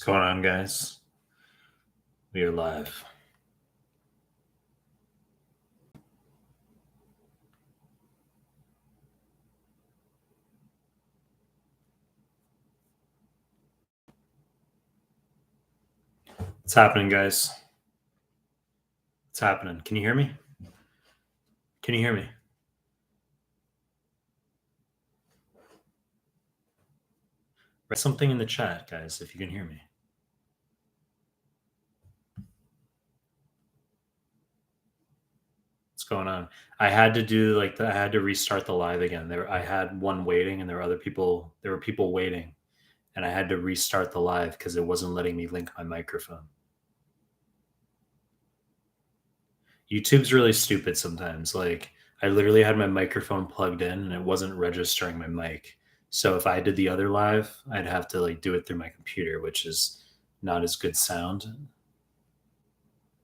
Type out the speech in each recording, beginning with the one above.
going on, guys? We are live. What's happening, guys? What's happening? Can you hear me? Can you hear me? Write something in the chat, guys, if you can hear me. What's going on? I had to do I had to restart the live again. I had one waiting, and there were people waiting, and I had to restart the live because it wasn't letting me link my microphone. YouTube's really stupid sometimes. Like, I literally had my microphone plugged in and it wasn't registering my mic. So if I did the other live, I'd have to do it through my computer, which is not as good sound.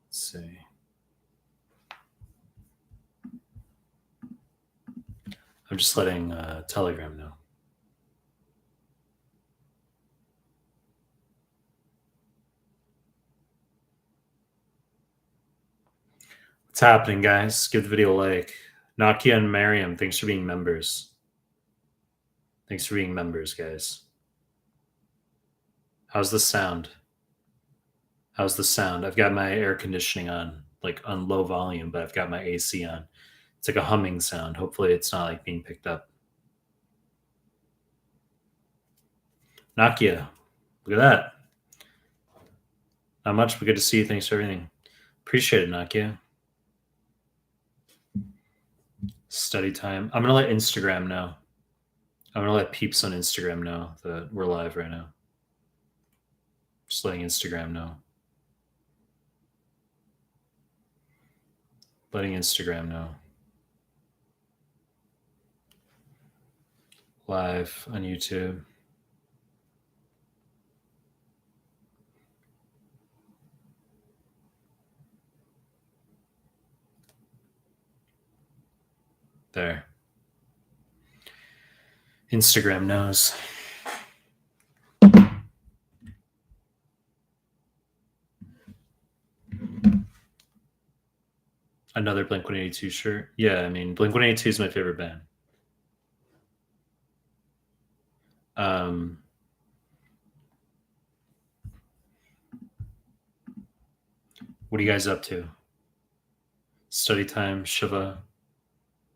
Let's see. I'm just letting Telegram know. What's happening, guys? Give the video a like. Nakia and Mariam, thanks for being members. Thanks for being members, guys. How's the sound? How's the sound? I've got my air conditioning on low volume, but I've got my AC on. It's like a humming sound. Hopefully it's not being picked up. Nakia, look at that. Not much, but good to see you. Thanks for everything. Appreciate it, Nakia. Study time. I'm going to let Instagram know. I'm going to let peeps on Instagram know that we're live right now. Just letting Instagram know. Letting Instagram know. Live on YouTube. There. Instagram knows. Another Blink-182 shirt. Yeah, I mean, Blink-182 is my favorite band. What are you guys up to? Study time, Shiva.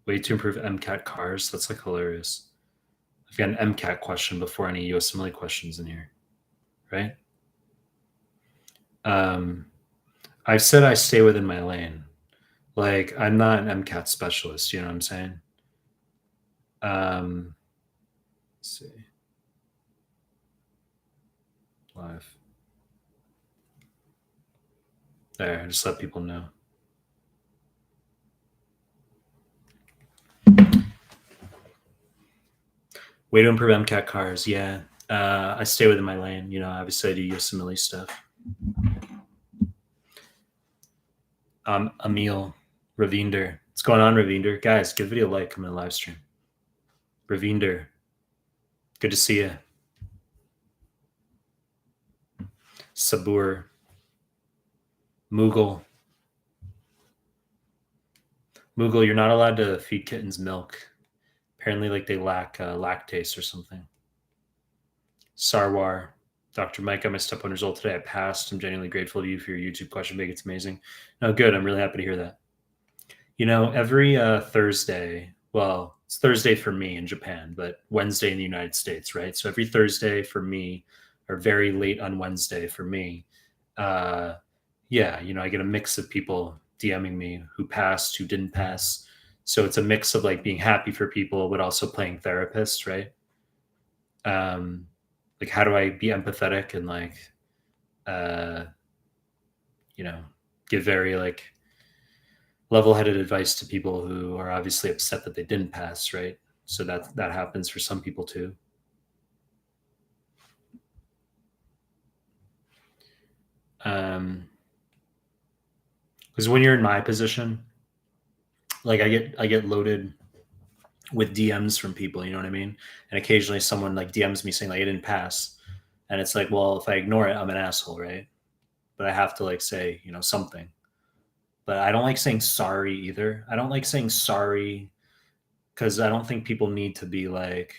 Way to improve MCAT cars. That's hilarious. I've got an MCAT question before any USMLE questions in here, right? I've said I stay within my lane. I'm not an MCAT specialist, you know what I'm saying? Let's see. Live. There, just let people know. Way to improve MCAT cars, yeah. I stay within my lane. Obviously I do USMLE stuff. Emil, Ravinder. What's going on, Ravinder? Guys, give the video a like. I'm in a live stream. Ravinder, good to see you. Sabur. Mughal. Mughal, you're not allowed to feed kittens milk. Apparently, they lack lactase or something. Sarwar. Dr. Mike, I messed up on result today. I passed. I'm genuinely grateful to you for your YouTube question. Make it's amazing. No, good. I'm really happy to hear that. Every Thursday, well, it's Thursday for me in Japan, but Wednesday in the United States, right? So every Thursday for me, or very late on Wednesday for me, I get a mix of people DMing me who passed, who didn't pass. So it's a mix of being happy for people, but also playing therapist, right? How do I be empathetic and give very level-headed advice to people who are obviously upset that they didn't pass, right? So that happens for some people too. Because when you're in my position, I get loaded with DMs from people, you know what I mean? And occasionally someone DMs me saying I didn't pass, And it's like, well, if I ignore it, I'm an asshole, right? But I have to like say, something. But I don't like saying sorry either. I don't like saying sorry because I don't think people need to be like,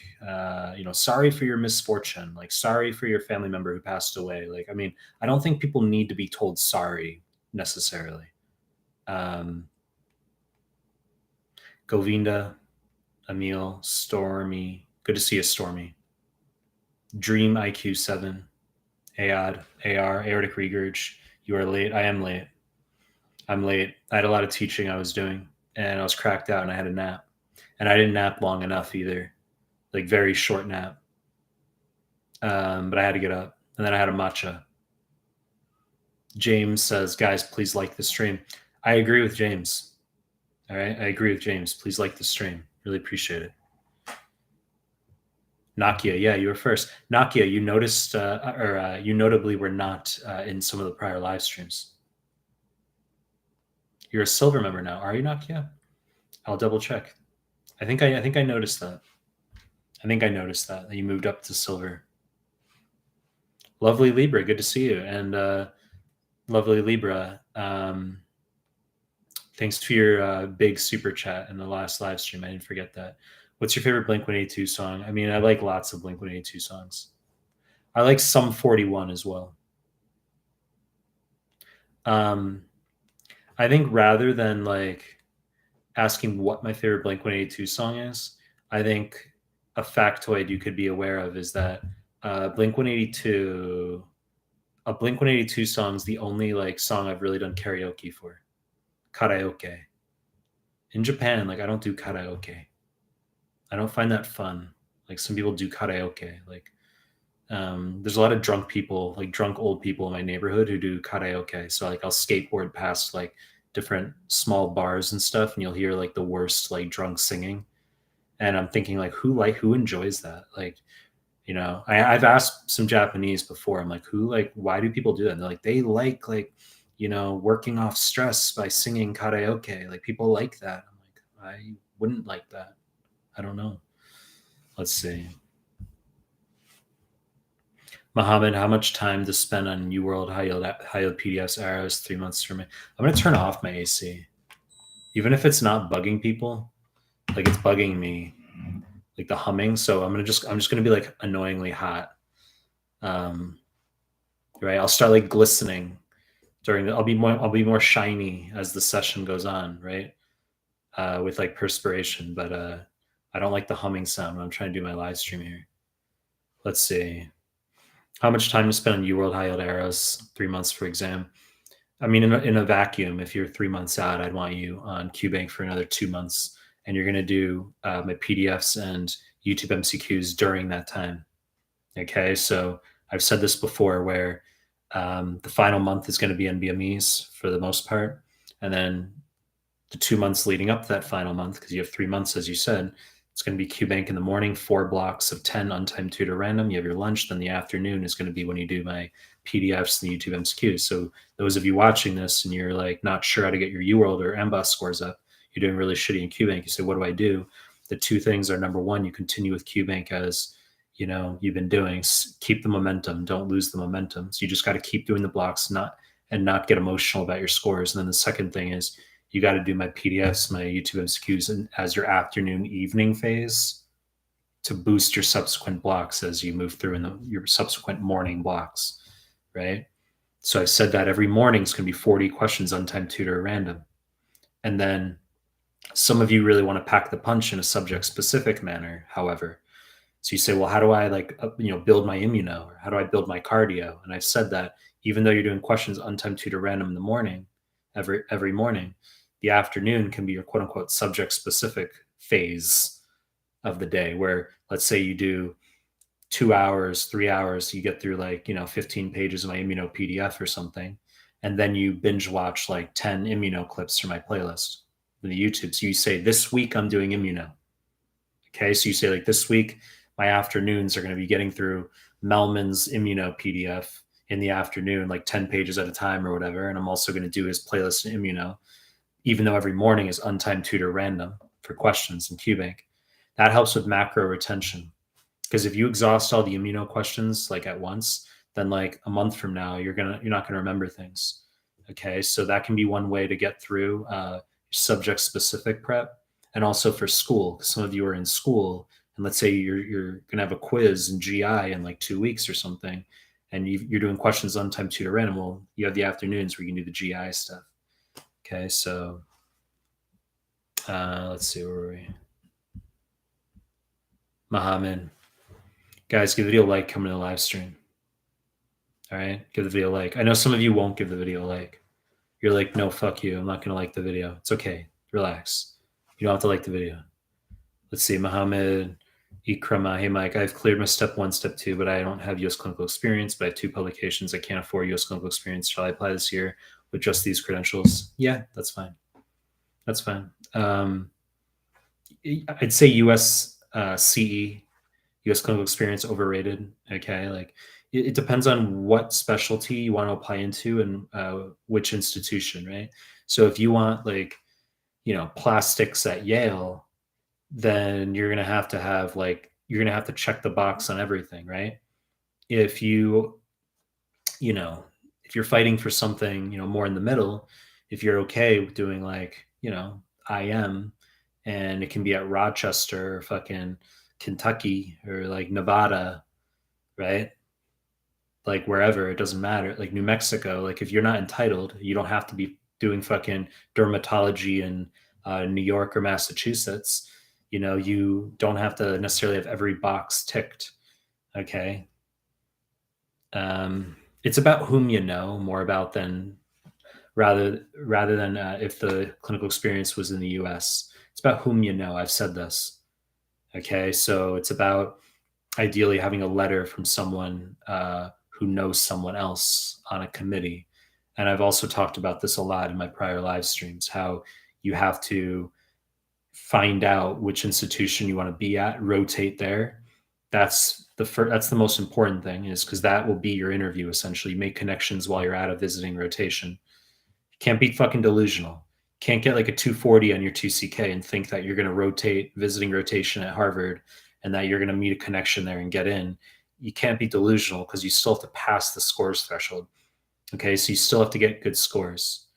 sorry for your misfortune, like sorry for your family member who passed away. Like, I mean, I don't think people need to be told sorry necessarily. Govinda, Emil, Stormy. Good to see you, Stormy. Dream IQ 7. Aod, AR, aortic regurg. You are late. I am late. I'm late. I had a lot of teaching I was doing, and I was cracked out, and I had a nap. And I didn't nap long enough either, like very short nap. But I had to get up, and then I had a matcha. James says, guys, please like the stream. I agree with James. All right, I agree with James. Please like the stream. Really appreciate it. Nakia, yeah, you were first. Nakia, you noticed, you notably were not in some of the prior live streams. You're a silver member now, are you, Nakia? I'll double check. I think I noticed that. I think I noticed that you moved up to silver. Lovely Libra, good to see you, and lovely Libra. Thanks for your big super chat in the last live stream. I didn't forget that. What's your favorite Blink-182 song? I mean, I like lots of Blink-182 songs. I like Sum 41 as well. I think rather than like asking what my favorite Blink-182 song is, I think a factoid you could be aware of is that Blink-182 song is the only like song I've really done karaoke for. Karaoke. In Japan, like I don't do karaoke. I don't find that fun. Like some people do karaoke. Like there's a lot of drunk people, like drunk old people in my neighborhood who do karaoke. So like I'll skateboard past like different small bars and stuff, and you'll hear like the worst like drunk singing. And I'm thinking like who enjoys that? Like, I've asked some Japanese before. I'm like, why do people do that? And they're like, they like working off stress by singing karaoke. Like people like that. I'm like, I wouldn't like that. I don't know. Let's see. Mohammed, how much time to spend on New World high yield PDFs arrows 3 months for me? I'm going to turn off my AC. Even if it's not bugging people, like it's bugging me, like the humming. So I'm just going to be like annoyingly hot. Right. I'll start like glistening I'll be more shiny as the session goes on. Right. With like perspiration, but I don't like the humming sound when I'm trying to do my live stream here. Let's see. How much time to spend on UWorld high yield arrows 3 months for exam? I mean, in a vacuum, if you're 3 months out, I'd want you on QBank for another 2 months, and you're going to do my PDFs and YouTube MCQs during that time. Okay, so I've said this before, where the final month is going to be NBMEs for the most part, and then the 2 months leading up to that final month, because you have 3 months, as you said, it's going to be QBank in the morning, 4 blocks of 10 untimed tutor random. You have your lunch. Then the afternoon is going to be when you do my PDFs and the YouTube MCQs. So those of you watching this and you're like not sure how to get your UWorld or MBOS scores up, you're doing really shitty in QBank. You say, what do I do? The two things are, number one, you continue with QBank as you've been doing. Keep the momentum. Don't lose the momentum. So you just got to keep doing the blocks, not get emotional about your scores. And then the second thing is, you got to do my PDFs, my YouTube MCQs as your afternoon, evening phase to boost your subsequent blocks as you move through in your subsequent morning blocks, right? So I said that every morning is going to be 40 questions, untimed tutor random. And then some of you really want to pack the punch in a subject-specific manner, however. So you say, well, how do I build my immuno, or how do I build my cardio? And I've said that even though you're doing questions untimed tutor random in the morning, every morning, the afternoon can be your quote unquote subject specific phase of the day, where let's say you do 2 hours, 3 hours, you get through 15 pages of my immuno PDF or something. And then you binge watch like 10 immuno clips from my playlist in the YouTube. So you say, this week I'm doing immuno. Okay. So you say like this week, my afternoons are going to be getting through Mehlman's immuno PDF in the afternoon, like 10 pages at a time or whatever. And I'm also going to do his playlist in immuno, even though every morning is untimed tutor random for questions in QBank. That helps with macro retention. Because if you exhaust all the immuno questions like at once, then like a month from now, you're not gonna remember things. Okay, so that can be one way to get through subject specific prep, and also for school. Some of you are in school, and let's say you're gonna have a quiz in GI in like 2 weeks or something, and you're doing questions on time tutor random. Well, you have the afternoons where you can do the GI stuff. Okay, so let's see, where were we? Muhammad. Guys, give the video a like coming to the live stream. All right, give the video a like. I know some of you won't give the video a like. You're like, no, fuck you. I'm not going to like the video. It's okay. Relax. You don't have to like the video. Let's see. Mohammed Ikrama. Hey, Mike, I've cleared my step 1, step 2, but I don't have U.S. clinical experience, but I have 2 publications. I can't afford U.S. clinical experience. Shall I apply this year with just these credentials? Yeah, that's fine. That's fine. I'd say U.S. CE, U.S. clinical experience, overrated. Okay, like it depends on what specialty you want to apply into and which institution, right? So if you want like, plastics at Yale, then you're gonna have to check the box on everything, right? If if you're fighting for something, more in the middle, if you're okay with doing like, IM, and it can be at Rochester or fucking Kentucky or like Nevada, right? Like wherever, it doesn't matter. Like New Mexico, like if you're not entitled, you don't have to be doing fucking dermatology in New York or Massachusetts. You don't have to necessarily have every box ticked. Okay. It's about whom you know more about than rather than if the clinical experience was in the US. It's about whom you know. I've said this. Okay. So it's about ideally having a letter from someone who knows someone else on a committee. And I've also talked about this a lot in my prior live streams, how you have to find out which institution you want to be at, rotate there. That's the most important thing, is because that will be your interview essentially. You make connections while you're at a visiting rotation. You can't be fucking delusional. Can't get like a 240 on your 2CK and think that you're going to rotate visiting rotation at Harvard and that you're going to meet a connection there and get in. You can't be delusional because you still have to pass the scores threshold. Okay, so you still have to get good scores.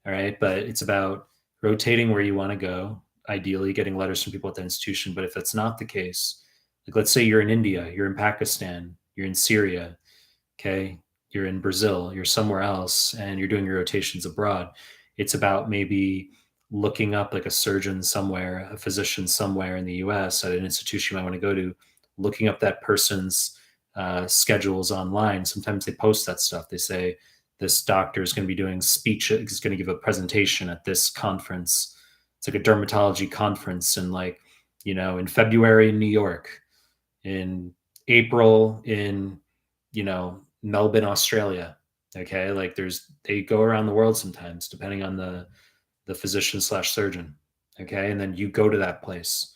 All right, but it's about rotating where you want to go, ideally getting letters from people at the institution. But if that's not the case, like let's say you're in India, you're in Pakistan, you're in Syria, okay, you're in Brazil, you're somewhere else, and you're doing your rotations abroad. It's about maybe looking up like a surgeon somewhere, a physician somewhere in the US at an institution you might want to go to, looking up that person's schedules online. Sometimes they post that stuff. They say, this doctor is going to be doing speech, he's going to give a presentation at this conference. It's like a dermatology conference in like, in February in New York, in April in, Melbourne, Australia. Okay. Like they go around the world sometimes depending on the physician / surgeon. Okay. And then you go to that place.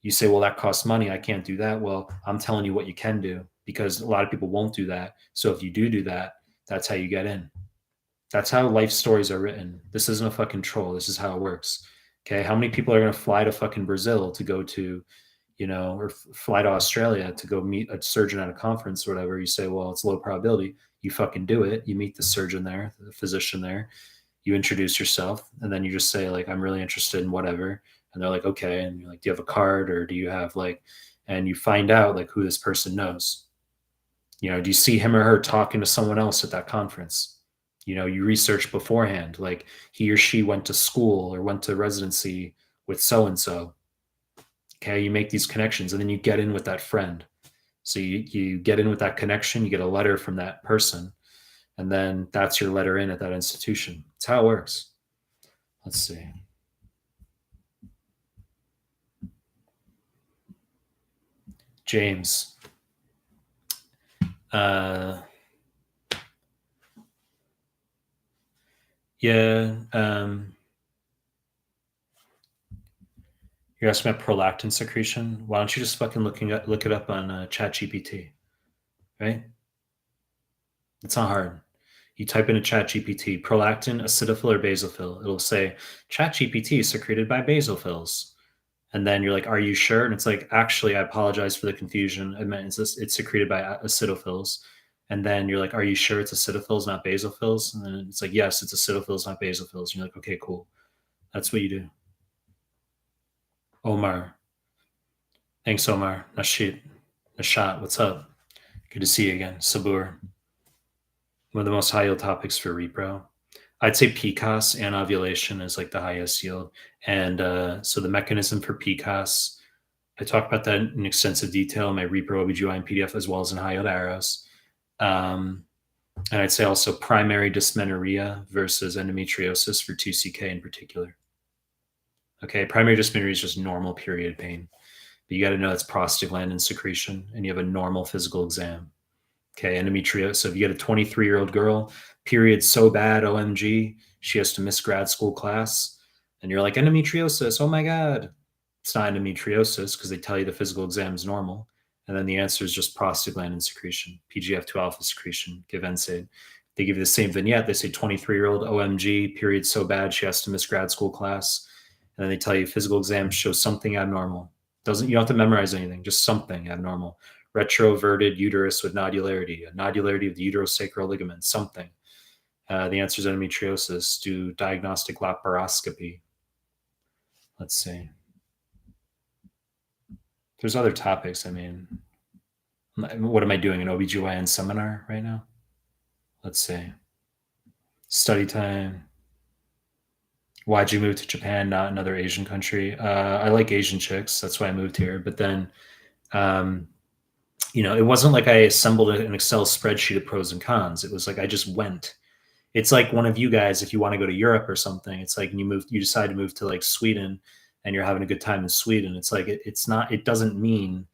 You say, well, that costs money. I can't do that. Well, I'm telling you what you can do, because a lot of people won't do that. So if you do that, that's how you get in. That's how life stories are written. This isn't a fucking troll. This is how it works. Okay. How many people are going to fly to fucking Brazil to go to, or fly to Australia to go meet a surgeon at a conference or whatever? You say, well, it's low probability. You fucking do it. You meet the surgeon there, the physician there. You introduce yourself, and then you just say like, I'm really interested in whatever. And they're like, okay. And you're like, do you have a card, or do you have like, and you find out like who this person knows. Do you see him or her talking to someone else at that conference? You research beforehand, like he or she went to school or went to residency with so-and-so. Okay. You make these connections, and then you get in with that friend. So you get in with that connection, you get a letter from that person, and then that's your letter in at that institution. That's how it works. Let's see. James. Yeah. You're asking about prolactin secretion. Why don't you just fucking look it up on ChatGPT, right? It's not hard. You type into ChatGPT, prolactin, acidophil or basophil. It'll say ChatGPT is secreted by basophils. And then you're like, are you sure? And it's like, actually, I apologize for the confusion. I meant it's secreted by acidophils. And then you're like, are you sure it's acidophils, not basophils? And then it's like, yes, it's acidophils, not basophils. And you're like, okay, cool. That's what you do. Omar. Thanks, Omar. Nashid. Nashat, what's up? Good to see you again. Sabur. One of the most high yield topics for repro. I'd say PCOS and ovulation is like the highest yield. And so the mechanism for PCOS, I talked about that in extensive detail in my repro OBGYN PDF as well as in high yield arrows. And I'd say also primary dysmenorrhea versus endometriosis for 2CK in particular. Okay, primary dysmenorrhea is just normal period pain. But you got to know it's prostaglandin secretion and you have a normal physical exam. Okay, endometriosis. So if you get a 23-year-old girl, period so bad, OMG, she has to miss grad school class, and you're like, endometriosis, oh my God. It's not endometriosis because they tell you the physical exam is normal. And then the answer is just prostaglandin secretion, PGF2 alpha secretion, give NSAID. They give you the same vignette. They say 23-year-old OMG, period so bad, she has to miss grad school class. And then they tell you physical exam shows something abnormal. You don't have to memorize anything, just something abnormal. Retroverted uterus with nodularity, a nodularity of the uterosacral ligament, something. The answer is endometriosis. Do diagnostic laparoscopy. Let's see. There's other topics. I mean, what am I doing? An OBGYN seminar right now? Let's see. Study time. Why'd you move to Japan, not another Asian country? I like Asian chicks. That's why I moved here. But then, it wasn't like I assembled an Excel spreadsheet of pros and cons. It was like I just went. It's like one of you guys, if you want to go to Europe or something, it's like you decide to move to like Sweden and you're having a good time in Sweden. It's like it doesn't mean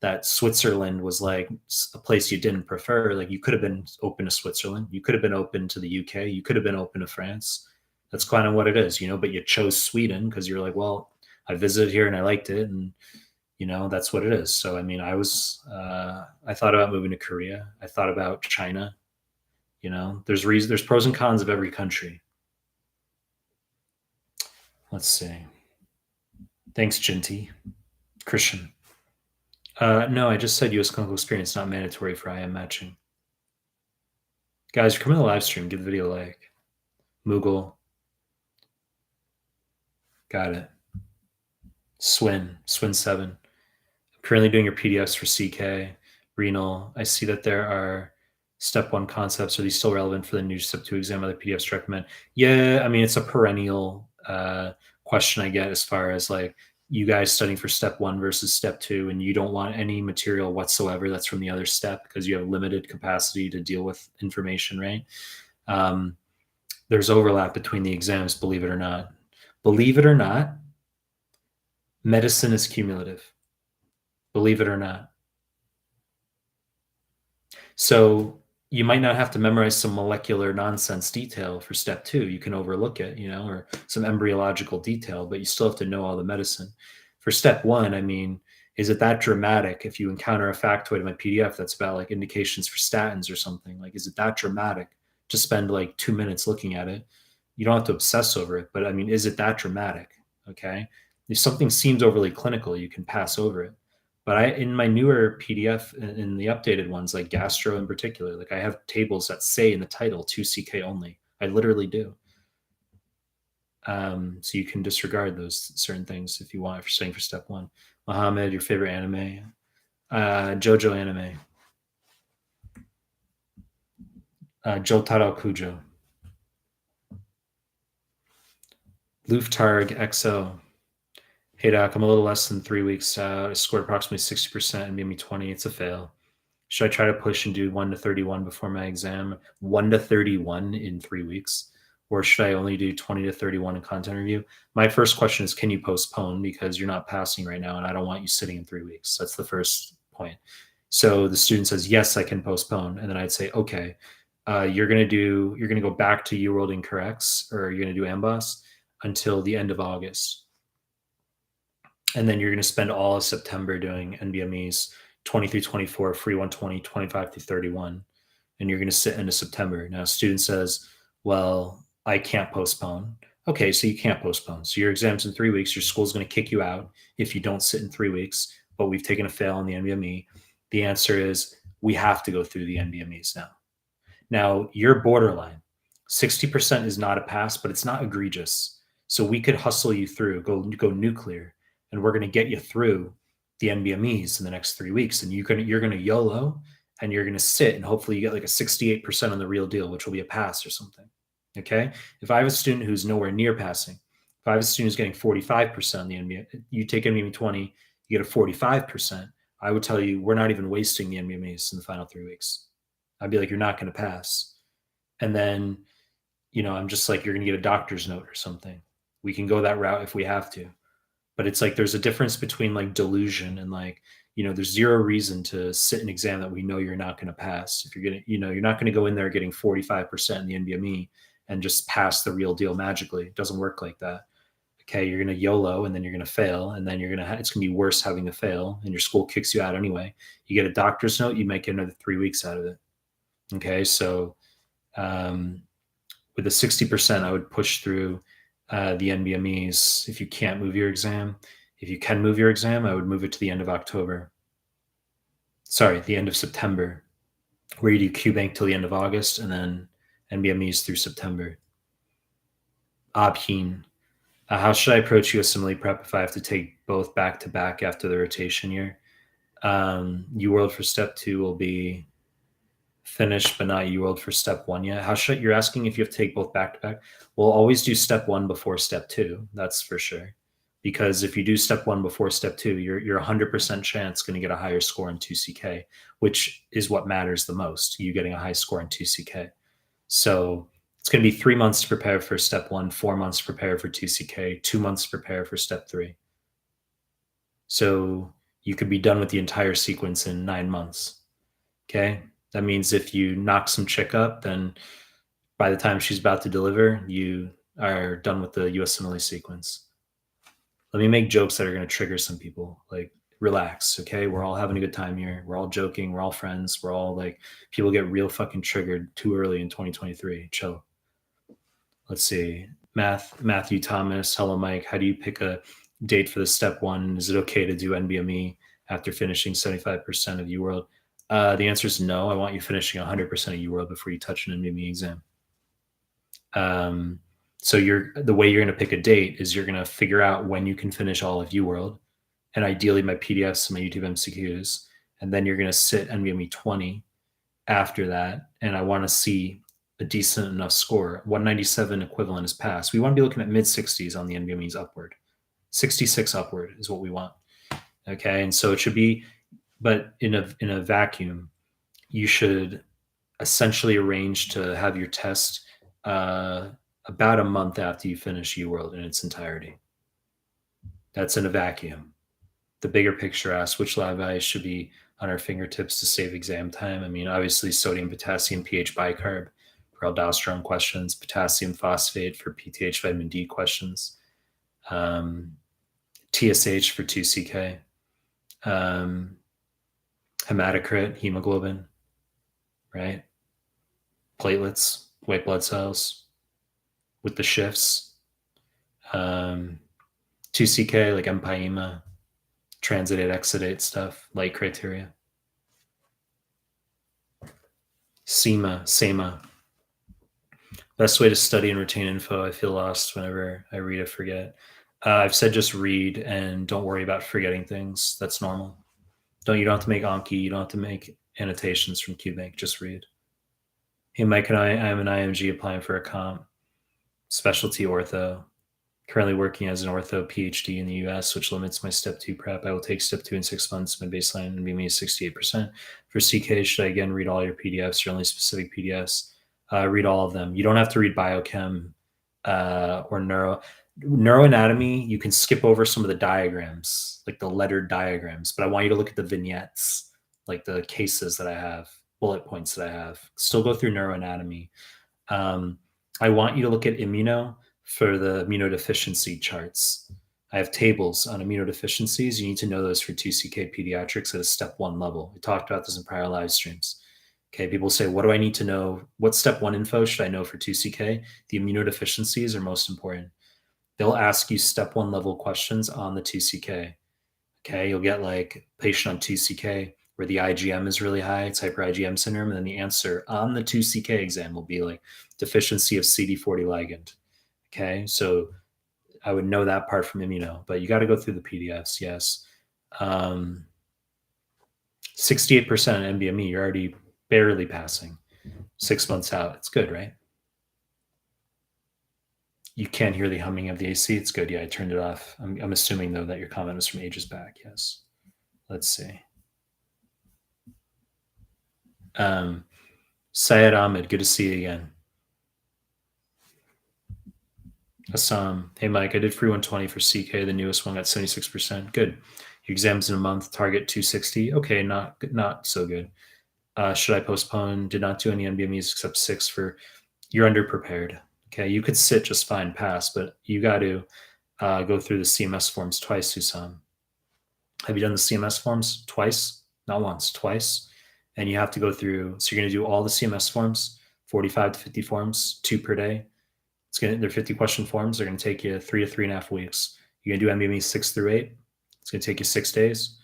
that Switzerland was like a place you didn't prefer. Like you could have been open to Switzerland. You could have been open to the UK. You could have been open to France. That's kind of what it is, but you chose Sweden because you're like, well, I visited here and I liked it. And, that's what it is. So, I mean, I thought about moving to Korea. I thought about China. There's pros and cons of every country. Let's see. Thanks, Jinty. Christian. No, I just said U.S. clinical experience, not mandatory for IM matching. Guys, if you're coming to the live stream, give the video a like. Moogle. Got it. Swin 7. I'm currently doing your PDFs for CK, renal. I see that there are step 1 concepts. Are these still relevant for the new step 2 exam? Other PDFs recommend? Yeah, I mean, it's a perennial question I get as far as like you guys studying for step 1 versus step 2, and you don't want any material whatsoever that's from the other step because you have limited capacity to deal with information, right? There's overlap between the exams, believe it or not. Believe it or not, medicine is cumulative. Believe it or not. So you might not have to memorize some molecular nonsense detail for step 2. You can overlook it, or some embryological detail, but you still have to know all the medicine. For step 1, I mean, is it that dramatic if you encounter a factoid in my PDF that's about like indications for statins or something? Like, is it that dramatic to spend like 2 minutes looking at it? You don't have to obsess over it, but I mean, is it that dramatic? Okay. If something seems overly clinical, you can pass over it. But in my newer PDF, in the updated ones, like gastro in particular, like I have tables that say in the title 2CK only. I literally do. So you can disregard those certain things if you want, if you're studying for step 1. Mohammed, your favorite anime? JoJo anime. Jotaro Kujo. Luftarg XO. Hey doc, I'm a little less than 3 weeks out. I scored approximately 60% and made me 20. It's a fail. Should I try to push and do 1 to 31 before my exam? 1 to 31 in 3 weeks? Or should I only do 20 to 31 in content review? My first question is, can you postpone? Because you're not passing right now and I don't want you sitting in 3 weeks. That's the first point. So the student says, yes, I can postpone. And then I'd say, okay, you're going to go back to UWorld Incorrects, or you're going to do AMBOSS until the end of August. And then you're going to spend all of September doing NBMEs 20 through 24, free 120, 25 through 31. And you're going to sit into September. Now, a student says, well, I can't postpone. Okay, so you can't postpone. So your exam's in 3 weeks. Your school's going to kick you out if you don't sit in 3 weeks. But we've taken a fail on the NBME. The answer is we have to go through the NBMEs now. Now you're borderline. 60% is not a pass, but it's not egregious. So we could hustle you through, go nuclear, and we're going to get you through the NBMEs in the next 3 weeks. And you're going to YOLO, and you're going to sit, and hopefully you get like a 68% on the real deal, which will be a pass or something. Okay. If I have a student who's nowhere near passing, if I have a student who's getting 45% on the NBME, you take NBME 20, you get a 45%. I would tell you, we're not even wasting the NBMEs in the final 3 weeks. I'd be like, you're not going to pass. And then, I'm just like, you're going to get a doctor's note or something. We can go that route if we have to. But it's like, there's a difference between like delusion and like, there's zero reason to sit an exam that we know you're not going to pass. If you're going to, you're not going to go in there getting 45% in the NBME and just pass the real deal magically. It doesn't work like that. Okay, you're going to YOLO, and then you're going to fail, and then it's going to be worse having to fail, and your school kicks you out anyway. You get a doctor's note, you might get another 3 weeks out of it. Okay, so with the 60%, I would push through the NBMEs if you can't move your exam. If you can move your exam, I would move it to the end of October. Sorry, the end of September, where you do QBank till the end of August, and then NBMEs through September. Abhin. How should I approach USMLE prep if I have to take both back to back after the rotation year? UWorld for step 2 will be finished, but not UWorld for step 1 yet. You're asking if you have to take both back to back? We'll always do step 1 before step 2. That's for sure. Because if you do step 1 before step 2, you're 100% chance going to get a higher score in 2CK, which is what matters the most. You getting a high score in 2CK. So it's going to be 3 months to prepare for step 1, 4 months to prepare for 2CK, 2 months to prepare for step 3. So you could be done with the entire sequence in 9 months. Okay. That means if you knock some chick up, then by the time she's about to deliver, you are done with the USMLE sequence. Let me make jokes that are going to trigger some people. Like, relax, okay? We're all having a good time here. We're all joking. We're all friends. We're all like, people get real fucking triggered too early in 2023. Chill. Let's see. Matthew Thomas. Hello, Mike. How do you pick a date for the step 1? Is it okay to do NBME after finishing 75% of UWorld? The answer is no. I want you finishing 100% of UWorld before you touch an NBME exam. So the way you're going to pick a date is you're going to figure out when you can finish all of UWorld, and ideally my PDFs and my YouTube MCQs, and then you're going to sit NBME 20 after that. And I want to see a decent enough score. 197 equivalent is passed. We want to be looking at mid 60s on the NBMEs upward. 66 upward is what we want. Okay, and so it should be. But in a vacuum, you should essentially arrange to have your test about a month after you finish UWorld in its entirety. That's in a vacuum. The bigger picture asks which lab values should be on our fingertips to save exam time. I mean, obviously sodium, potassium, pH bicarb for aldosterone questions, potassium phosphate for PTH vitamin D questions, TSH for 2CK, hematocrit, hemoglobin, right? Platelets, white blood cells with the shifts. 2CK, like empyema, transitate, exudate stuff, light criteria. SEMA. Best way to study and retain info. I feel lost whenever I read or forget. I've said just read and don't worry about forgetting things. That's normal. You don't have to make Anki. You don't have to make annotations from QBank. Just read. Hey, Mike and I am an IMG applying for a comp. Specialty ortho. Currently working as an ortho PhD in the US, which limits my step 2 prep. I will take step 2 in 6 months. My baseline and BME is 68%. For CK, should I again read all your PDFs or only specific PDFs? Read all of them. You don't have to read biochem or neuroanatomy. You can skip over some of the diagrams, like the lettered diagrams, but I want you to look at the vignettes, like the cases that I have, bullet points that I have. Still go through neuroanatomy. I want you to look at immuno for the immunodeficiency charts. I have tables on immunodeficiencies. You need to know those for 2CK pediatrics at a step 1 level. We talked about this in prior live streams. Okay, people say, what do I need to know? What step one info should I know for 2CK? The immunodeficiencies are most important. They'll ask you step one level questions on the 2CK. Okay, you'll get like patient on 2CK where the IgM is really high, it's hyper IgM syndrome, and then the answer on the 2CK exam will be like deficiency of CD40 ligand. Okay, so I would know that part from immuno, but you got to go through the PDFs. Yes. 68% NBME, you're already barely passing 6 months out. It's good, right? You can't hear the humming of the AC. It's good. Yeah, I turned it off. I'm assuming, though, that your comment was from ages back. Yes. Let's see. Syed Ahmed, good to see you again. Assam, hey Mike, I did free 120 for CK. The newest one got 76%. Good. Your exams in a month. Target 260. Okay, not so good. Should I postpone? Did not do any NBMEs except 6 for. You're underprepared. Okay, you could sit just fine, pass, but you got to go through the CMS forms twice, Susam. Have you done the CMS forms twice? Not once, twice. And you have to go through. So you're going to do all the CMS forms, 45 to 50 forms, 2 per day. They're 50 question forms. They're going to take you 3 to 3.5 weeks. You're going to do NBME 6 through 8. It's going to take you 6 days.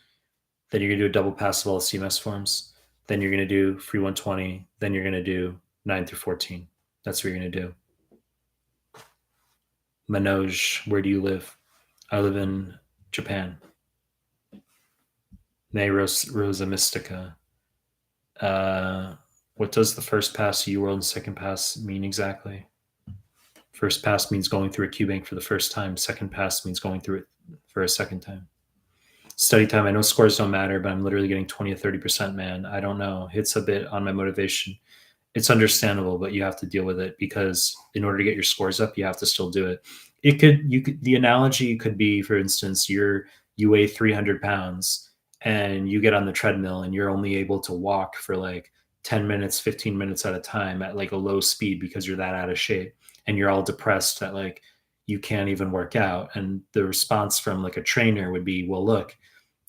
Then you're going to do a double pass of all the CMS forms. Then you're going to do free 120. Then you're going to do 9 through 14. That's what you're going to do. Manoj, where do you live? I live in Japan. Ne Rosa Mystica. What does the first pass UWorld and second pass mean exactly? First pass means going through a QBank for the first time. Second pass means going through it for a second time. Study time, I know scores don't matter, but I'm literally getting 20 to 30%, man. I don't know. Hits a bit on my motivation. It's understandable, but you have to deal with it because in order to get your scores up, you have to still do it. The analogy could be, for instance, you weigh 300 pounds and you get on the treadmill and you're only able to walk for like 10 minutes, 15 minutes at a time at like a low speed because you're that out of shape and you're all depressed that like you can't even work out. And the response from like a trainer would be, well, look,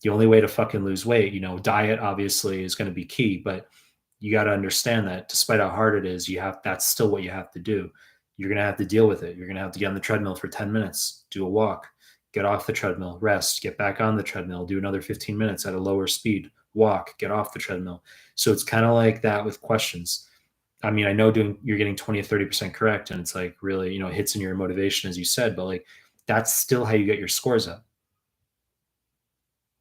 the only way to fucking lose weight, diet obviously is going to be key, but you got to understand that despite how hard it is, that's still what you have to do. You're going to have to deal with it. You're going to have to get on the treadmill for 10 minutes, do a walk, get off the treadmill, rest, get back on the treadmill, do another 15 minutes at a lower speed, walk, get off the treadmill. So it's kind of like that with questions. I mean, I know you're getting 20 to 30% correct. And it's like really, it hits in your motivation, as you said, but like, that's still how you get your scores up.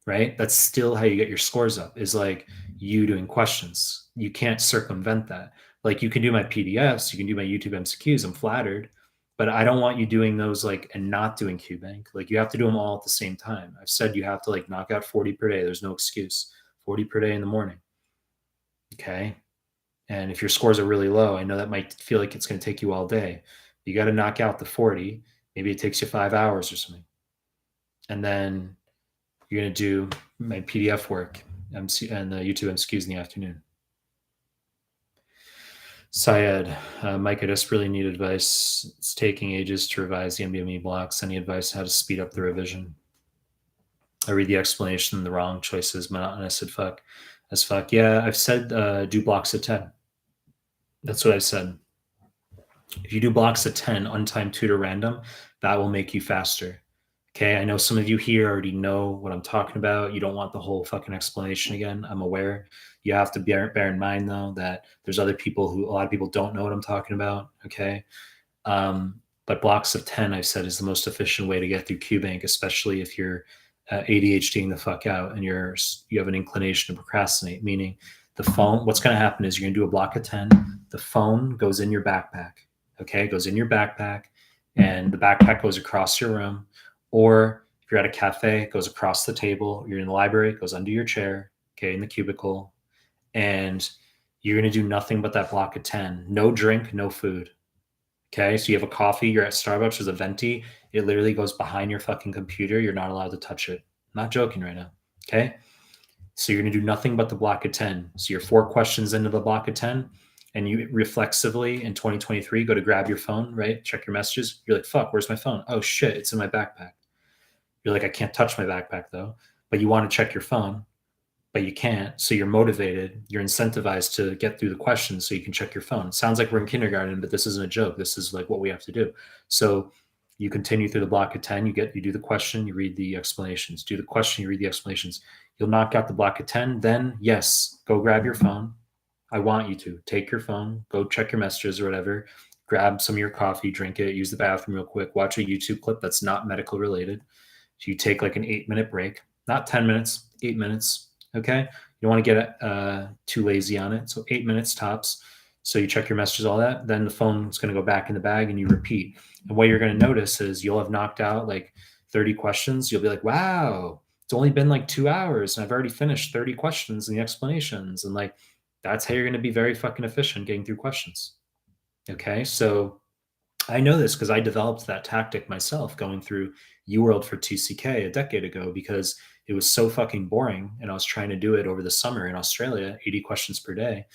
Right? That's still how you get your scores up, is like you doing questions. You can't circumvent that. Like you can do my PDFs, you can do my YouTube MCQs. I'm flattered, but I don't want you doing those like and not doing QBank. Like you have to do them all at the same time. I've said you have to like knock out 40 per day. There's no excuse. 40 per day in the morning. Okay. And if your scores are really low, I know that might feel like it's going to take you all day. You got to knock out the 40. Maybe it takes you 5 hours or something. And then you're going to do my PDF work and the YouTube MCQs in the afternoon. Syed, Mike, I just really need advice. It's taking ages to revise the NBME blocks. Any advice on how to speed up the revision? I read the explanation, the wrong choices, monotonous as fuck. Yeah, I've said do blocks of 10. That's what I've said. If you do blocks of 10, untimed tutor random, that will make you faster. Okay, I know some of you here already know what I'm talking about. You don't want the whole fucking explanation again. I'm aware. You have to bear in mind, though, that there's other people a lot of people don't know what I'm talking about. Okay. But blocks of 10, I've said, is the most efficient way to get through QBank, especially if you're ADHDing the fuck out and you have an inclination to procrastinate, meaning the phone, what's going to happen is you're going to do a block of 10. The phone goes in your backpack. Okay. It goes in your backpack and the backpack goes across your room. Or if you're at a cafe, it goes across the table. You're in the library, it goes under your chair, okay, in the cubicle. And you're going to do nothing but that block of 10. No drink, no food. Okay, so you have a coffee, you're at Starbucks, there's a venti. It literally goes behind your fucking computer. You're not allowed to touch it. I'm not joking right now. Okay, so you're going to do nothing but the block of 10. So you're 4 questions into the block of 10. And you reflexively in 2023 go to grab your phone, right? Check your messages. You're like, fuck, where's my phone? Oh shit, it's in my backpack. You're like, I can't touch my backpack though, but you want to check your phone. but you can't. So you're motivated, you're incentivized to get through the questions so you can check your phone. It sounds like we're in kindergarten, but this isn't a joke. This is like what we have to do. So you continue through the block of 10, you do the question, you read the explanations, do the question, you read the explanations. You'll knock out the block of 10. Then yes, go grab your phone. I want you to take your phone, go check your messages or whatever, grab some of your coffee, drink it, use the bathroom real quick, watch a YouTube clip that's not medical related. So you take like an 8-minute break, not 10 minutes, 8 minutes. Okay. You don't want to get too lazy on it. So 8 minutes tops. So you check your messages, all that. Then the phone's going to go back in the bag and you repeat. And what you're going to notice is you'll have knocked out like 30 questions. You'll be like, wow, it's only been like 2 hours and I've already finished 30 questions and the explanations. And like, that's how you're going to be very fucking efficient getting through questions. Okay. So I know this because I developed that tactic myself going through UWorld for TCK a decade ago because it was so fucking boring. And I was trying to do it over the summer in Australia, 80 questions per day.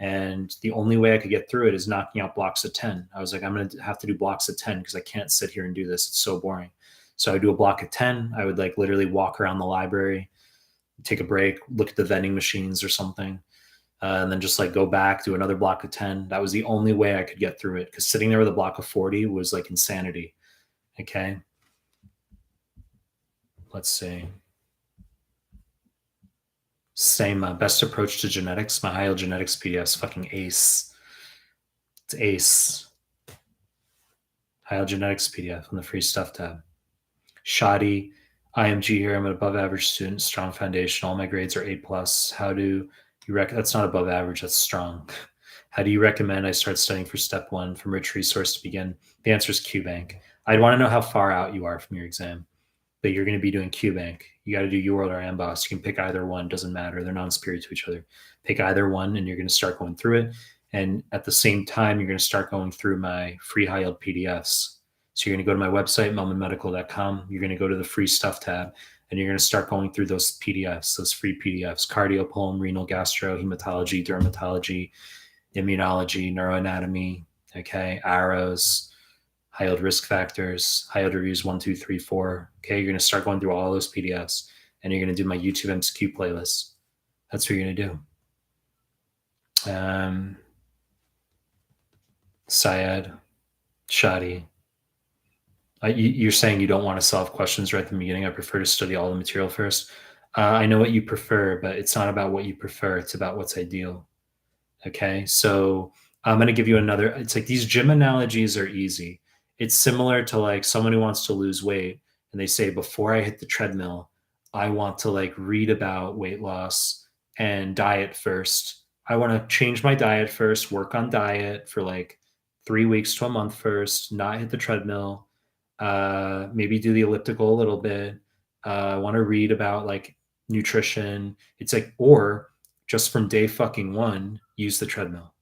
And the only way I could get through it is knocking out blocks of 10. I was like, I'm going to have to do blocks of 10 because I can't sit here and do this. It's so boring. So I would do a block of 10. I would like literally walk around the library, take a break, look at the vending machines or something. And then just like go back, do another block of 10. That was the only way I could get through it because sitting there with a block of 40 was like insanity. Okay. Let's see. Same best approach to genetics. My high yield genetics PDF is fucking ace. It's ace. High yield genetics PDF on the free stuff tab. Shoddy. IMG here. I'm an above average student, strong foundation. All my grades are A+. How do you that's not above average, that's strong. How do you recommend I start studying for step 1 from rich resource to begin? The answer is QBank. I'd want to know how far out you are from your exam, but you're going to be doing QBank. You got to do UWorld or Amboss. You can pick either one, doesn't matter. They're non-superior to each other. Pick either one and you're going to start going through it. And at the same time, you're going to start going through my free high yield PDFs. So you're going to go to my website, Mehlmanmedical.com. You're going to go to the free stuff tab and you're going to start going through those PDFs, those free PDFs, cardio, pulm, renal, gastro, hematology, dermatology, immunology, neuroanatomy, okay, arrows, high yield risk factors, high yield reviews 1, 2, 3, 4. Okay, you're going to start going through all those PDFs and you're going to do my YouTube MCQ playlist. That's what you're going to do. Syed, Shadi. You're saying you don't want to solve questions right at the beginning. I prefer to study all the material first. I know what you prefer, but it's not about what you prefer. It's about what's ideal. Okay, so I'm going to give you another. It's like these gym analogies are easy. It's similar to like someone who wants to lose weight and they say, before I hit the treadmill, I want to like read about weight loss and diet first. I want to change my diet first, work on diet for like 3 weeks to a month first, not hit the treadmill, maybe do the elliptical a little bit. I want to read about like nutrition. It's like, or just from day fucking 1, use the treadmill.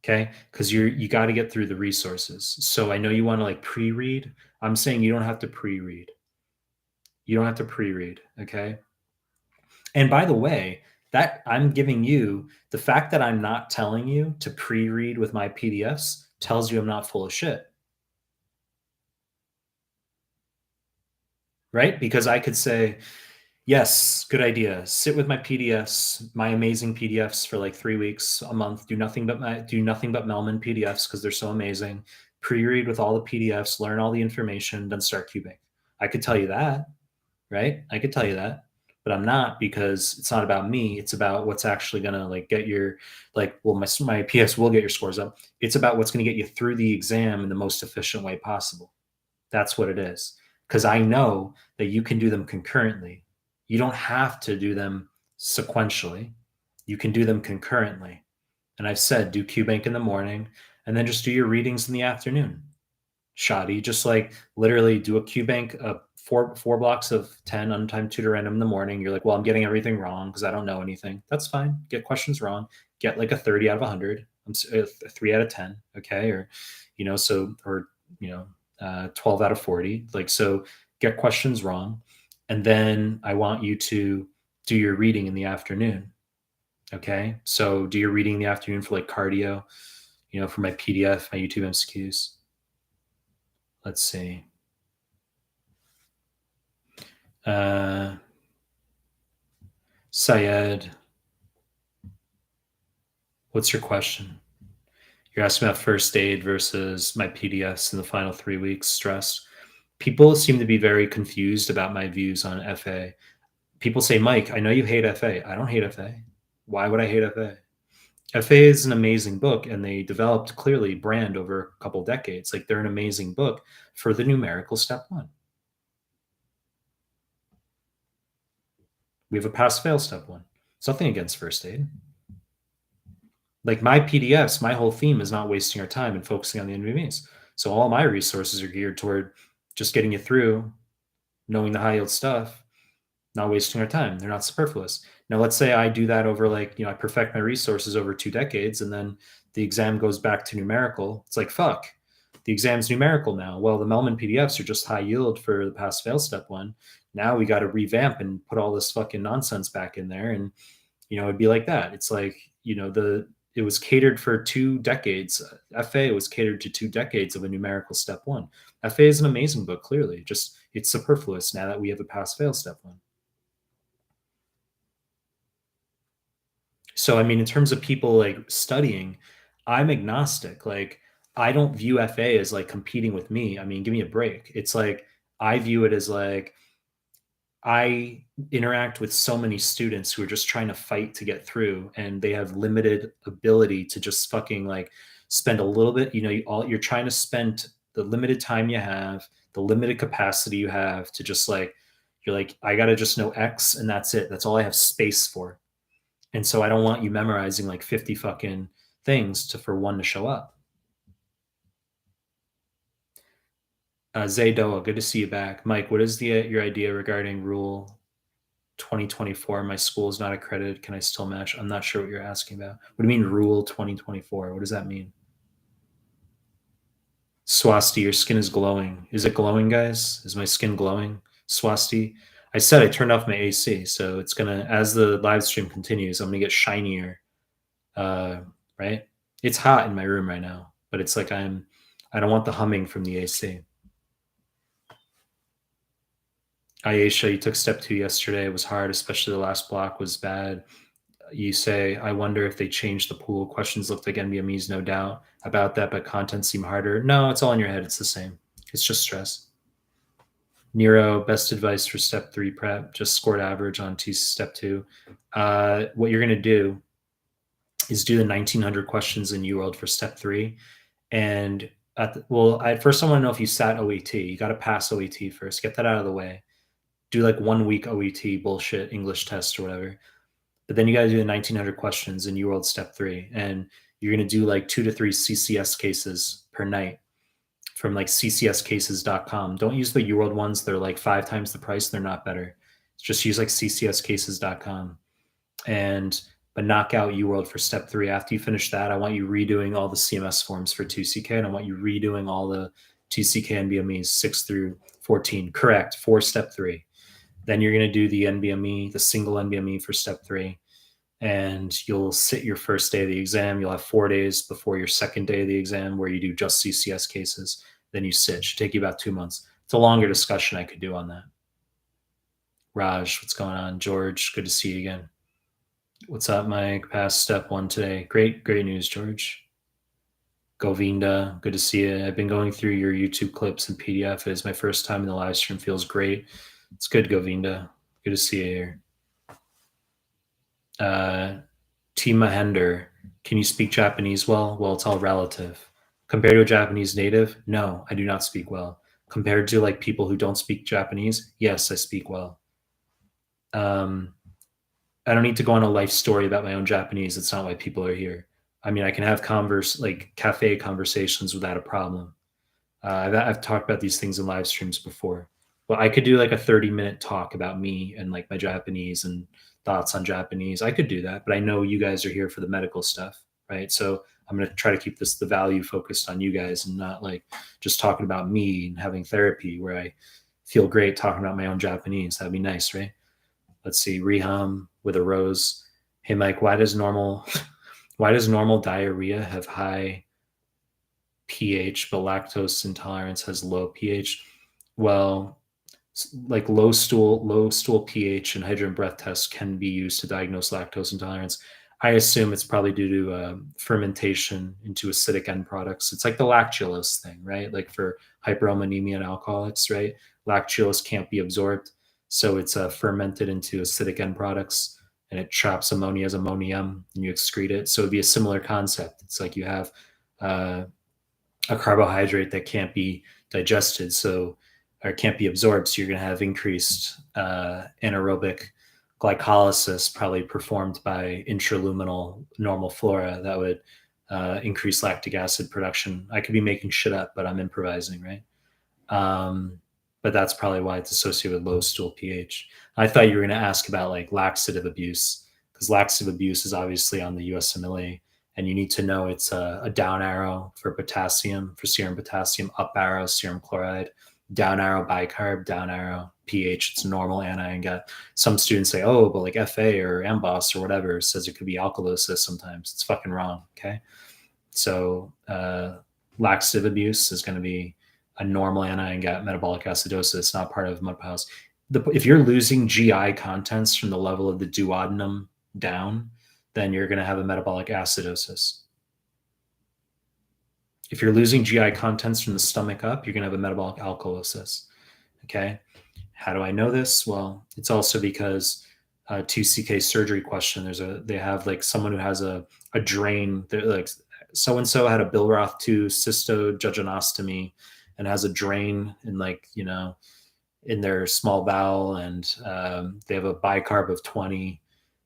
Okay. Cause you got to get through the resources. So I know you want to like pre-read. I'm saying you don't have to pre-read. You don't have to pre-read. Okay. And by the way, that I'm giving you the fact that I'm not telling you to pre-read with my PDFs tells you I'm not full of shit. Right? Because I could say, yes, good idea. Sit with my PDFs, my amazing PDFs for like 3 weeks, a month. Do nothing but Mehlman PDFs because they're so amazing. Pre-read with all the PDFs, learn all the information, then start cubing. I could tell you that, right? I could tell you that, but I'm not because it's not about me. It's about what's actually gonna like get your like. Well, my PDFs will get your scores up. It's about what's gonna get you through the exam in the most efficient way possible. That's what it is. Because I know that you can do them concurrently. You don't have to do them sequentially. You can do them concurrently. And I've said do QBank in the morning and then just do your readings in the afternoon. Shoddy, just like literally do a QBank, four blocks of 10 untimed tutor random in the morning. You're like, well, I'm getting everything wrong because I don't know anything. That's fine. Get questions wrong. Get like a 30 out of 100. A 3 out of 10. Okay. Or, or, 12 out of 40. Like, so get questions wrong. And then I want you to do your reading in the afternoon. Okay. So do your reading in the afternoon for like cardio, for my PDF, my YouTube MCQs. Let's see. Syed, what's your question? You're asking about first aid versus my PDFs in the final 3 weeks stress. People seem to be very confused about my views on FA. People say, Mike, I know you hate FA. I don't hate FA. Why would I hate FA? FA is an amazing book, and they developed clearly brand over a couple decades. Like, they're an amazing book for the numerical step one. We have a pass fail step one. It's nothing against first aid. Like, my PDFs, my whole theme is not wasting our time and focusing on the NVMEs. So all my resources are geared toward just getting you through, knowing the high yield stuff, not wasting our time. They're not superfluous. Now, let's say I do that over, like, I perfect my resources over 2 decades, and then the exam goes back to numerical. It's like, fuck, the exam's numerical now. Well, the Mehlman PDFs are just high yield for the pass fail step one. Now we got to revamp and put all this fucking nonsense back in there. And, it'd be like that. It's like, it was catered for 2 decades. FA was catered to 2 decades of a numerical step one. FA is an amazing book, clearly. Just, it's superfluous now that we have a pass fail step one. So, I mean, in terms of people like studying, I'm agnostic. Like, I don't view FA as like competing with me. I mean, give me a break. It's like, I view it as like, I interact with so many students who are just trying to fight to get through, and they have limited ability to just fucking like spend a little bit. You're trying to spend the limited time you have, the limited capacity you have to just like, you're like, I got to just know X and that's it. That's all I have space for. And so I don't want you memorizing like 50 fucking things for one to show up. Zaydoa, good to see you back. Mike, what is your idea regarding Rule 2024? My school is not accredited. Can I still match? I'm not sure what you're asking about. What do you mean Rule 2024? What does that mean? Swasti, your skin is glowing. Is it glowing, guys? Is my skin glowing? Swasti, I said I turned off my AC, so it's gonna, as the live stream continues, I'm gonna get shinier. Right? It's hot in my room right now, but it's like I don't want the humming from the AC. Ayesha, you took step 2 yesterday. It was hard, especially the last block was bad. You say, I wonder if they changed the pool. Questions looked like NBMEs, no doubt about that, but content seem harder. No, it's all in your head. It's the same. It's just stress. Nero, best advice for step 3 prep, just scored average on step 2. What you're going to do is do the 1900 questions in UWorld for step 3. And first I want to know if you sat OET. You got to pass OET first. Get that out of the way. Do like 1 week OET bullshit English test or whatever. But then you got to do the 1900 questions in UWorld step 3. And you're going to do like 2 to 3 CCS cases per night from like ccscases.com. Don't use the UWorld ones. They're like 5 times the price. They're not better. Just use like ccscases.com. But knock out UWorld for step 3. After you finish that, I want you redoing all the CMS forms for 2CK, and I want you redoing all the 2CK NBMEs 6 through 14. Correct, for step 3. Then you're going to do the NBME, the single NBME for step 3, and you'll sit your first day of the exam. You'll have 4 days before your second day of the exam where you do just CCS cases. Then you sit. It should take you about 2 months. It's a longer discussion I could do on that. Raj, what's going on? George, good to see you again. What's up, Mike? Past step 1 today. Great news, George. Govinda, good to see you. I've been going through your YouTube clips and PDF. It is my first time in the live stream. Feels great. It's good, Govinda. Good to see you here. T. Mahender, can you speak Japanese well? Well, it's all relative. Compared to a Japanese native, no, I do not speak well. Compared to like people who don't speak Japanese, yes, I speak well. I don't need to go on a life story about my own Japanese. It's not why people are here. I mean, I can have cafe conversations without a problem. I've talked about these things in live streams before. But I could do like a 30-minute talk about me and like my Japanese and thoughts on Japanese. I could do that, but I know you guys are here for the medical stuff, right? So I'm going to try to keep the value focused on you guys and not like just talking about me and having therapy where I feel great talking about my own Japanese. That'd be nice, right? Let's see, Reham with a rose. Hey, Mike, why does normal diarrhea have high pH, but lactose intolerance has low pH? Well, Like low stool pH and hydrogen breath tests can be used to diagnose lactose intolerance. I assume it's probably due to fermentation into acidic end products. It's like the lactulose thing, right? Like for hyperammonemia and alcoholics, right? Lactulose can't be absorbed, so it's fermented into acidic end products, and it traps ammonia as ammonium, and you excrete it. So it'd be a similar concept. It's like you have uh, a carbohydrate that can't be digested, so or can't be absorbed. So you're going to have increased anaerobic glycolysis, probably performed by intraluminal normal flora that would increase lactic acid production. I could be making shit up, but I'm improvising, right? But that's probably why it's associated with low stool pH. I thought you were going to ask about like laxative abuse, because laxative abuse is obviously on the USMLE, and you need to know it's a down arrow for potassium, for serum potassium, up arrow serum chloride, down arrow bicarb, down arrow pH. It's normal anion gut. Some students say, oh, but like FA or AMBOS or whatever says it could be alkalosis sometimes. It's fucking wrong. Okay. So laxative abuse is going to be a normal anion gut metabolic acidosis, not part of mud If you're losing GI contents from the level of the duodenum down, then you're going to have a metabolic acidosis. If you're losing GI contents from the stomach up, you're going to have a metabolic alkalosis. Okay. How do I know this? Well, it's also because 2CK surgery question. They have like someone who has a drain. They're like so-and-so had a Billroth 2 cystojejunectomy and has a drain in like, in their small bowel, and they have a bicarb of 20,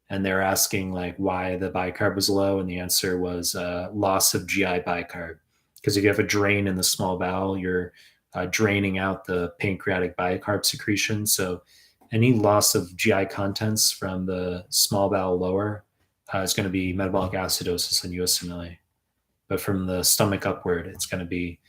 and they're asking like why the bicarb was low, and the answer was loss of GI bicarb. Because if you have a drain in the small bowel, you're draining out the pancreatic bicarb secretion. So any loss of GI contents from the small bowel lower is going to be metabolic acidosis and USMLE. But from the stomach upward, it's going to be,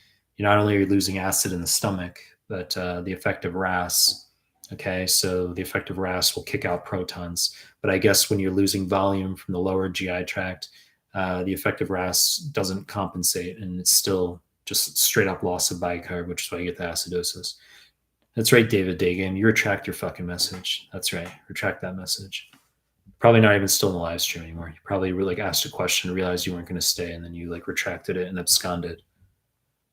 not only are you losing acid in the stomach, but the effective RAS. Okay, so the effective RAS will kick out protons. But I guess when you're losing volume from the lower GI tract, the effective RAS doesn't compensate, and it's still just straight up loss of bicarb, which is why you get the acidosis. That's right, David Dagan. You retract your fucking message. That's right. Retract that message. Probably not even still in the live stream anymore. You probably really like asked a question, realized you weren't going to stay, and then you like retracted it and absconded.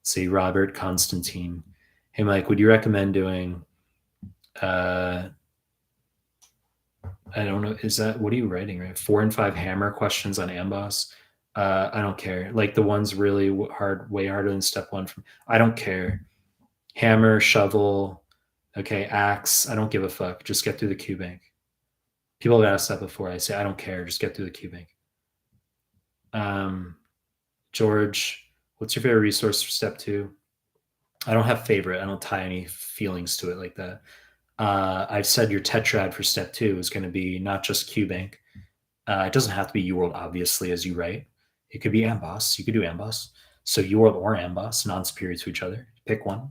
See, Robert Constantine. Hey, Mike, would you recommend doing I don't know. What are you writing, right? 4 and 5 hammer questions on AMBOSS. I don't care. Like the ones really hard, way harder than step 1. I don't care. Hammer, shovel, okay, axe. I don't give a fuck. Just get through the Q bank. People have asked that before. I say, I don't care. Just get through the Q bank. George, what's your favorite resource for step 2? I don't have favorite. I don't tie any feelings to it like that. I've said your tetrad for step 2 is going to be not just QBank. It doesn't have to be UWorld, obviously, as you write. It could be AMBOSS. You could do AMBOSS. So UWorld or AMBOSS, non-superior to each other. Pick one.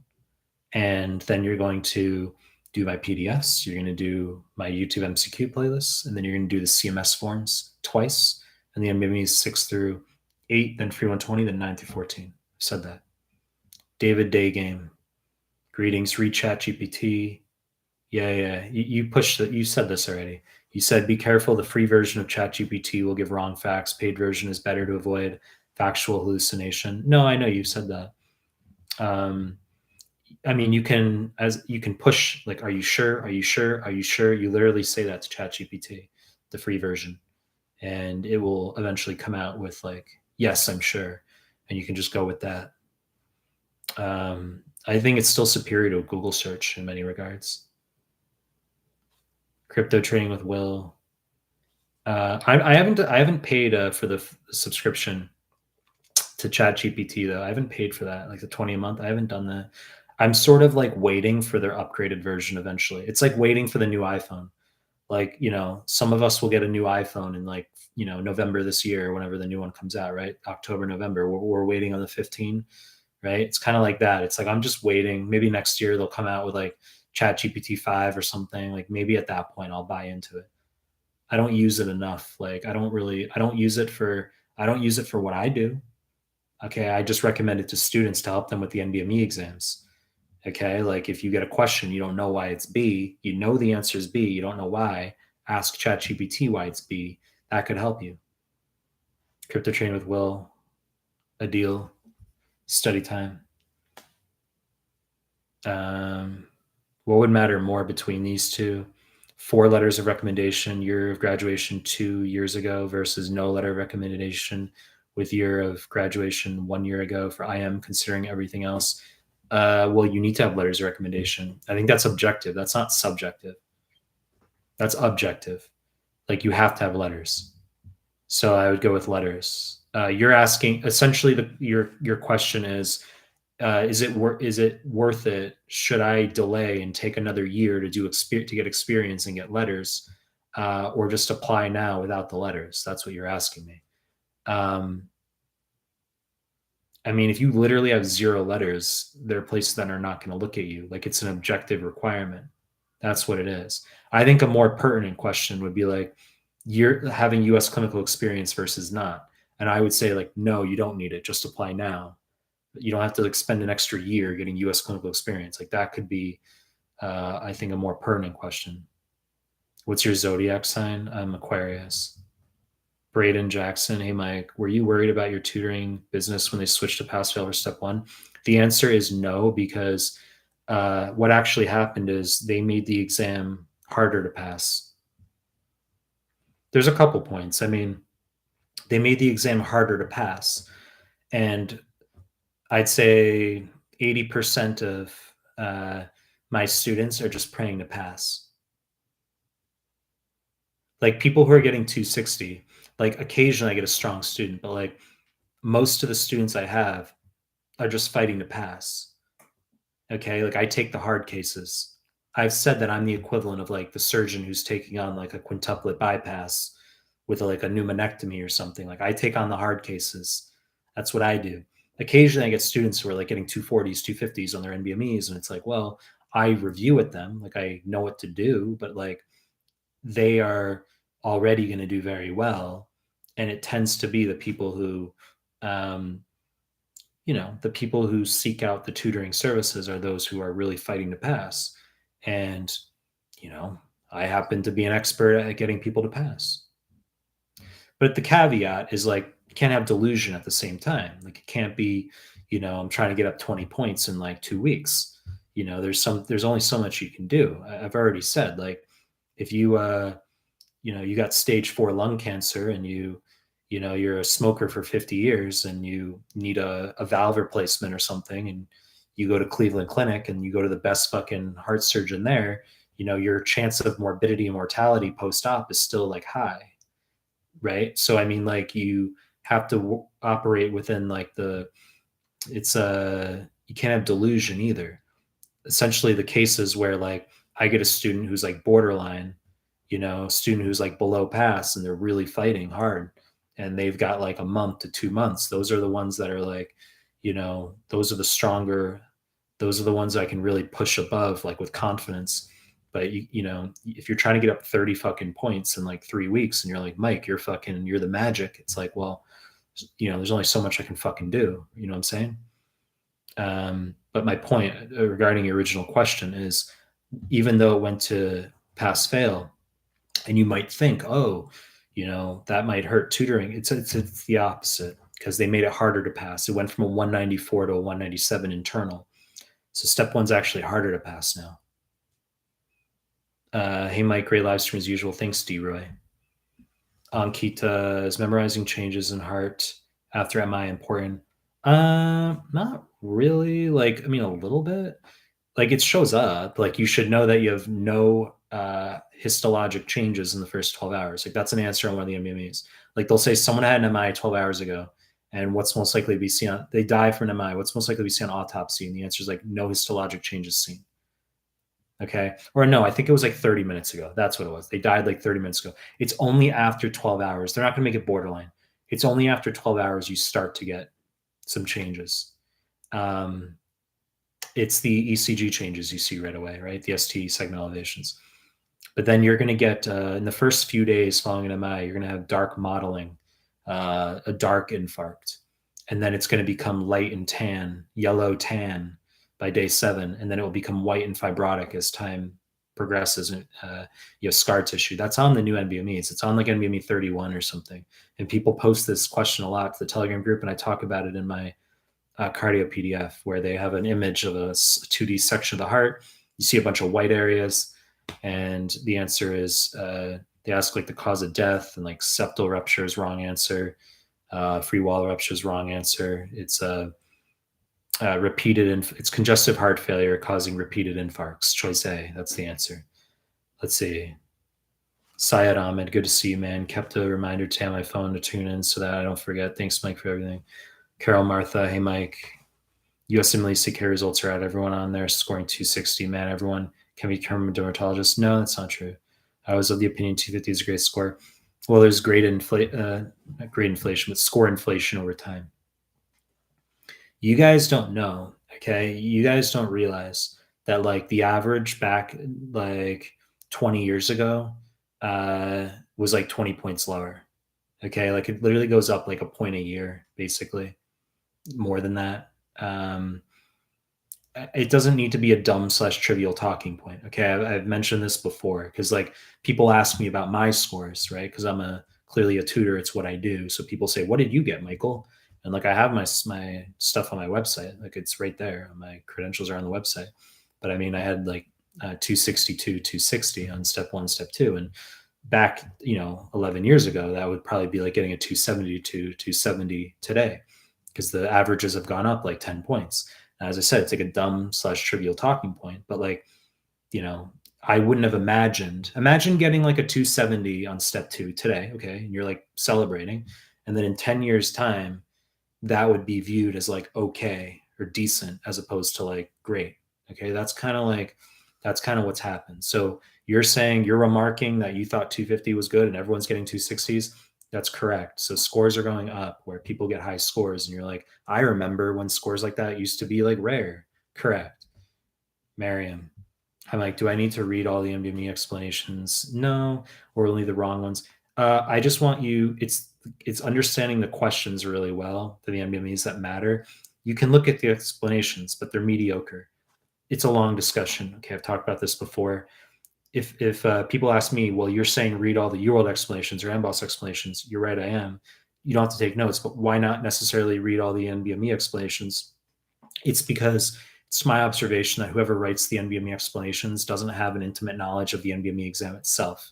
And then you're going to do my PDFs. You're going to do my YouTube MCQ playlists. And then you're going to do the CMS forms twice. And then maybe 6 through 8, then 120, then 9 through 14. I said that. David Daygame. Greetings, read ChatGPT. Yeah. You said this already. You said, be careful. The free version of ChatGPT will give wrong facts. Paid version is better to avoid factual hallucination. No, I know you said that. I mean, you can push like, are you sure? Are you sure? Are you sure? You literally say that to ChatGPT, the free version, and it will eventually come out with like, yes, I'm sure. And you can just go with that. I think it's still superior to a Google search in many regards. Crypto trading with Will. I haven't paid for the subscription to ChatGPT though. I haven't paid for that, like the 20 a month. I haven't done that. I'm sort of like waiting for their upgraded version eventually. It's like waiting for the new iPhone. Like, some of us will get a new iPhone in like, November this year, whenever the new one comes out, right? October, November. We're waiting on the 15, right? It's kind of like that. It's like, I'm just waiting. Maybe next year they'll come out with like ChatGPT 5 or something. Like maybe at that point I'll buy into it. I don't use it enough. Like I don't use it for what I do. Okay. I just recommend it to students to help them with the NBME exams. Okay, like if you get a question, you don't know why it's B, you know the answer is B, you don't know why, ask ChatGPT why it's B. That could help you. Crypto Train with Will, Adil, study time. What would matter more between these two? 4 letters of recommendation, year of graduation 2 years ago versus no letter of recommendation with year of graduation 1 year ago for IM, considering everything else. Well, you need to have letters of recommendation. I think that's objective. That's not subjective. That's objective. Like you have to have letters. So I would go with letters. You're asking essentially your question is it worth it? Should I delay and take another year to get experience and get letters, or just apply now without the letters? That's what you're asking me. Um, I mean, if you literally have 0 letters, there are places that are not going to look at you. Like it's an objective requirement. That's what it is. I think a more pertinent question would be like, you're having US clinical experience versus not. And I would say like, no, you don't need it. Just apply now. You don't have to like spend an extra year getting US clinical experience. Like that could be, I think, a more pertinent question. What's your zodiac sign? I'm Aquarius. Braden Jackson, hey Mike, were you worried about your tutoring business when they switched to pass fail for step 1? The answer is no, because what actually happened is they made the exam harder to pass. There's a couple points. I mean, they made the exam harder to pass, and I'd say 80% of my students are just praying to pass. Like people who are getting 260, like occasionally I get a strong student, but like most of the students I have are just fighting to pass. Okay, like I take the hard cases. I've said that I'm the equivalent of like the surgeon who's taking on like a quintuplet bypass with like a pneumonectomy or something. Like I take on the hard cases. That's what I do. Occasionally I get students who are like getting 240s, 250s on their NBMEs, and it's like, well, I review with them, like I know what to do, but like they are already going to do very well. And it tends to be the people who um, the people who seek out the tutoring services are those who are really fighting to pass. And, you know, I happen to be an expert at getting people to pass. But the caveat is like, you can't have delusion at the same time. Like, it can't be, I'm trying to get up 20 points in like 2 weeks. There's only so much you can do. I've already said, like, if you got stage 4 lung cancer and you're a smoker for 50 years and you need a valve replacement or something, and you go to Cleveland Clinic and you go to the best fucking heart surgeon there, your chance of morbidity and mortality post-op is still like high, right? So I mean, like, you have to operate within like you can't have delusion either. Essentially the cases where like I get a student who's like borderline, a student who's like below pass and they're really fighting hard and they've got like a month to 2 months. Those are the ones that are like, those are the stronger, those are the ones I can really push above, like with confidence. But if you're trying to get up 30 fucking points in like 3 weeks and you're like, Mike, you're the magic. It's like, well, there's only so much I can fucking do. You know what I'm saying? But my point regarding your original question is, even though it went to pass fail, and you might think, oh, that might hurt tutoring. It's the opposite, because they made it harder to pass. It went from a 194 to a 197 internal. So step 1's actually harder to pass now. Hey, Mike, great live stream as usual. Thanks, D-Roy. Ankita, is memorizing changes in heart after MI important? Not really. Like, I mean, a little bit. Like, it shows up. Like, you should know that you have no histologic changes in the first 12 hours. Like, that's an answer on one of the MMEs. Like, they'll say someone had an MI 12 hours ago, and what's most likely to be seen on, they die from an MI, what's most likely to be seen on autopsy? And the answer is like, no histologic changes seen. Okay. Or no, I think it was like 30 minutes ago. That's what it was. They died like 30 minutes ago. It's only after 12 hours. They're not going to make it borderline. It's only after 12 hours you start to get some changes. It's the ECG changes you see right away, right? The ST segment elevations. But then you're going to get, in the first few days following an MI, you're going to have dark mottling, a dark infarct. And then it's going to become light and tan, yellow tan, by day 7, and then it will become white and fibrotic as time progresses. And you have scar tissue. That's on the new NBMEs. It's on like NBME 31 or something. And people post this question a lot to the Telegram group, and I talk about it in my cardio PDF, where they have an image of a 2D section of the heart. You see a bunch of white areas, and the answer is they ask like the cause of death, and like septal rupture is wrong answer. Free wall rupture is wrong answer. It's it's congestive heart failure causing repeated infarcts. Choice A. That's the answer. Let's see. Syed Ahmed, good to see you, man. Kept a reminder to have my phone to tune in so that I don't forget. Thanks, Mike, for everything. Carol Martha, hey, Mike. USMLE CK results are out. Everyone on there scoring 260. Man, everyone can become a dermatologist. No, that's not true. I was of the opinion 250 is a great score. Well, there's great inflation, but score inflation over time. You guys don't know, okay? You guys don't realize that like the average back like 20 years ago was like 20 points lower. Okay, like it literally goes up like a point a year, basically, more than that. It doesn't need to be a dumb / trivial talking point. Okay, I've mentioned this before because like people ask me about my scores, right? Because I'm clearly a tutor. It's what I do. So people say, "What did you get, Michael?" And like I have my stuff on my website. Like it's right there. My credentials are on the website. But I mean, I had like 262, 260 on step 1, step 2, and back 11 years ago, that would probably be like getting a 270 to 270 today, because the averages have gone up like 10 points. As I said, it's like a dumb / trivial talking point, but like, I wouldn't have imagine getting like a 270 on step 2 today. Okay. And you're like celebrating. And then in 10 years time, that would be viewed as like, okay, or decent, as opposed to like great. Okay. That's kind of what's happened. So you're remarking that you thought 250 was good and everyone's getting 260s. That's correct. So scores are going up where people get high scores, and you're like, I remember when scores like that used to be like rare. Correct. Miriam, I'm like, do I need to read all the NBME explanations? No, or only the wrong ones. I just want you, it's understanding the questions really well for the NBMEs that matter. You can look at the explanations, but they're mediocre. It's a long discussion. Okay, I've talked about this before. If people ask me, well, you're saying read all the UWorld explanations or NBOS explanations, you're right, I am. You don't have to take notes, but why not necessarily read all the NBME explanations? It's because it's my observation that whoever writes the NBME explanations doesn't have an intimate knowledge of the NBME exam itself.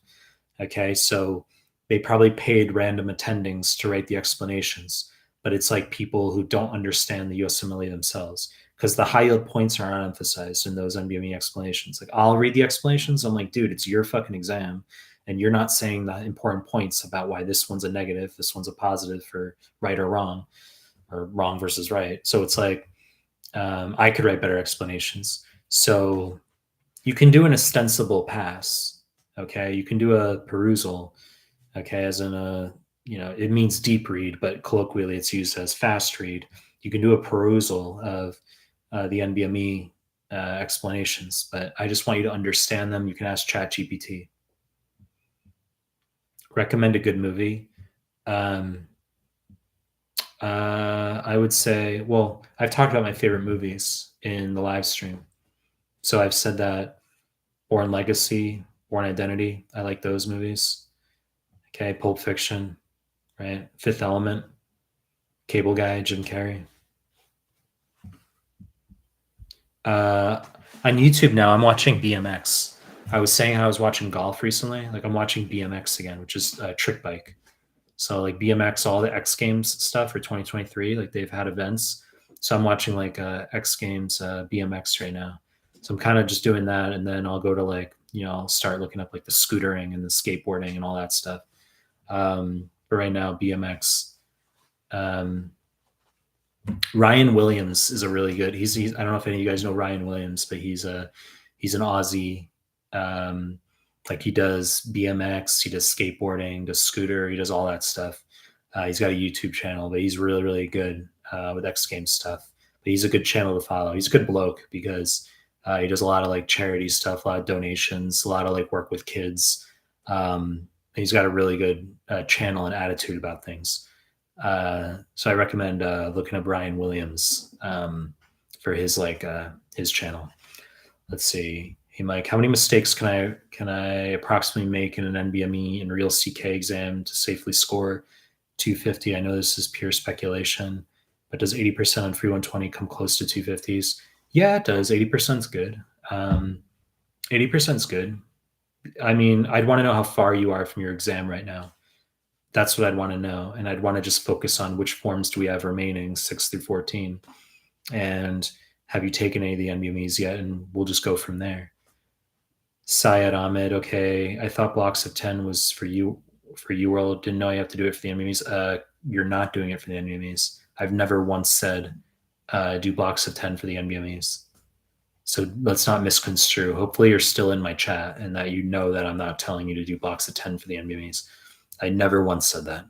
Okay, so they probably paid random attendings to write the explanations, but it's like people who don't understand the USMLE themselves, because the high yield points are not emphasized in those NBME explanations. Like I'll read the explanations. I'm like, dude, it's your fucking exam. And you're not saying the important points about why this one's a negative, this one's a positive for right or wrong versus right. So it's like, I could write better explanations. So you can do an ostensible pass. Okay. You can do a perusal. Okay. As in it means deep read, but colloquially it's used as fast read. You can do a perusal of the NBME explanations, but I just want you to understand them. You can ask ChatGPT. Recommend a good movie. I would say, well, I've talked about my favorite movies in the live stream. So I've said that Born Legacy, Born Identity, I like those movies. Okay, Pulp Fiction, right? Fifth Element, Cable Guy, Jim Carrey. On YouTube now, I'm watching BMX. I was saying how I was watching golf recently. Like I'm watching BMX again, which is a trick bike. So like BMX, all the X Games stuff for 2023, like they've had events. So I'm watching like X Games BMX right now. So I'm kind of just doing that, and then I'll go to like I'll start looking up like the scootering and the skateboarding and all that stuff. But right now, BMX. Ryan Williams is a really good. He's I don't know if any of you guys know Ryan Williams, but he's an Aussie. Like he does BMX, he does skateboarding, does scooter, he does all that stuff. He's got a YouTube channel, but he's really, really good with X Games stuff. But he's a good channel to follow. He's a good bloke because he does a lot of like charity stuff, a lot of donations, a lot of like work with kids. He's got a really good channel and attitude about things. So I recommend looking up Ryan Williams. for his his channel. Let's see. Hey Mike, how many mistakes can I approximately make in an NBME and real CK exam to safely score 250? I know this is pure speculation, but does 80% on free 120 come close to 250s? Yeah, it does. 80% is good. 80% is good. I mean, I'd want to know how far you are from your exam right now. That's what I'd want to know. And I'd want to just focus on which forms do we have remaining, 6 through 14. And have you taken any of the NBMEs yet? And we'll just go from there. Syed Ahmed, okay. I thought blocks of 10 was for you world. Didn't know you have to do it for the NBMEs. You're not doing it for the NBMEs. I've never once said do blocks of 10 for the NBMEs. So let's not misconstrue. Hopefully you're still in my chat and that you know that I'm not telling you to do blocks of 10 for the NBMEs. I never once said that.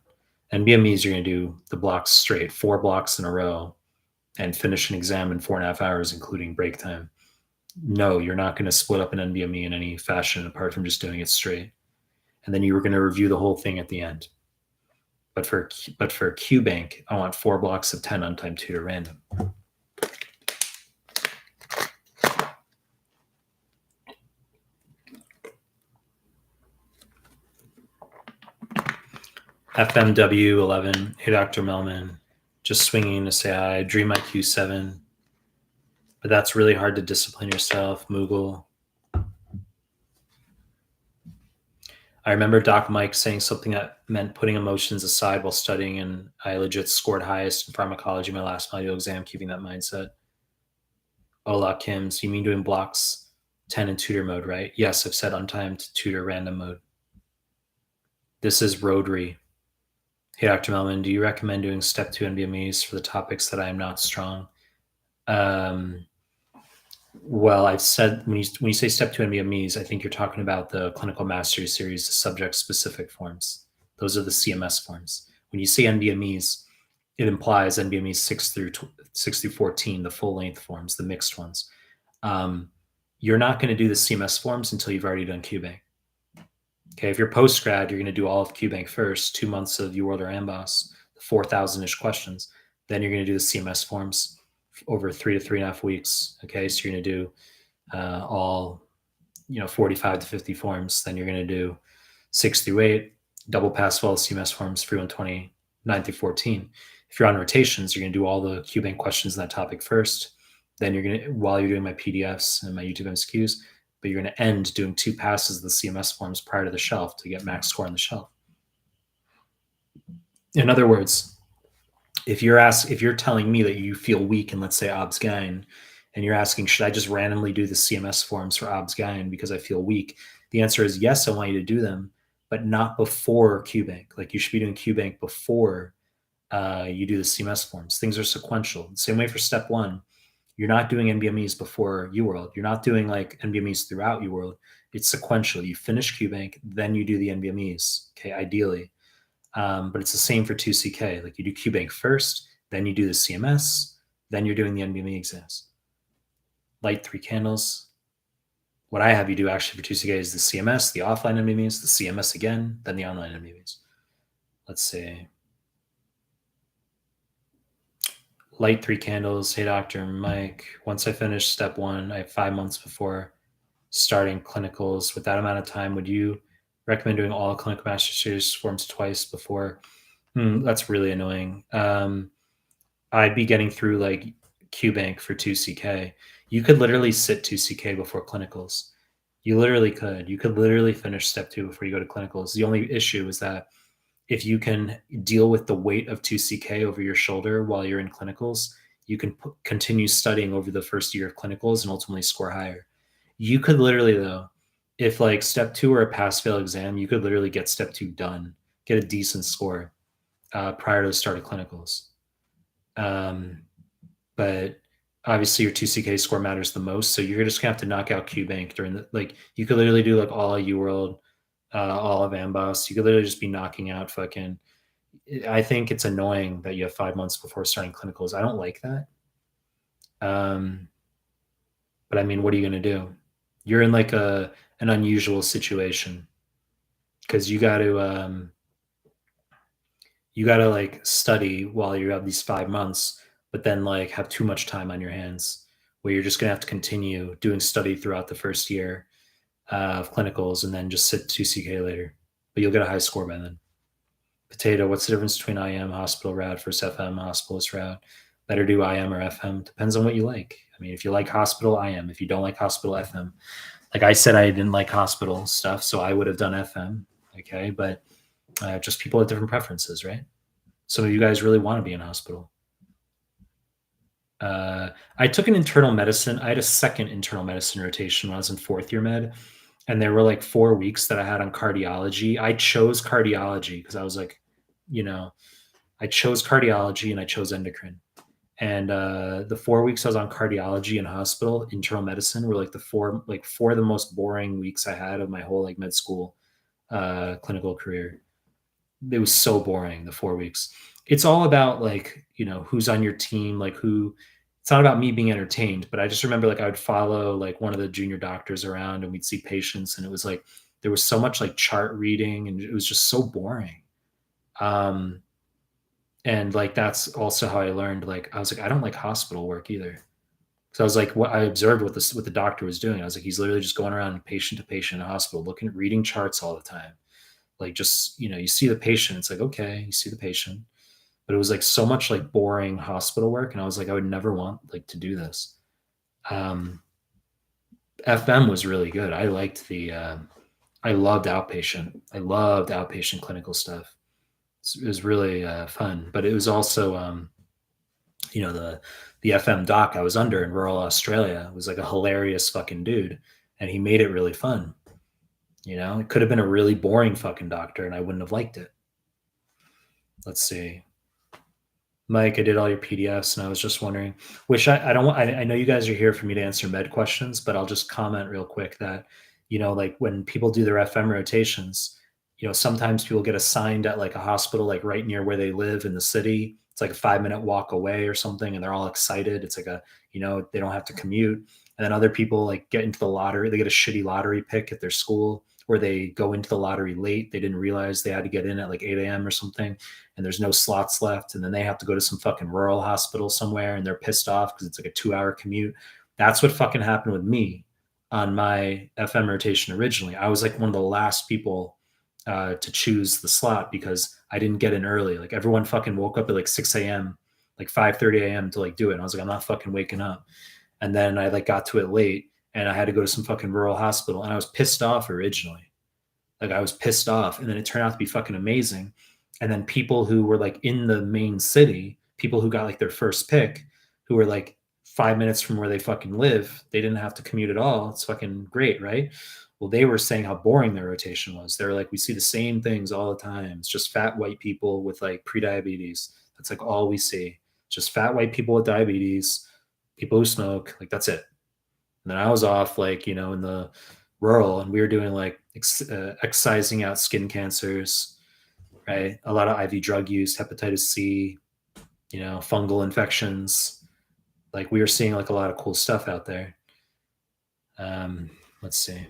NBMEs, you're going to do the blocks straight, 4 blocks in a row, and finish an exam in 4.5 hours, including break time. No, you're not going to split up an NBME in any fashion apart from just doing it straight. And then you were going to review the whole thing at the end. But for QBank, I want 4 blocks of 10 untimed tutor random. FMW 11. Hey, Dr. Mehlman. Just swinging to say hi. Dream IQ 7. But that's really hard to discipline yourself. Moogle. I remember Doc Mike saying something that meant putting emotions aside while studying, and I legit scored highest in pharmacology my last module exam, keeping that mindset. Ola Kim, so you mean doing blocks 10 in tutor mode, right? Yes, I've said untimed tutor random mode. This is Rodri. Hey, Dr. Mehlman, do you recommend doing step 2 NBMEs for the topics that I am not strong? Well, I've said when you say step 2 NBMEs, I think you're talking about the clinical mastery series, the subject specific forms. Those are the CMS forms. When you say NBMEs, it implies NBMEs 6 through 14, the full length forms, the mixed ones. You're not going to do the CMS forms until you've already done QBank. Okay, if you're post-grad, you're going to do all of QBank first, 2 months of UWorld or AMBOSS, 4,000-ish questions. Then you're going to do the CMS forms over 3 to 3.5 weeks. Okay, so you're going to do all 45 to 50 forms. Then you're going to do 6 through 8, double pass all the CMS forms, free 120, 9 through 14. If you're on rotations, you're going to do all the QBank questions in that topic first. Then you're going to, while you're doing my PDFs and my YouTube MCQs, but you're going to end doing 2 passes of the CMS forms prior to the shelf to get max score on the shelf. In other words, if you're telling me that you feel weak in, let's say, obs-gyn, and you're asking, should I just randomly do the CMS forms for obs-gyn because I feel weak? The answer is yes, I want you to do them, but not before QBank. Like you should be doing QBank before you do the CMS forms. Things are sequential. Same way for step 1. You're not doing NBMEs before UWorld. You're not doing like NBMEs throughout UWorld. It's sequential. You finish QBank, then you do the NBMEs, okay, ideally. But it's the same for 2CK. Like you do QBank first, then you do the CMS, then you're doing the NBME exams. Light 3 candles. What I have you do actually for 2CK is the CMS, the offline NBMEs, the CMS again, then the online NBMEs. Let's see. Light 3 candles. Hey, Dr. Mike. Once I finish step 1, I have 5 months before starting clinicals. With that amount of time, would you recommend doing all clinical master series forms twice before? That's really annoying. I'd be getting through like QBank for 2CK. You could literally sit 2CK before clinicals. You literally could. You could literally finish step 2 before you go to clinicals. The only issue is that if you can deal with the weight of 2CK over your shoulder while you're in clinicals, you can continue studying over the first year of clinicals and ultimately score higher. You could literally, though, if like step 2 were a pass-fail exam, you could literally get step 2 done, get a decent score prior to the start of clinicals. But obviously your 2CK score matters the most, so you're just gonna have to knock out QBank during the, like, you could literally do like all of UWorld, all of AMBOSS. You could literally just be knocking out fucking. I think it's annoying that you have 5 months before starting clinicals. I don't like that. But I mean, what are you going to do? You're in like an unusual situation because you got to like study while you have these 5 months, but then like have too much time on your hands where you're just going to have to continue doing study throughout the first year of clinicals and then just sit 2CK later. But you'll get a high score by then. Potato, what's the difference between IM, hospital route versus FM, hospitalist route? Better do IM or FM? Depends on what you like. I mean, if you like hospital, IM. If you don't like hospital, FM. Like I said, I didn't like hospital stuff, so I would have done FM. Okay, but just people have different preferences, right? Some of you guys really want to be in hospital. I took an internal medicine. I had a second internal medicine rotation when I was in fourth year med. And there were like 4 weeks that I had on cardiology. I chose cardiology because I was like, I chose cardiology and I chose endocrine. And the 4 weeks I was on cardiology in hospital, internal medicine, were like four of the most boring weeks I had of my whole like med school clinical career. It was so boring, the 4 weeks. It's all about like, who's on your team, like who. It's not about me being entertained, but I just remember like I would follow like one of the junior doctors around and we'd see patients, and it was like there was so much like chart reading and it was just so boring. And like that's also how I learned, like I was like I don't like hospital work either. So I was like, what I observed what the doctor was doing. I was like, he's literally just going around patient to patient in a hospital, reading charts all the time. Like just, you see the patient, it's like, okay, you see the patient. But it was like so much like boring hospital work. And I was like, I would never want like to do this. FM was really good. I liked I loved outpatient. I loved outpatient clinical stuff. It was really fun, but it was also, the FM doc I was under in rural Australia was like a hilarious fucking dude. And he made it really fun. It could have been a really boring fucking doctor and I wouldn't have liked it. Let's see. Mike, I did all your PDFs and I was just wondering, I know you guys are here for me to answer med questions, but I'll just comment real quick that, like when people do their FM rotations, sometimes people get assigned at like a hospital, like right near where they live in the city. It's like a 5-minute walk away or something. And they're all excited. It's like they don't have to commute. And then other people like get into the lottery. They get a shitty lottery pick at their school, or they go into the lottery late. They didn't realize they had to get in at like 8 a.m. or something, and there's no slots left. And then they have to go to some fucking rural hospital somewhere and they're pissed off because it's like a 2-hour commute. That's what fucking happened with me on my FM rotation originally. I was like one of the last people to choose the slot because I didn't get in early. Like everyone fucking woke up at like 6 a.m., like 5:30 a.m. to like do it. And I was like, I'm not fucking waking up. And then I like got to it late and I had to go to some fucking rural hospital, and I was pissed off originally. Like I was pissed off, and then it turned out to be fucking amazing. And then people who were like in the main city, people who got like their first pick, who were like 5 minutes from where they fucking live, they didn't have to commute at all. It's fucking great, right? Well, they were saying how boring their rotation was. They were like, we see the same things all the time. It's just fat white people with like prediabetes. That's like all we see. Just fat white people with diabetes, people who smoke. Like that's it. And then I was off like, in the rural, and we were doing like excising out skin cancers, right? A lot of IV drug use, hepatitis C, fungal infections. Like we were seeing like a lot of cool stuff out there. Let's see.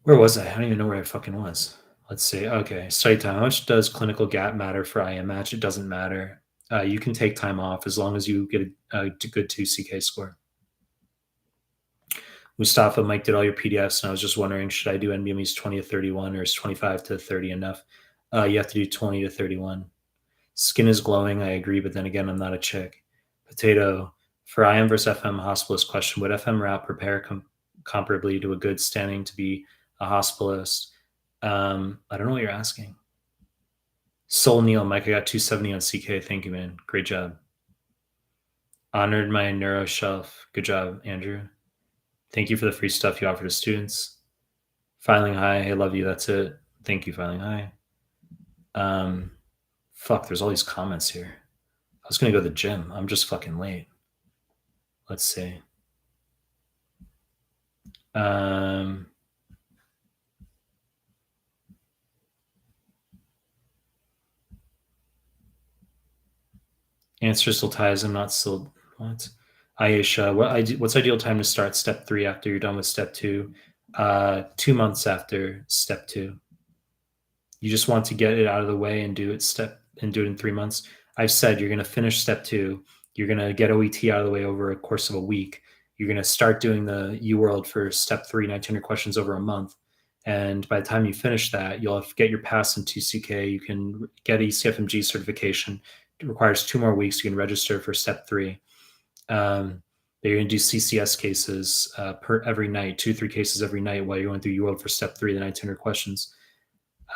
Where was I? I don't even know where I fucking was. Let's see. Okay, study time. How much does clinical gap matter for IM match? It doesn't matter. You can take time off as long as you get a good 2CK score. Mustafa, Mike did all your PDFs, and I was just wondering, should I do NBME's 20 to 31, or is 25 to 30 enough? You have to do 20 to 31. Skin is glowing, I agree, but then again, I'm not a chick. Potato, for IM versus FM hospitalist question, would FM route prepare comparably to a good standing to be a hospitalist? I don't know what you're asking. Soul Neil, Mike, I got 270 on CK. Thank you, man. Great job. Honored my neuro shelf. Good job, Andrew. Thank you for the free stuff you offer to students. Filing high. I love you. That's it. Thank you, Filing high. Fuck, there's all these comments here. I was going to go to the gym. I'm just fucking late. Let's see. Answer still ties. I'm not still. What? Aisha, what's ideal time to start step 3 after you're done with step 2? 2 months after step 2. You just want to get it out of the way and do it in 3 months. I've said you're going to finish step 2. You're going to get OET out of the way over a course of a week. You're going to start doing the UWorld for step 3, 1900 questions over a month. And by the time you finish that, you'll get your pass in 2CK. You can get ECFMG certification. It requires 2 more weeks. You can register for step 3. You're going to do CCS cases every night, 2-3 cases every night while you're going through UWorld for step 3, the 1900 questions.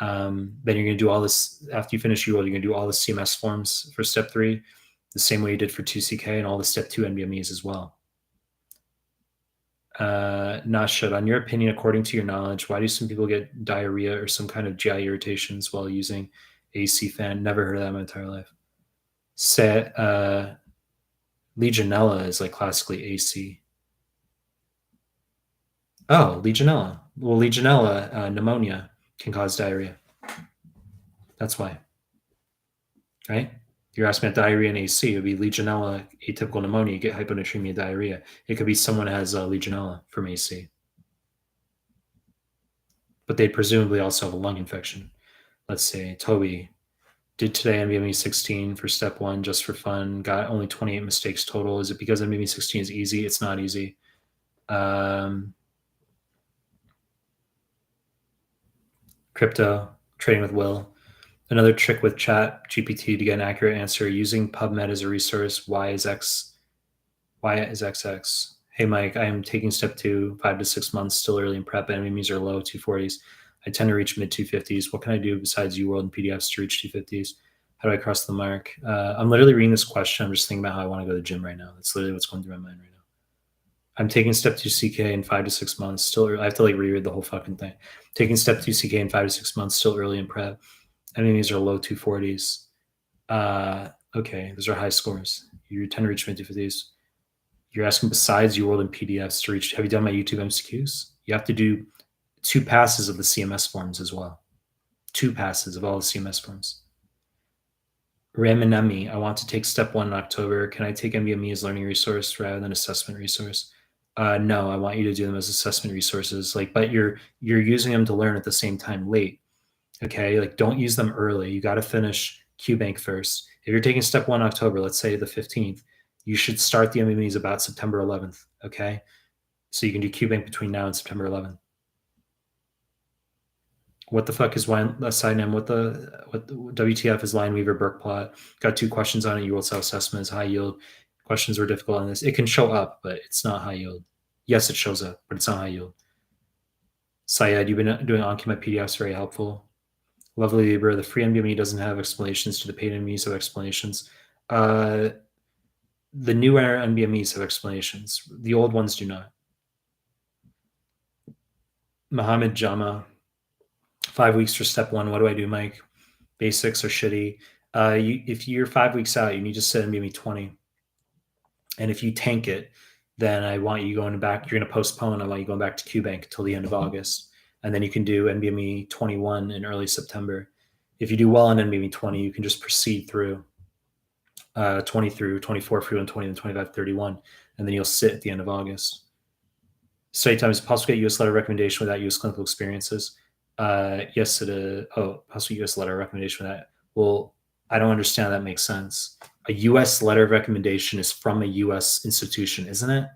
Then you're going to do all this after you finish UWorld. You're going to do all the CMS forms for step 3, the same way you did for 2CK, and all the step 2 NBMEs as well. Nashad, on your opinion, according to your knowledge, why do some people get diarrhea or some kind of GI irritations while using AC fan? Never heard of that in my entire life. Legionella is like classically AC. Oh, Legionella. Well, Legionella pneumonia can cause diarrhea. That's why. Right? You're asking about diarrhea and AC. It would be Legionella atypical pneumonia. You get hyponatremia diarrhea. It could be someone who has Legionella from AC. But they presumably also have a lung infection. Let's say Toby did today NBME 16 for step 1 just for fun. Got only 28 mistakes total. Is it because NBME 16 is easy? It's not easy. Crypto, trading with Will. Another trick with Chat GPT to get an accurate answer, using PubMed as a resource. Y is XX. Hey, Mike, I am taking step 2, 5 to 6 months, still early in prep. NBMEs are low, 240s. I tend to reach mid 250s. What can I do besides UWorld and PDFs to reach 250s? How do I cross the mark? I'm literally reading this question. I'm just thinking about how I want to go to the gym right now. That's literally what's going through my mind right now. I'm taking step 2 CK in 5 to 6 months. Still early. I have to like reread the whole fucking thing. Taking step 2 CK in 5 to 6 months, still early in prep. NBMEs are low 240s. Okay, those are high scores. You tend to reach mid 250s. You're asking besides UWorld and PDFs to reach. Have you done my YouTube MCQs? You have to do 2 passes of the CMS forms as well. 2 passes of all the CMS forms. Ramanemi, I want to take step 1 in October. Can I take NBME as learning resource rather than assessment resource? No, I want you to do them as assessment resources. But you're using them to learn at the same time late. Okay, don't use them early. You got to finish QBank first. If you're taking step 1 in October, let's say the 15th, you should start the NBMEs about September 11th. Okay, so you can do QBank between now and September 11th. What the fuck is SideNM? What WTF is Lineweaver Burke plot? Got 2 questions on it. UWorld self-assessment is high yield. Questions were difficult on this. It can show up, but it's not high yield. Yes, it shows up, but it's not high yield. Syed, you've been doing OnCue PDFs, very helpful. Lovely Libra, the free NBME doesn't have explanations. Do the paid NBMEs have explanations? The newer NBMEs have explanations. The old ones do not. Mohammed Jama, 5 weeks for step 1. What do I do, Mike? Basics are shitty. If you're 5 weeks out, you need to set NBME 20. And if you tank it, then I want you going back. You're going to postpone. I want you going back to QBank until the end of August. And then you can do NBME 21 in early September. If you do well on NBME 20, you can just proceed through 20 through 24 for 20 and 25, 31. And then you'll sit at the end of August. Study time, is it possible to get US letter recommendation without US clinical experiences? Yes, it is. Oh, possible US letter recommendation with that. Well, I don't understand how that makes sense. A US letter of recommendation is from a US institution, isn't it?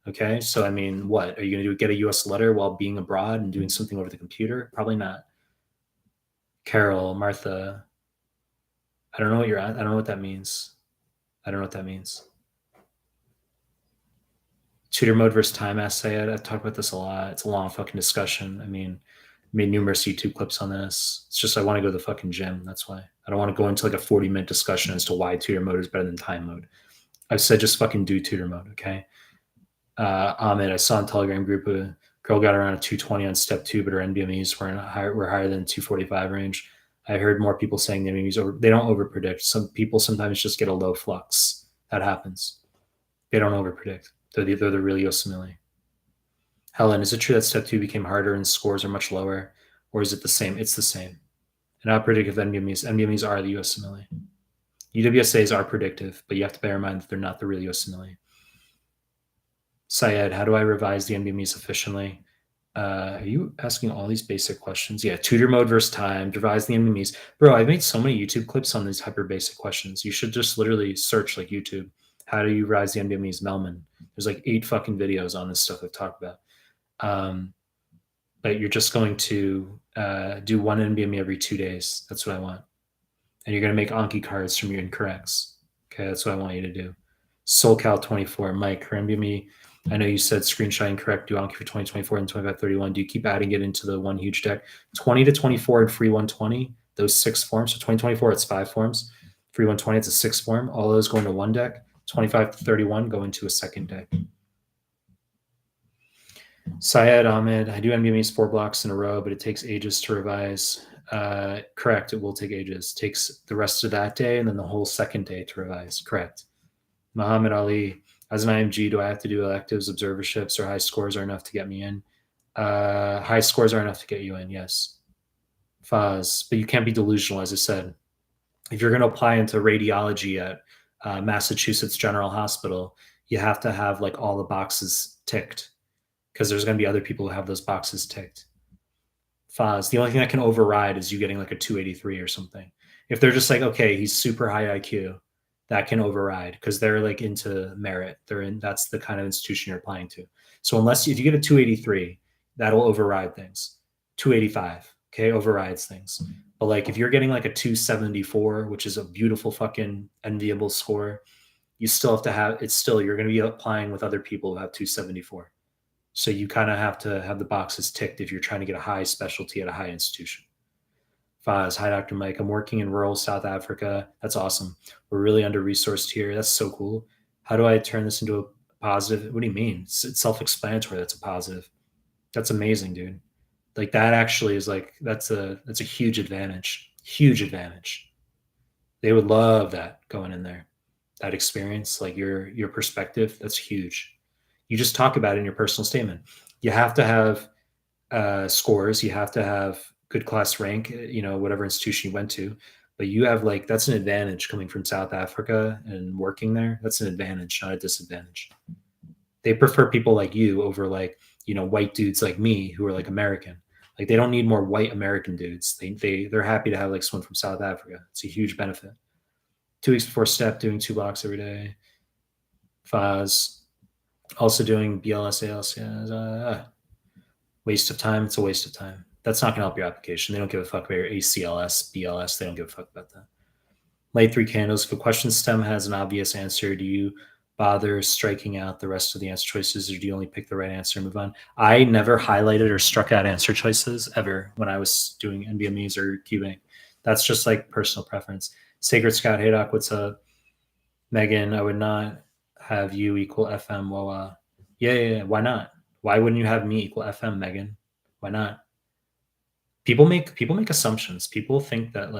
Okay, so I mean, what? Are you going to get a US letter while being abroad and doing something over the computer? Probably not. Carol, Martha, I don't know what you're at. I don't know what that means. I don't know what that means. Tutor mode versus time essay. I've talked about this a lot. It's a long fucking discussion. I mean, made numerous YouTube clips on this. It's just I want to go to the fucking gym. That's why. I don't want to go into like a 40-minute discussion as to why tutor mode is better than time mode. I've said just fucking do tutor mode, okay? Ahmed, I saw in Telegram group a girl got around a 220 on step 2, but her NBMEs were higher than 245 range. I heard more people saying the NBMEs they don't overpredict. Some people sometimes just get a low flux. That happens. They don't overpredict. They're the real USMLE. Helen, is it true that step 2 became harder and scores are much lower, or is it the same? It's the same. And how predictive NBMEs are the USMLE. UWSAs are predictive, but you have to bear in mind that they're not the real USMLE. Syed, how do I revise the NBMEs efficiently? Are you asking all these basic questions? Yeah, tutor mode versus time, devise the enemies. Bro, I've made so many YouTube clips on these hyper basic questions. You should just literally search like YouTube. How do you rise the NVME's Mehlman? There's like 8 fucking videos on this stuff I've talked about. But you're just going to do one NVMe every 2 days. That's what I want. And you're going to make Anki cards from your incorrects. Okay, that's what I want you to do. SoulCal24, Mike, her NVMe. I know you said screenshot incorrect, do Anki for 2024 and 2531. Do you keep adding it into the one huge deck? 20 to 24 and free 120, those 6 forms. So 2024, it's 5 forms. Free 120, it's a 6 form. All those go into one deck. 25 to 31 go into a second deck. Syed Ahmed, I do NVMEs 4 blocks in a row, but it takes ages to revise. Correct, it will take ages. It takes the rest of that day and then the whole second day to revise. Correct. Muhammad Ali, as an IMG, do I have to do electives, observerships, or high scores are enough to get me in? High scores are enough to get you in, yes. Faz, but you can't be delusional, as I said. If you're going to apply into radiology at Massachusetts General Hospital, you have to have like all the boxes ticked because there's going to be other people who have those boxes ticked. Faz, the only thing that can override is you getting like a 283 or something. If they're just like, okay, he's super high IQ, that can override because they're like into merit. That's the kind of institution you're applying to. So if you get a 283, that'll override things. 285, okay, overrides things. But like if you're getting like a 274, which is a beautiful fucking enviable score, you still have to have you're going to be applying with other people who have 274. So you kind of have to have the boxes ticked if you're trying to get a high specialty at a high institution. Faz, hi, Dr. Mike. I'm working in rural South Africa. That's awesome. We're really under-resourced here. That's so cool. How do I turn this into a positive? What do you mean? It's self-explanatory. That's a positive. That's amazing, dude. Like that actually is like, that's a huge advantage. Huge advantage. They would love that going in there. That experience, like your perspective, that's huge. You just talk about it in your personal statement. You have to have scores. You have to have good class rank, whatever institution you went to. But you have that's an advantage coming from South Africa and working there. That's an advantage, not a disadvantage. They prefer people like you over white dudes like me who are like American. Like they don't need more white American dudes. They're happy to have like someone from South Africa. It's a huge benefit. 2 weeks before step, doing 2 blocks every day. Faz, also doing BLS, ALS. Waste of time. It's a waste of time. That's not going to help your application. They don't give a fuck about your ACLS, BLS. They don't give a fuck about that. Light 3 candles. If a question stem has an obvious answer, do you bother striking out the rest of the answer choices, or do you only pick the right answer and move on? I never highlighted or struck out answer choices ever when I was doing NVMEs or cubing. That's just like personal preference. Sacred Scout, hey doc, what's up? Megan, I would not have you equal FM. Well, yeah. Why not? Why wouldn't you have me equal FM, Megan? Why not? People make assumptions. People think that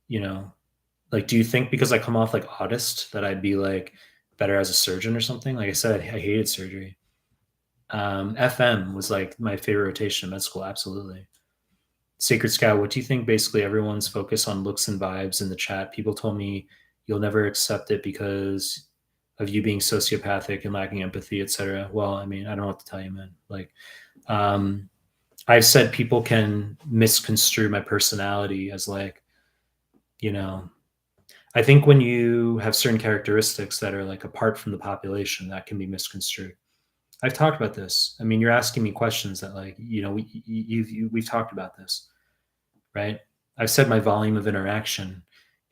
do you think because I come off like oddest that I'd be like better as a surgeon or something? Like I said, I hated surgery. FM was like my favorite rotation in med school. Absolutely. Sacred Scout, what do you think? Basically, everyone's focused on looks and vibes in the chat. People told me you'll never accept it because of you being sociopathic and lacking empathy, etc. Well, I mean, I don't know what to tell you, man. I've said people can misconstrue my personality as I think when you have certain characteristics that are like apart from the population, that can be misconstrued. I've talked about this. I mean, you're asking me questions that we've talked about this, right? I've said my volume of interaction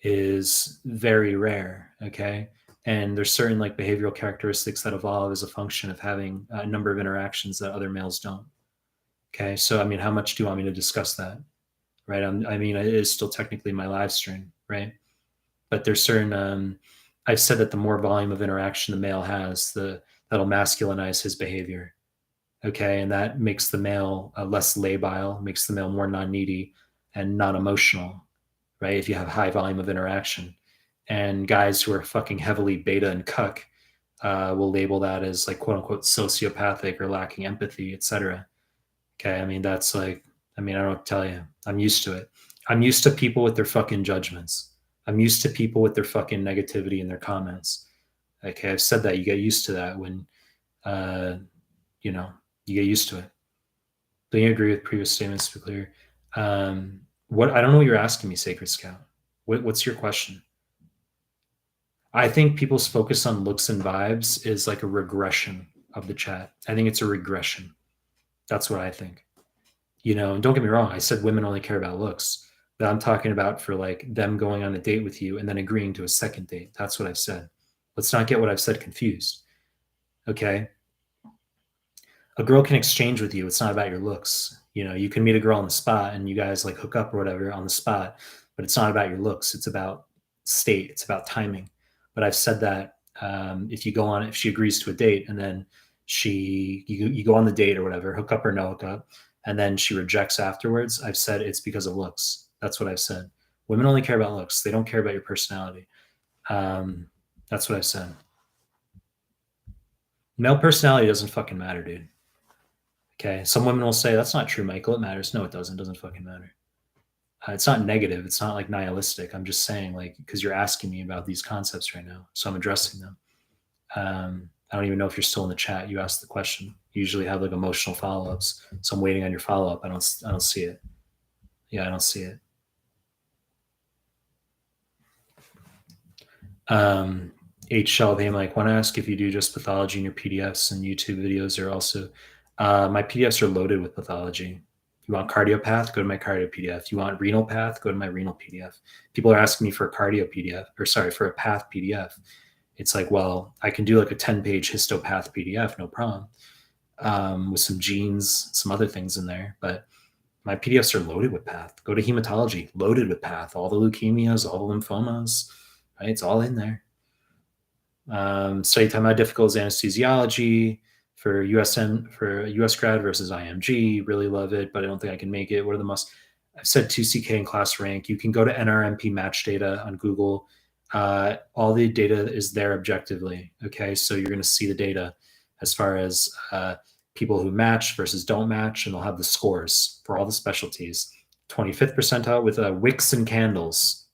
is very rare. Okay. And there's certain behavioral characteristics that evolve as a function of having a number of interactions that other males don't. Okay. So, I mean, how much do you want me to discuss that? Right. I mean, it is still technically my live stream, right? But there's certain, I've said that the more volume of interaction the male has, that'll masculinize his behavior. Okay. And that makes the male less labile, makes the male more non-needy and non-emotional, right? If you have high volume of interaction. And guys who are fucking heavily beta and cuck will label that as quote unquote sociopathic or lacking empathy, etc. Okay. I mean, that's I don't know what to tell you. I'm used to it. I'm used to people with their fucking judgments. I'm used to people with their fucking negativity in their comments. Okay. I've said that. You get used to that when, you get used to it. Do you agree with previous statements to be clear? What I don't know what you're asking me, Sacred Scout. What's your question? I think people's focus on looks and vibes is like a regression of the chat. I think it's a regression. That's what I think. You know, and don't get me wrong, I said women only care about looks, but I'm talking about for like them going on a date with you and then agreeing to a second date. That's what I've said. Let's not get what I've said confused. Okay. A girl can exchange with you. It's not about your looks. You know, you can meet a girl on the spot and you guys like hook up or whatever on the spot, but it's not about your looks. It's about state. It's about timing. But I've said that if you go on, if she agrees to a date and then you go on the date or whatever, hook up or no hook up, and then she rejects afterwards, I've said it's because of looks. That's what I've said. Women only care about looks. They don't care about your personality. That's what I've said. Male personality doesn't fucking matter, dude. Okay. Some women will say, that's not true, Michael. It matters. No, it doesn't. It doesn't fucking matter. It's not negative. It's not like nihilistic. I'm just saying, like, because you're asking me about these concepts right now. So I'm addressing them. I don't even know if you're still in the chat. You asked the question. You usually have like emotional follow-ups. So I'm waiting on your follow-up. I don't see it. Yeah, I don't see it. H. Shelby, Mike, want to ask if you do just pathology in your PDFs and YouTube videos are also, my PDFs are loaded with pathology. You want cardiopath? Go to my cardio PDF. You want renal path? Go to my renal PDF. People are asking me for a cardio PDF, or sorry, for a path PDF. It's like, well, I can do like a 10-page histopath PDF, no problem, with some genes, some other things in there. But my PDFs are loaded with path. Go to hematology, loaded with path. All the leukemias, all the lymphomas, right? It's all in there. Study time, how difficult is anesthesiology for US grad versus IMG. Really love it, but I don't think I can make it. What are the must? I've said 2CK in class rank. You can go to NRMP match data on Google. All the data is there objectively. Okay, so you're going to see the data as far as people who match versus don't match, and they'll have the scores for all the specialties. 25th percentile with wicks and candles.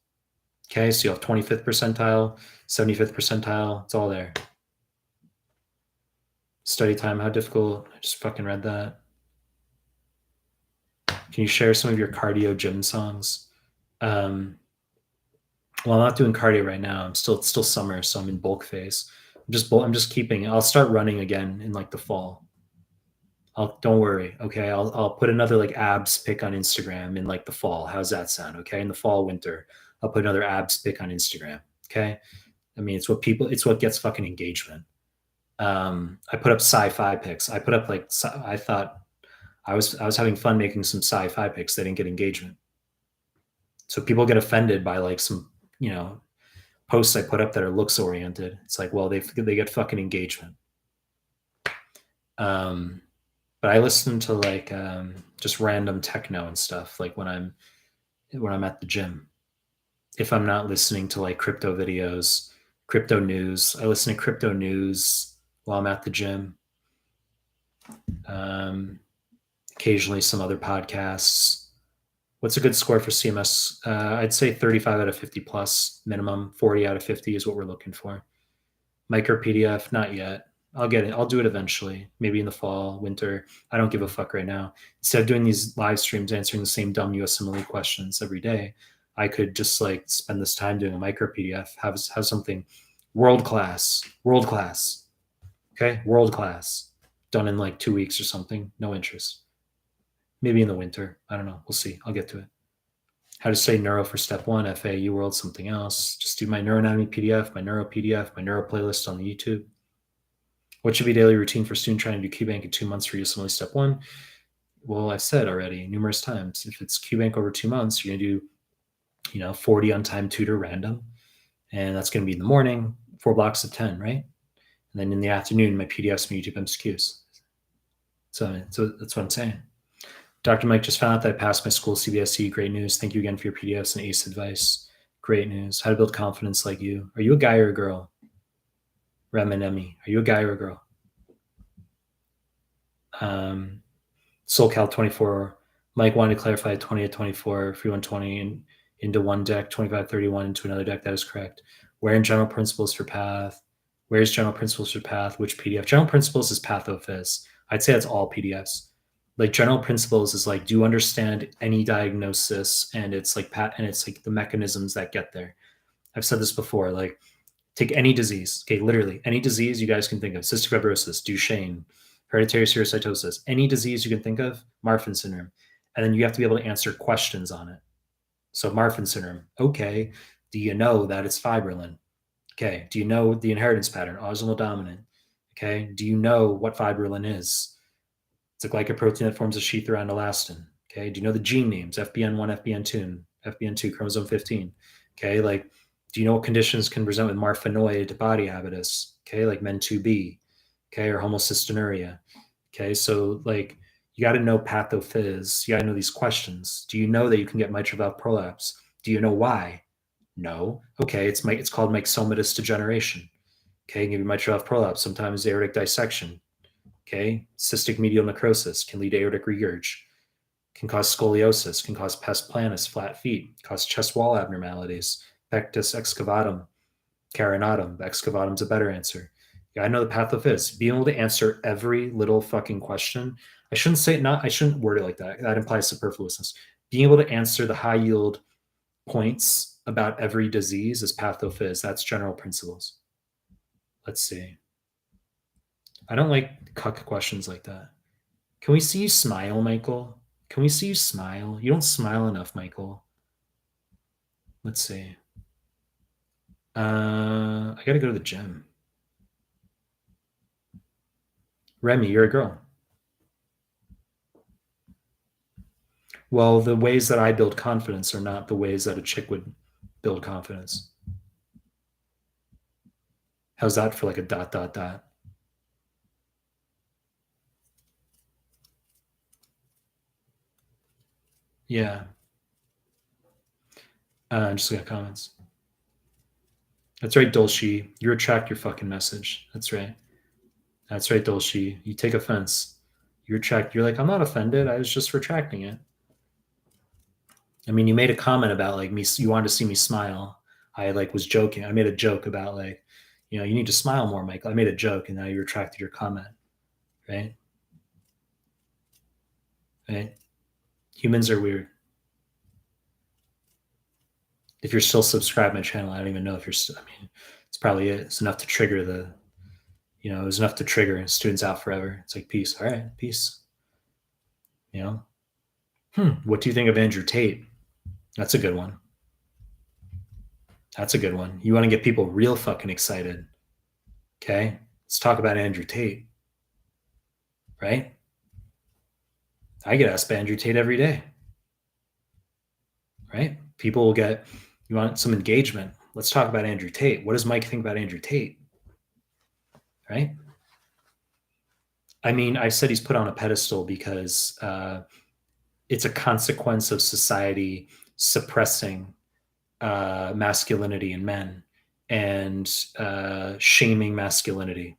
Okay, so you have 25th percentile, 75th percentile. It's all there. Study time, how difficult? I just fucking read that. Can you share some of your cardio gym songs? Well, I'm not doing cardio right now. It's still summer, so I'm in bulk phase. I'm just keeping. I'll start running again in like the fall. Don't worry. Okay, I'll put another like abs pic on Instagram in like the fall. How's that sound? Okay, in the fall, winter, I'll put another abs pic on Instagram. Okay, I mean it's what gets fucking engagement. I put up sci-fi pics. I put up like I thought I was having fun making some sci-fi pics. They didn't get engagement. So people get offended by like some, you know, posts I put up that are looks oriented. It's like, well, they get fucking engagement. But I listen to like just random techno and stuff like when I'm at the gym. If I'm not listening to like crypto videos, crypto news, I listen to crypto news while I'm at the gym. Occasionally some other podcasts. What's a good score for CMS? I'd say 35 out of 50 plus minimum. 40 out of 50 is what we're looking for. Micro PDF, not yet. I'll get it. I'll do it eventually, maybe in the fall, winter. I don't give a fuck right now. Instead of doing these live streams answering the same dumb USMLE questions every day, I could just like spend this time doing a micro PDF, have something world class, okay, world class, done in like 2 weeks or something. No interest. Maybe in the winter. I don't know. We'll see. I'll get to it. How to say neuro for step 1, FA, UWorld, something else. Just do my neuroanatomy PDF, my neuro PDF, my neuro playlist on the YouTube. What should be daily routine for student trying to do QBank in 2 months for USMLE step 1? Well, I've said already numerous times, if it's QBank over 2 months, you're going to do, 40 untimed tutor random. And that's going to be in the morning, 4 blocks of 10, right? And then in the afternoon, my PDFs and YouTube MCQs. So that's what I'm saying. Dr. Mike just found out that I passed my school CBSE. Great news. Thank you again for your PDFs and ACE advice. Great news. How to build confidence like you. Are you a guy or a girl? Remanemi. Are you a guy or a girl? SoulCal 24. Mike wanted to clarify 20 at 24, free 120 into one deck, 2531 into another deck. That is correct. Where in general principles for path? Where's general principles for path? Which PDF? General principles is PathoPhys. I'd say that's all PDFs. Like general principles is like, do you understand any diagnosis and it's like the mechanisms that get there. I've said this before, like take any disease, okay, literally any disease you guys can think of, cystic fibrosis, Duchenne, hereditary serositosis, any disease you can think of, Marfan syndrome. And then you have to be able to answer questions on it. So Marfan syndrome, okay, do you know that it's fibrillin? Okay, do you know the inheritance pattern, autosomal dominant? Okay, do you know what fibrillin is? It's a glycoprotein that forms a sheath around elastin. Okay, do you know the gene names, FBN1, FBN2, chromosome 15? Okay, like, do you know what conditions can present with marfanoid body habitus? Okay, like MEN2B, okay, or homocystinuria. Okay, so like, you got to know pathophys. You got to know these questions. Do you know that you can get mitral valve prolapse? Do you know why? No. Okay, it's called myxomatous degeneration. Okay, give you mitral valve prolapse. Sometimes aortic dissection. Okay, cystic medial necrosis can lead to aortic regurg, can cause scoliosis, can cause pes planus, flat feet, cause chest wall abnormalities, pectus excavatum, carinatum. Excavatum's a better answer. Yeah, I know the pathophys. Being able to answer every little fucking question. I shouldn't word it like that. That implies superfluousness. Being able to answer the high yield points about every disease is pathophys. That's general principles. Let's see. I don't like cuck questions like that. Can we see you smile, Michael? Can we see you smile? You don't smile enough, Michael. Let's see. I gotta go to the gym. Remy, you're a girl. Well, the ways that I build confidence are not the ways that a chick would build confidence. How's that for like a dot dot dot? Yeah. Just got comments. That's right, Dolce. You retract your fucking message. That's right. That's right, Dolce. You take offense. You retract. You're like, I'm not offended. I was just retracting it. I mean, you made a comment about like me. You wanted to see me smile. I like was joking. I made a joke about like, you need to smile more, Michael. I made a joke, and now you retracted your comment, right? Right? Humans are weird. If you're still subscribed to my channel, I don't even know if you're. I mean, it's probably it. It's enough to trigger the. It was enough to trigger students out forever. It's like peace. All right, peace. You know. What do you think of Andrew Tate? That's a good one. That's a good one. You want to get people real fucking excited. Okay. Let's talk about Andrew Tate. Right? I get asked by Andrew Tate every day. Right? People will get, you want some engagement. Let's talk about Andrew Tate. What does Mike think about Andrew Tate? Right? I mean, I said he's put on a pedestal because it's a consequence of society suppressing masculinity in men and shaming masculinity.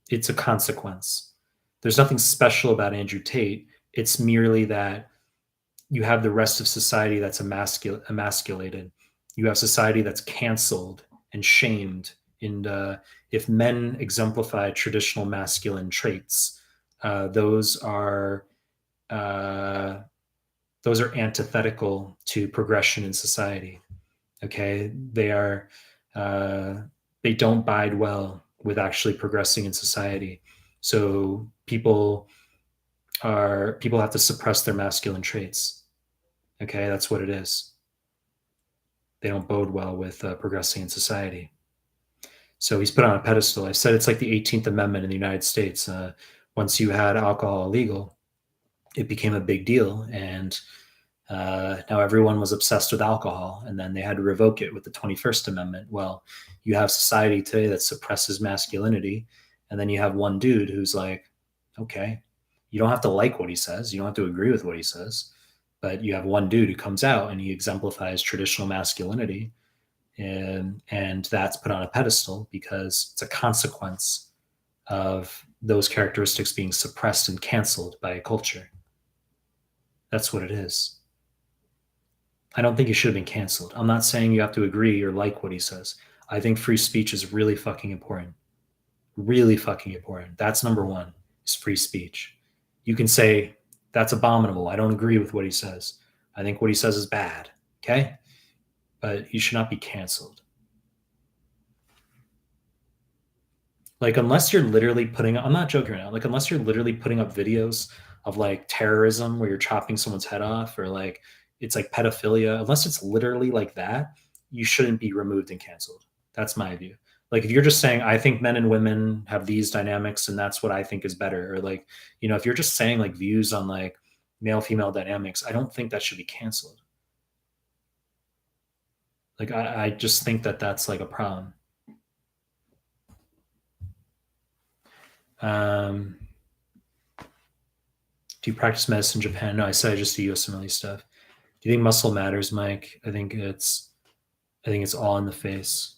It's a consequence. There's nothing special about Andrew Tate. It's merely that you have the rest of society that's emasculated. You have society that's canceled and shamed. And if men exemplify traditional masculine traits, those are antithetical to progression in society. Okay, they don't bide well with actually progressing in society. So people have to suppress their masculine traits. Okay, that's what it is. They don't bode well with progressing in society. So he's put on a pedestal. I said it's like the 18th Amendment in the United States. Once you had alcohol illegal, it became a big deal, and now everyone was obsessed with alcohol, and then they had to revoke it with the 21st Amendment. Well, you have society today that suppresses masculinity, and then you have one dude who's like, okay, you don't have to like what he says, you don't have to agree with what he says, but you have one dude who comes out and he exemplifies traditional masculinity, and that's put on a pedestal because it's a consequence of those characteristics being suppressed and canceled by a culture. That's what it is. I don't think he should have been canceled. I'm not saying you have to agree or like what he says. I think free speech is really fucking important. Really fucking important. That's number one, is free speech. You can say That's abominable. I don't agree with what he says. I think what he says is bad. Okay? But he should not be canceled. Like, unless you're literally putting, I'm not joking right now, like, unless you're literally putting up videos of like terrorism where you're chopping someone's head off, or like it's like pedophilia, unless it's literally like that, you shouldn't be removed and canceled. That's my view. Like, if you're just saying, I think men and women have these dynamics and that's what I think is better, or like, if you're just saying like views on like male female dynamics, I don't think that should be canceled. Like, I just think that that's like a problem. Um, do you practice medicine in Japan? No, I said I just do USMLE stuff. Do you think muscle matters, Mike? I think it's all in the face.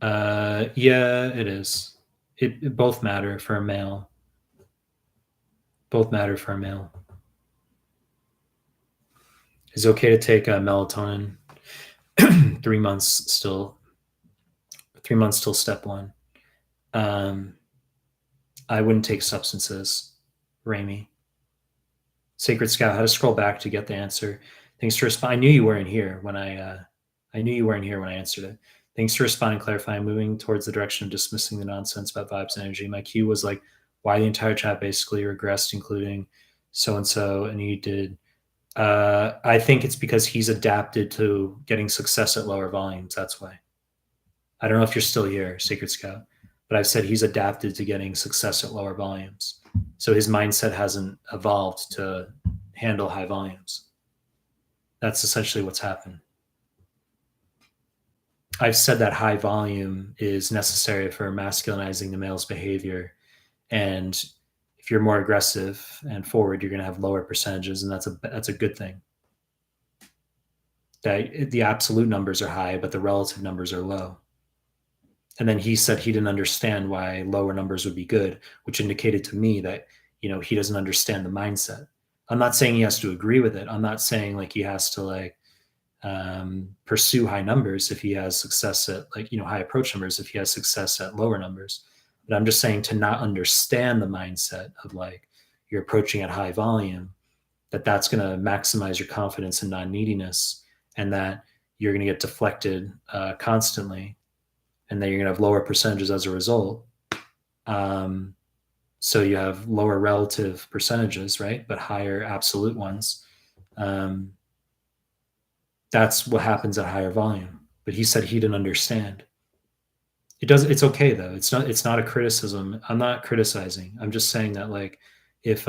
Yeah, it is. It both matter for a male. Both matter for a male. Is it okay to take melatonin? 3 months still. 3 months till step one. Um, I wouldn't take substances, Ramy. Sacred Scout, how to scroll back to get the answer. Thanks for responding. I knew you weren't here when I knew you weren't here when I answered it. Thanks for responding and clarifying. Moving towards the direction of dismissing the nonsense about vibes and energy. My cue was like, why the entire chat basically regressed, including so and so, and he did. I think it's because he's adapted to getting success at lower volumes. That's why. I don't know if you're still here, Sacred Scout, but I've said he's adapted to getting success at lower volumes. So his mindset hasn't evolved to handle high volumes. That's essentially what's happened. I've said that high volume is necessary for masculinizing the male's behavior. And if you're more aggressive and forward, you're going to have lower percentages, and that's a good thing. That the absolute numbers are high, but the relative numbers are low. And then he said he didn't understand why lower numbers would be good, which indicated to me that, he doesn't understand the mindset. I'm not saying he has to agree with it. I'm not saying like he has to like pursue high numbers if he has success at like, high approach numbers, if he has success at lower numbers. But I'm just saying to not understand the mindset of like you're approaching at high volume, that's going to maximize your confidence and non-neediness, and that you're going to get deflected constantly, and then you're going to have lower percentages as a result. So you have lower relative percentages, right? But higher absolute ones. That's what happens at higher volume. But he said he didn't understand. It's okay though. It's not a criticism. I'm not criticizing. I'm just saying that like if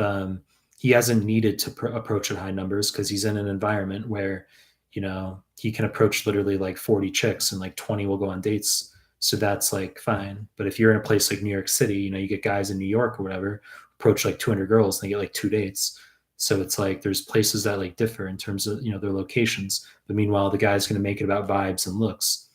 he hasn't needed to approach at high numbers because he's in an environment where he can approach literally like 40 chicks and like 20 will go on dates. So that's like fine. But if you're in a place like New York City, you get guys in New York or whatever approach like 200 girls and they get like 2 dates. So it's like there's places that like differ in terms of their locations. But meanwhile, the guy's going to make it about vibes and looks.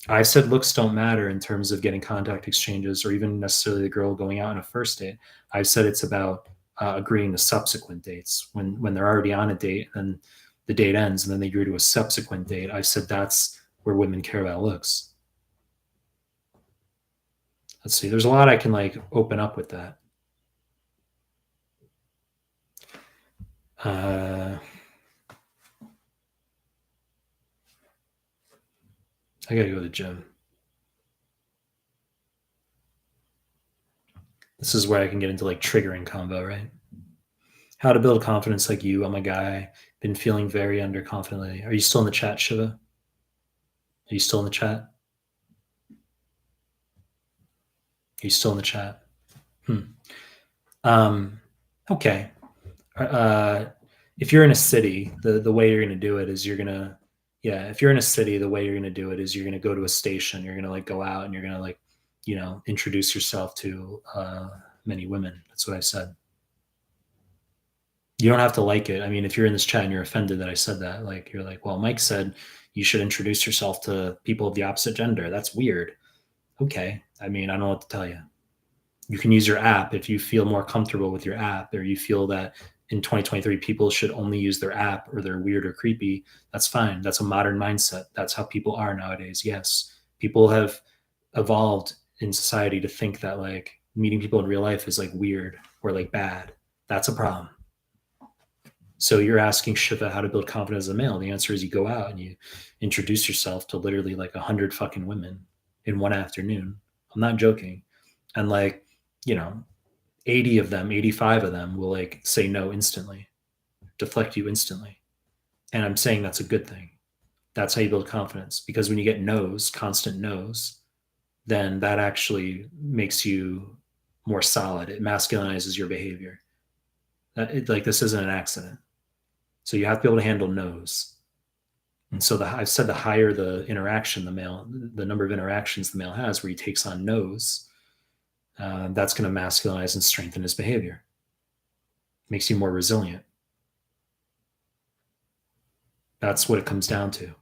I said looks don't matter in terms of getting contact exchanges or even necessarily the girl going out on a first date. I've said it's about agreeing to subsequent dates when they're already on a date and the date ends and then they agree to a subsequent date. I've said that's where women care about looks. Let's see. There's a lot I can like open up with that. I gotta go to the gym. This is where I can get into like triggering combo, right? How to build confidence like you. I'm a guy. Been feeling very underconfident lately. Are you still in the chat, Shiva? Are you still in the chat? Are you still in the chat? Okay. If you're in a city, the way you're going to do it is if you're in a city, the way you're going to do it is you're going to go to a station. You're going to like go out and you're going to like, introduce yourself to many women. That's what I said. You don't have to like it. I mean, if you're in this chat and you're offended that I said that, like, you're like, well, Mike said you should introduce yourself to people of the opposite gender. That's weird. Okay. I mean, I don't know what to tell you. You can use your app if you feel more comfortable with your app, or you feel that in 2023 people should only use their app or they're weird or creepy. That's fine. That's a modern mindset. That's how people are nowadays. Yes. People have evolved in society to think that like meeting people in real life is like weird or like bad. That's a problem. So you're asking Shiva how to build confidence as a male. The answer is you go out and you introduce yourself to literally like 100 fucking women in one afternoon. I'm not joking. And like, you know, 80 of them, 85 of them will like say no instantly, deflect you instantly. And I'm saying that's a good thing. That's how you build confidence. Because when you get no's, constant no's, then that actually makes you more solid. It masculinizes your behavior. Like this isn't an accident. So you have to be able to handle no's. And so I've said the higher the interaction the number of interactions the male has where he takes on no's, that's going to masculinize and strengthen his behavior. Makes you more resilient. That's what it comes down to.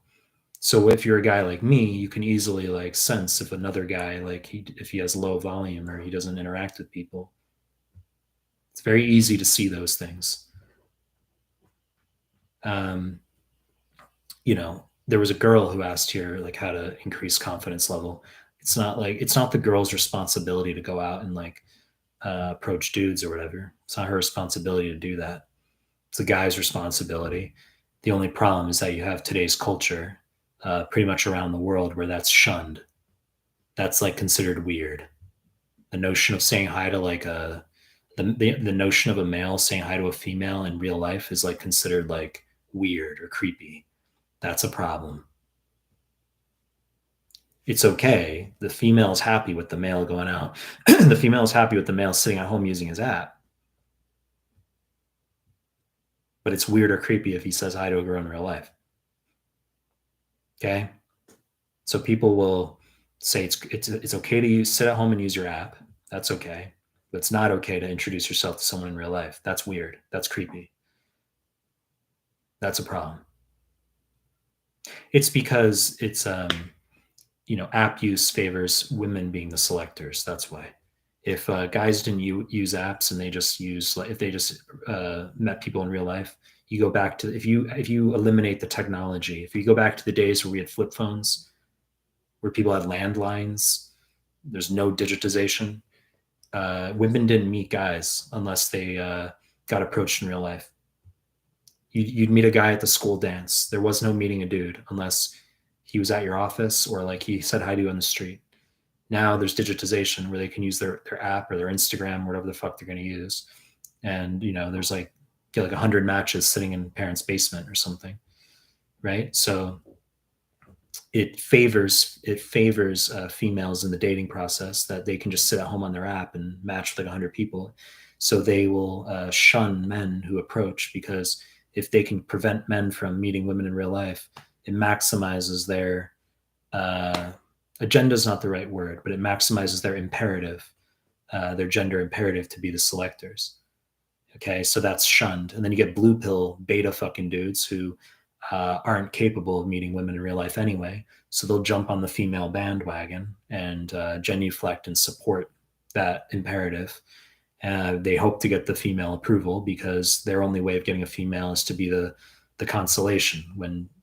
So if you're a guy like me, you can easily like sense if another guy if he has low volume or he doesn't interact with people. It's very easy to see those things. There was a girl who asked here like how to increase confidence level. It's not the girl's responsibility to go out and like approach dudes or whatever. It's not her responsibility to do that. It's the guy's responsibility. The only problem is that you have today's culture pretty much around the world where that's shunned. That's like considered weird. The notion of saying hi to like the notion of a male saying hi to a female in real life is like considered like weird or creepy. That's a problem. It's okay. The female is happy with the male going out. The female is happy with the male sitting at home using his app. But it's weird or creepy if he says hi to a girl in real life. Okay? So people will say it's okay to sit at home and use your app. That's okay. But it's not okay to introduce yourself to someone in real life. That's weird. That's creepy. That's a problem. It's because it's app use favors women being the selectors. That's why. If guys didn't use apps and they just if they just met people in real life, you go back to if you eliminate the technology, if you go back to the days where we had flip phones, where people had landlines, there's no digitization. Women didn't meet guys unless they got approached in real life. You'd meet a guy at the school dance. There was no meeting a dude unless he was at your office or like he said hi to you on the street. Now there's digitization where they can use their app or their Instagram, whatever the fuck they're going to use. And, there's like 100 matches sitting in parents' basement or something. Right. So it favors females in the dating process that they can just sit at home on their app and match with like 100 people. So they will shun men who approach, because if they can prevent men from meeting women in real life, it maximizes their agenda is not the right word, but it maximizes their imperative, their gender imperative to be the selectors. Okay, so that's shunned. And then you get blue pill beta fucking dudes who aren't capable of meeting women in real life anyway. So they'll jump on the female bandwagon and genuflect and support that imperative. They hope to get the female approval because their only way of getting a female is to be the consolation.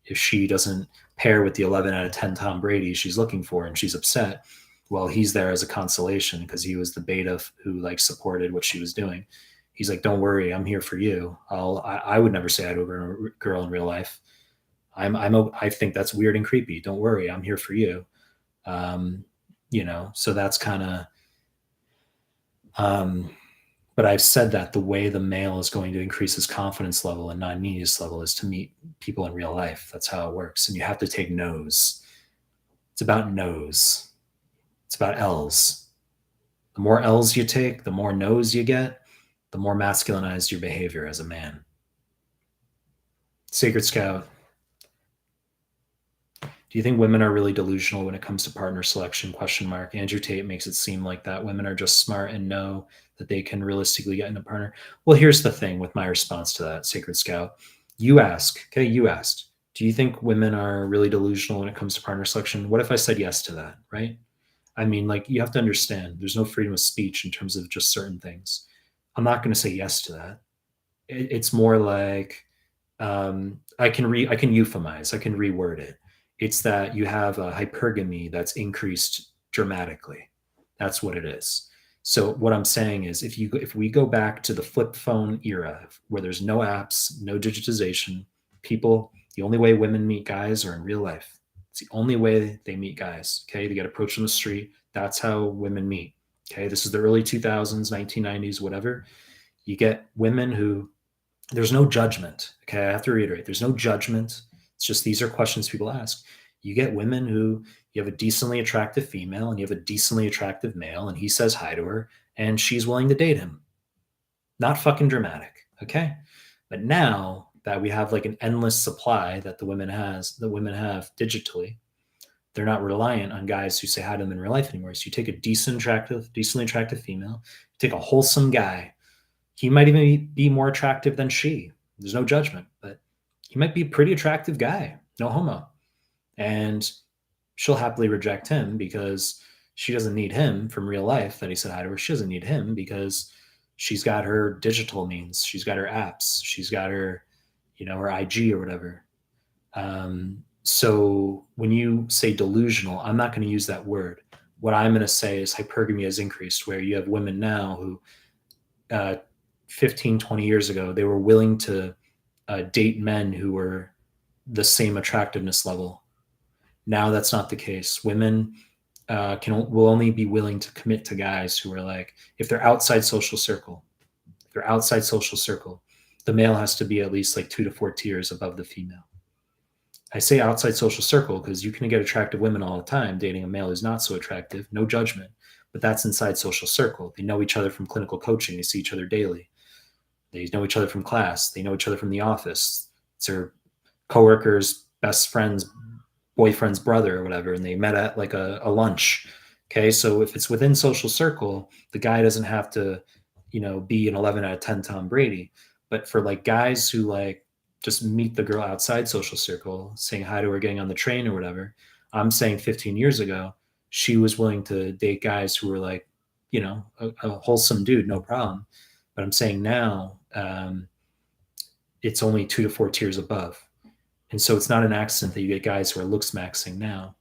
If she doesn't pair with the 11 out of 10 Tom Brady she's looking for and she's upset, well, he's there as a consolation because he was the beta who like supported what she was doing. He's like, don't worry, I'm here for you. I would never say hi to a girl in real life. I think that's weird and creepy. Don't worry, I'm here for you. So that's kind of, but I've said that the way the male is going to increase his confidence level and non-neediness level is to meet people in real life. That's how it works. And you have to take no's. It's about no's. It's about L's. The more L's you take, the more no's you get, the more masculinized your behavior as a man. Sacred Scout, do you think women are really delusional when it comes to partner selection? ? Andrew Tate makes it seem like that women are just smart and know that they can realistically get in a partner. Well, here's the thing with my response to that, Sacred Scout. You asked, do you think women are really delusional when it comes to partner selection? What if I said yes to that, right? I mean, like, you have to understand there's no freedom of speech in terms of just certain things. I'm not going to say yes to that. It's more like I can euphemize, I can reword it. It's that you have a hypergamy that's increased dramatically. That's what it is. So what I'm saying is, if we go back to the flip phone era where there's no apps, no digitization, people, the only way women meet guys are in real life. It's the only way they meet guys. Okay, they get approached on the street. That's how women meet. Okay, this is the early 2000s, 1990s, whatever. You get women who there's no judgment. Okay, I have to reiterate, there's no judgment. It's just these are questions people ask. You get women who you have a decently attractive female and you have a decently attractive male, and he says hi to her and she's willing to date him. Not fucking dramatic. Okay. But now that we have like an endless supply that the women have digitally, they're not reliant on guys who say hi to them in real life anymore. So you take a decently attractive female, take a wholesome guy. He might even be more attractive than she. There's no judgment, but he might be a pretty attractive guy. No homo. And she'll happily reject him because she doesn't need him from real life that he said hi to her. She doesn't need him because she's got her digital means. She's got her apps. She's got her, her IG or whatever. So when you say delusional, I'm not going to use that word. What I'm going to say is hypergamy has increased, where you have women now who 15, 20 years ago, they were willing to date men who were the same attractiveness level. Now that's not the case. Women will only be willing to commit to guys who are like, if they're outside social circle, the male has to be at least like 2 to 4 tiers above the female. I say outside social circle because you can get attractive women all the time dating a male who's not so attractive, no judgment, but that's inside social circle. They know each other from clinical coaching. They see each other daily. They know each other from class. They know each other from the office. It's their coworkers, best friends, boyfriend's brother or whatever, and they met at like a lunch. Okay, so if it's within social circle, the guy doesn't have to, be an 11 out of 10 Tom Brady. But for like guys who like just meet the girl outside social circle, saying hi to her, getting on the train or whatever, I'm saying 15 years ago, she was willing to date guys who were like, a wholesome dude, no problem. But I'm saying now, it's only 2 to 4 tiers above. And so it's not an accident that you get guys who are looks maxing now,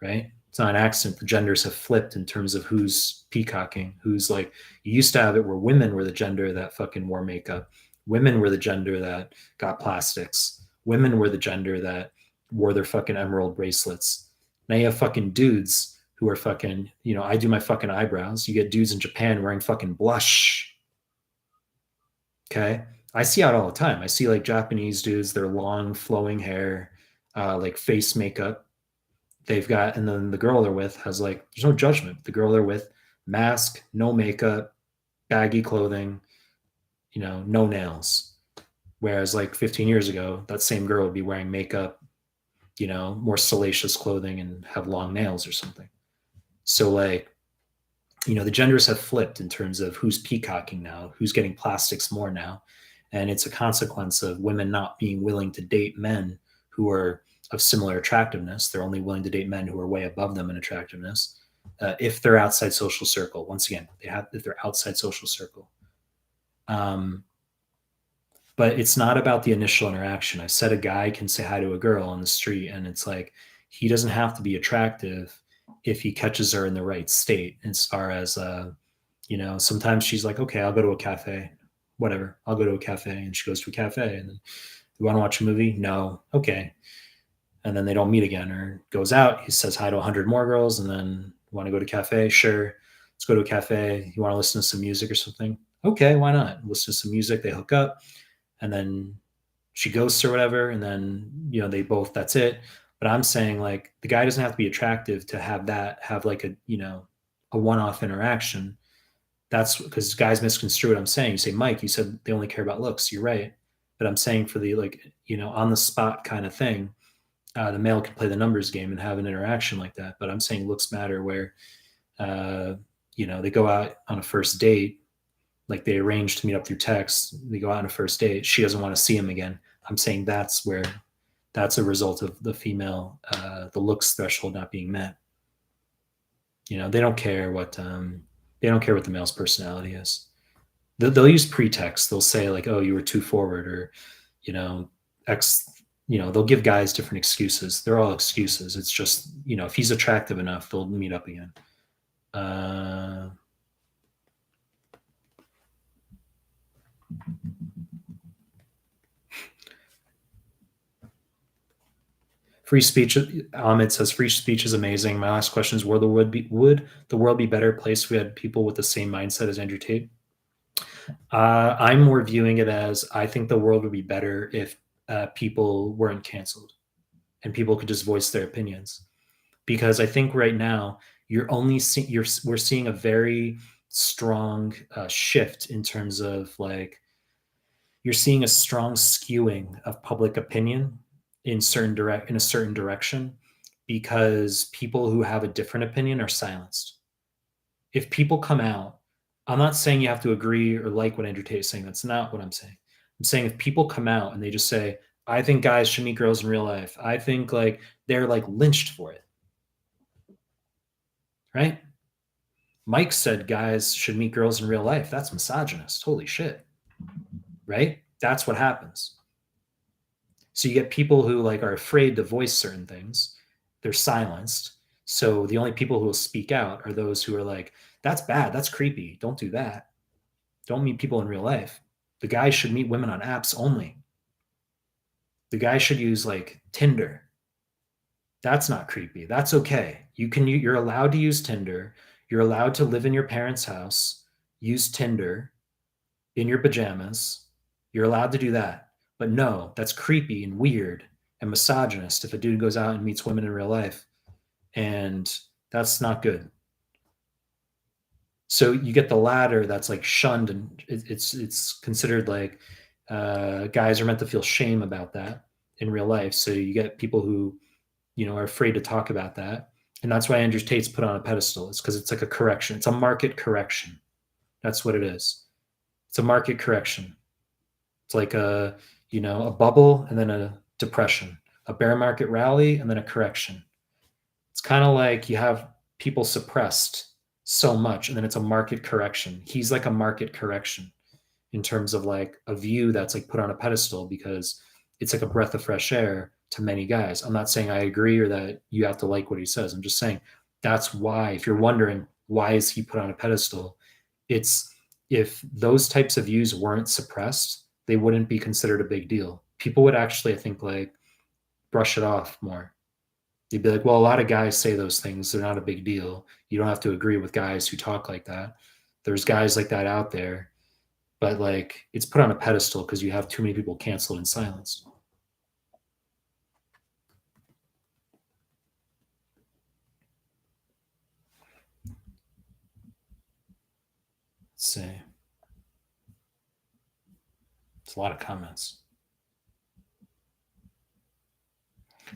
right? It's not an accident the genders have flipped in terms of who's peacocking, who's like, you used to have it where women were the gender that fucking wore makeup. Women were the gender that got plastics. Women were the gender that wore their fucking emerald bracelets. Now you have fucking dudes who are fucking, I do my fucking eyebrows. You get dudes in Japan wearing fucking blush. Okay. I see it all the time. I see like Japanese dudes, their long flowing hair, like face makeup. They've got, and then the girl they're with has like, there's no judgment. The girl they're with, mask, no makeup, baggy clothing, no nails. Whereas like 15 years ago, that same girl would be wearing makeup, more salacious clothing and have long nails or something. So like, the genders have flipped in terms of who's peacocking now, who's getting plastics more now. And it's a consequence of women not being willing to date men who are of similar attractiveness. They're only willing to date men who are way above them in attractiveness. If they're outside social circle, once again, if they're outside social circle. But it's not about the initial interaction. I said a guy can say hi to a girl on the street, and it's like, he doesn't have to be attractive if he catches her in the right state. As far as, sometimes she's like, okay, I'll go to a cafe, whatever. I'll go to a cafe, and she goes to a cafe, and then, you want to watch a movie? No. Okay. And then they don't meet again, or goes out. He says hi to 100 more girls, and then want to go to a cafe? Sure. Let's go to a cafe. You want to listen to some music or something? Okay, why not? Listen to some music. They hook up, and then she ghosts or whatever, and then they both, that's it. But I'm saying like the guy doesn't have to be attractive to have like a one-off interaction. That's because guys misconstrue what I'm saying. You say, Mike, you said they only care about looks. You're right. But I'm saying for the on the spot kind of thing, the male can play the numbers game and have an interaction like that. But I'm saying looks matter where, they go out on a first date, like they arrange to meet up through text. They go out on a first date. She doesn't want to see him again. I'm saying that's a result of the female, the looks threshold not being met. They don't care what the male's personality is. They'll use pretext. They'll say like, oh, you were too forward, or, they'll give guys different excuses. They're all excuses. It's just, if he's attractive enough, they'll meet up again. Free speech. Ahmed says free speech is amazing. My last question is: would the world be a better place if we had people with the same mindset as Andrew Tate? I'm more viewing it as I think the world would be better if people weren't canceled and people could just voice their opinions. Because I think right now we're seeing a very strong shift in terms of like you're seeing a strong skewing of public opinion in a certain direction because people who have a different opinion are silenced. If people come out, I'm not saying you have to agree or like what Andrew Tate is saying. That's not what I'm saying. I'm saying if people come out and they just say, I think guys should meet girls in real life, I think like they're like lynched for it. Right? Mike said guys should meet girls in real life. That's misogynist. Holy shit. Right? That's what happens. So you get people who like are afraid to voice certain things. They're silenced. So the only people who will speak out are those who are like, that's bad. That's creepy. Don't do that. Don't meet people in real life. The guys should meet women on apps only. The guy should use like Tinder. That's not creepy. That's okay. You're allowed to use Tinder. You're allowed to live in your parents' house, use Tinder in your pajamas. You're allowed to do that. But no, that's creepy and weird and misogynist if a dude goes out and meets women in real life. And that's not good. So you get the latter that's like shunned and it's considered like guys are meant to feel shame about that in real life. So you get people who are afraid to talk about that. And that's why Andrew Tate's put on a pedestal. It's because it's like a correction. It's a market correction. That's what it is. It's a market correction. It's like a bubble and then a depression, a bear market rally and then a correction. It's kind of like you have people suppressed so much and then it's a market correction. He's like a market correction in terms of like a view that's like put on a pedestal because it's like a breath of fresh air to many guys. I'm not saying I agree or that you have to like what he says. I'm just saying that's why, if you're wondering why is he put on a pedestal, it's if those types of views weren't suppressed, they wouldn't be considered a big deal. People would actually, I think, like brush it off more. They'd be like, well, a lot of guys say those things. They're not a big deal. You don't have to agree with guys who talk like that. There's guys like that out there, but like it's put on a pedestal because you have too many people canceled and silenced. Let's see. It's a lot of comments.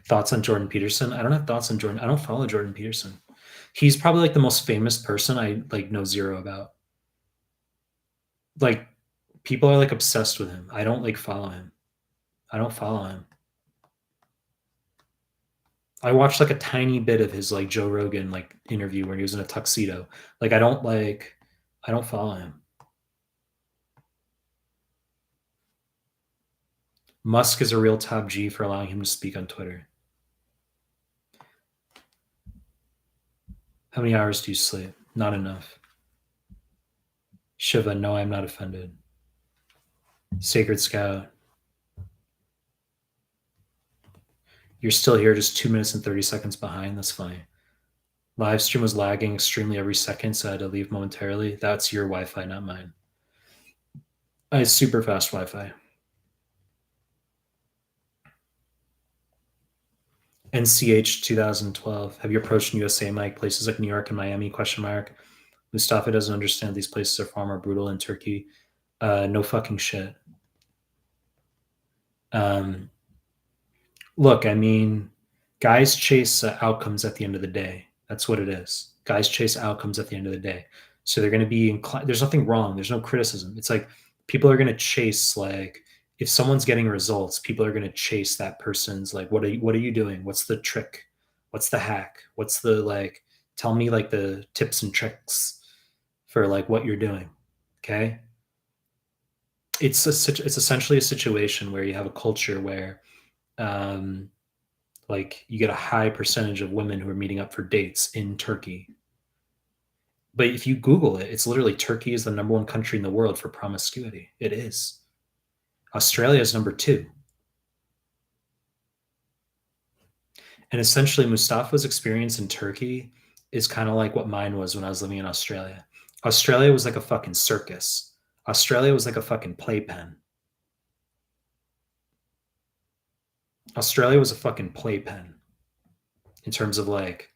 Thoughts on Jordan Peterson? I don't have thoughts on Jordan. I don't follow Jordan Peterson. He's probably like the most famous person I like know zero about. Like people are like obsessed with him. I don't like follow him. I don't follow him. I watched like a tiny bit of his like Joe Rogan like interview where he was in a tuxedo. Like I don't follow him. Musk is a real top G for allowing him to speak on Twitter. How many hours do you sleep? Not enough. Shiva, no, I'm not offended. Sacred Scout. You're still here, just 2 minutes and 30 seconds behind. That's fine. Live stream was lagging extremely every second, so I had to leave momentarily. That's your Wi-Fi, not mine. I have super fast Wi-Fi. NCH 2012. Have you approached USMLE places like New York and Miami? Question mark. Mustafa doesn't understand these places are far more brutal in Turkey. No fucking shit. Look, I mean, guys chase outcomes at the end of the day. That's what it is. Guys chase outcomes at the end of the day. So they're going to be inclined. There's nothing wrong. There's no criticism. It's like people are going to chase like if someone's getting results, people are going to chase that person's like what are you doing? What's the trick? What's the hack? What's the like tell me like the tips and tricks for like what you're doing. Okay? It's essentially a situation where you have a culture where um like you get a high percentage of women who are meeting up for dates in Turkey. But if you Google it, it's literally Turkey is the number one country in the world for promiscuity. It is. Australia is number two. And essentially, Mustafa's experience in Turkey is kind of like what mine was when I was living in Australia. Australia was like a fucking circus. Australia was like a fucking playpen. Australia was a fucking playpen in terms of like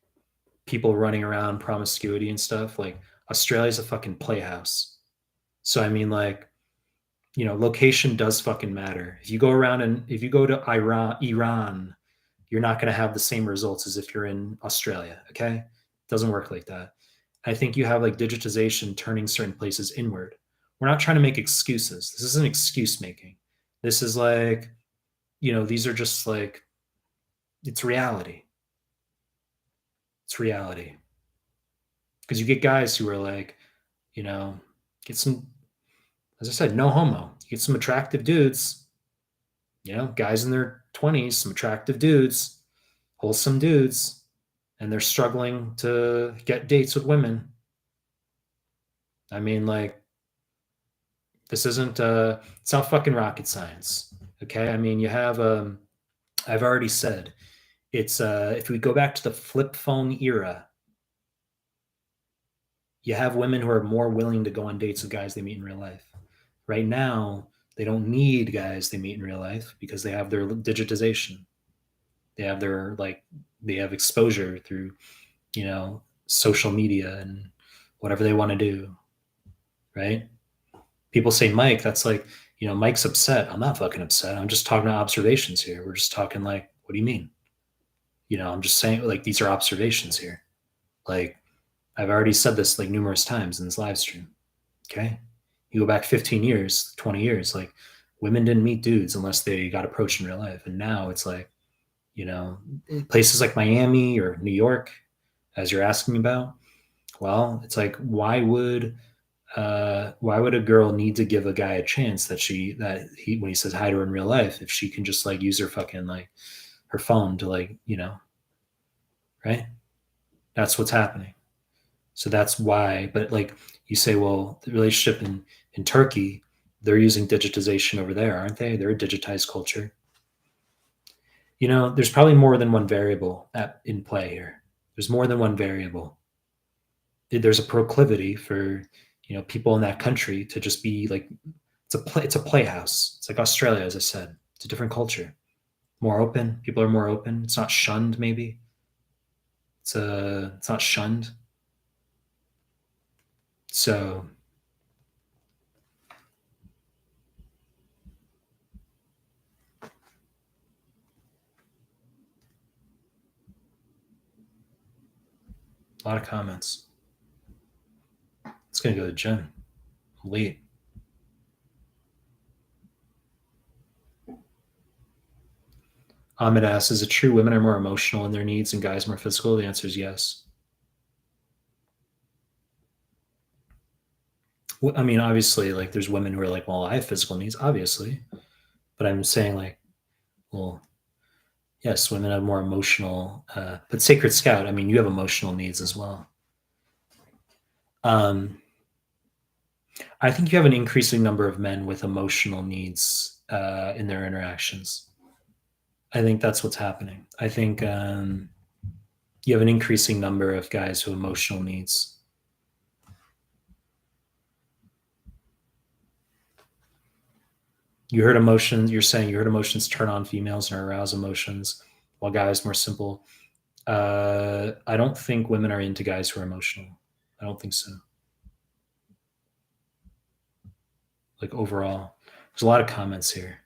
people running around, promiscuity and stuff. Like Australia's a fucking playhouse. So I mean, like, location does fucking matter. If you go around and if you go to Iran, you're not going to have the same results as if you're in Australia. Okay, it doesn't work like that. I think you have like digitization turning certain places inward. We're not trying to make excuses. This isn't excuse making. This is like, these are just like, it's reality. It's reality. Because you get guys who are like, get some, as I said, no homo. You get some attractive dudes, guys in their 20s, some attractive dudes, wholesome dudes, and they're struggling to get dates with women. I mean, like, this isn't, it's not fucking rocket science. Okay. I mean, you have, I've already said, it's, if we go back to the flip phone era, you have women who are more willing to go on dates with guys they meet in real life. Right now, they don't need guys they meet in real life because they have their digitization. They have they have exposure through, social media and whatever they want to do. Right? People say, Mike, that's like, Mike's upset. I'm not fucking upset. I'm just talking about observations here. We're just talking like, what do you mean? I'm just saying, like, these are observations here. Like, I've already said this like numerous times in this live stream. Okay. You go back 15 years, 20 years, like women didn't meet dudes unless they got approached in real life. And now it's like, places like Miami or New York, as you're asking about, well, it's like, why would a girl need to give a guy a chance when he says hi to her in real life, if she can just like use her fucking like her phone to like, right? That's what's happening. So that's why, but like you say, well, the relationship in Turkey, they're using digitization over there, aren't they? They're a digitized culture. There's probably more than one variable in play here. There's more than one variable. There's a proclivity for, people in that country to just be like, it's a playhouse. It's like Australia, as I said, it's a different culture, more open. People are more open. It's not shunned. Maybe it's not shunned. So a lot of comments. It's going to go to the gym. I'm late. Ahmed asks, is it true women are more emotional in their needs and guys more physical? The answer is yes. Well, I mean, obviously, like there's women who are like, well, I have physical needs, obviously. But I'm saying like, well, yes, women have more emotional, but Sacred Scout, I mean, you have emotional needs as well. I think you have an increasing number of men with emotional needs in their interactions. I think that's what's happening. I think you have an increasing number of guys who have emotional needs. You heard emotions. You're saying you heard emotions turn on females and arouse emotions, while guys more simple. I don't think women are into guys who are emotional. I don't think so. Like overall, there's a lot of comments here.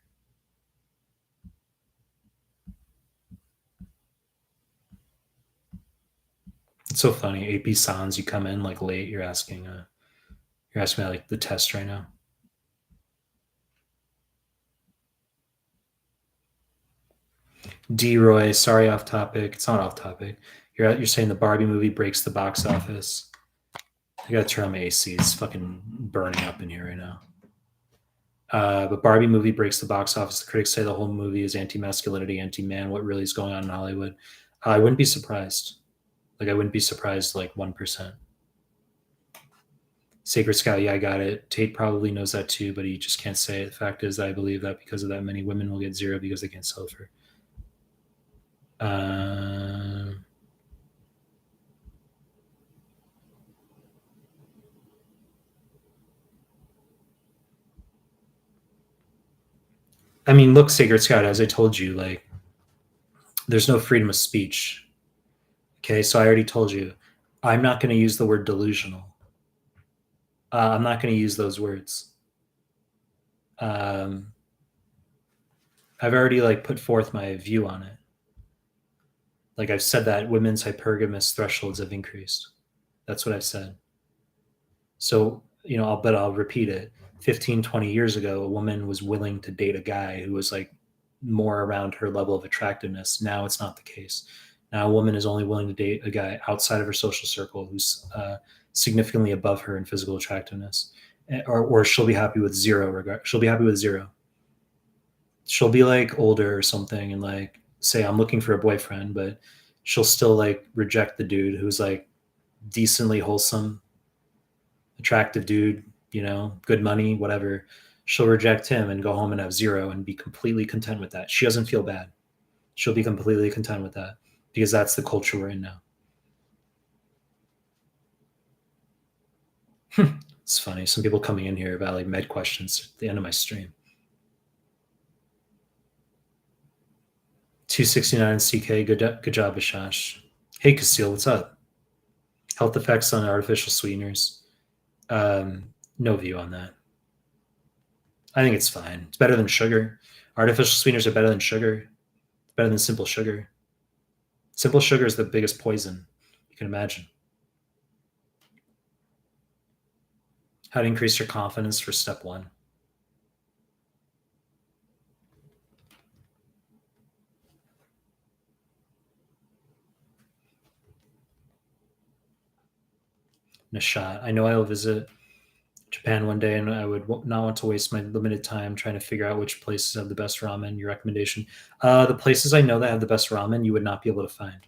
It's so funny. AP Sans, you come in like late. You're asking about like the test right now. D Roy, sorry, off topic. It's not off topic. You're saying the Barbie movie breaks the box office. I gotta turn on my AC. It's fucking burning up in here right now. But Barbie movie breaks the box office. The critics say the whole movie is anti-masculinity, anti-man. What really is going on in Hollywood? I wouldn't be surprised. Like I wouldn't be surprised like 1%. Sacred Scout, yeah, I got it. Tate probably knows that too, but he just can't say it. The fact is, I believe that because of that, many women will get zero because they can't sell it for. I mean, look, Sacred Scout, as I told you, like, there's no freedom of speech. Okay, so I already told you, I'm not going to use the word delusional. I'm not going to use those words. I've already like put forth my view on it. Like I've said that women's hypergamous thresholds have increased. That's what I've said. So, I'll repeat it. 15, 20 years ago, a woman was willing to date a guy who was like more around her level of attractiveness. Now it's not the case. Now a woman is only willing to date a guy outside of her social circle who's significantly above her in physical attractiveness, or she'll be happy with zero regard. She'll be happy with zero. She'll be like older or something and like say, I'm looking for a boyfriend, but she'll still like reject the dude who's like decently wholesome, attractive dude, good money, whatever. She'll reject him and go home and have zero and be completely content with that. She doesn't feel bad. She'll be completely content with that because that's the culture we're in now. It's funny. Some people coming in here about like med questions at the end of my stream. 269 CK. Good job, Bishash. Hey, Kasil, what's up? Health effects on artificial sweeteners. No view on that. I think it's fine. It's better than sugar. Artificial sweeteners are better than sugar. It's better than simple sugar. Simple sugar is the biggest poison you can imagine. How to increase your confidence for step 1. Nishat, I know I'll visit Japan one day and I would not want to waste my limited time trying to figure out which places have the best ramen. Your recommendation? The places I know that have the best ramen, you would not be able to find.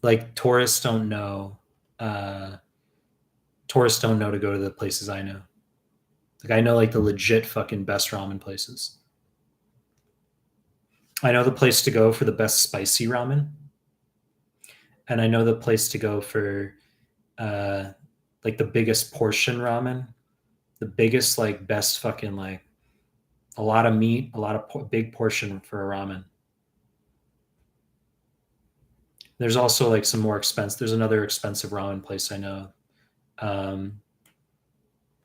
Like tourists don't know. Tourists don't know to go to the places I know. Like I know like the legit fucking best ramen places. I know the place to go for the best spicy ramen, and I know the place to go for like the biggest portion ramen, the biggest like best fucking like a lot of meat, a lot of big portion for a ramen. There's also like some more expense. There's another expensive ramen place I know.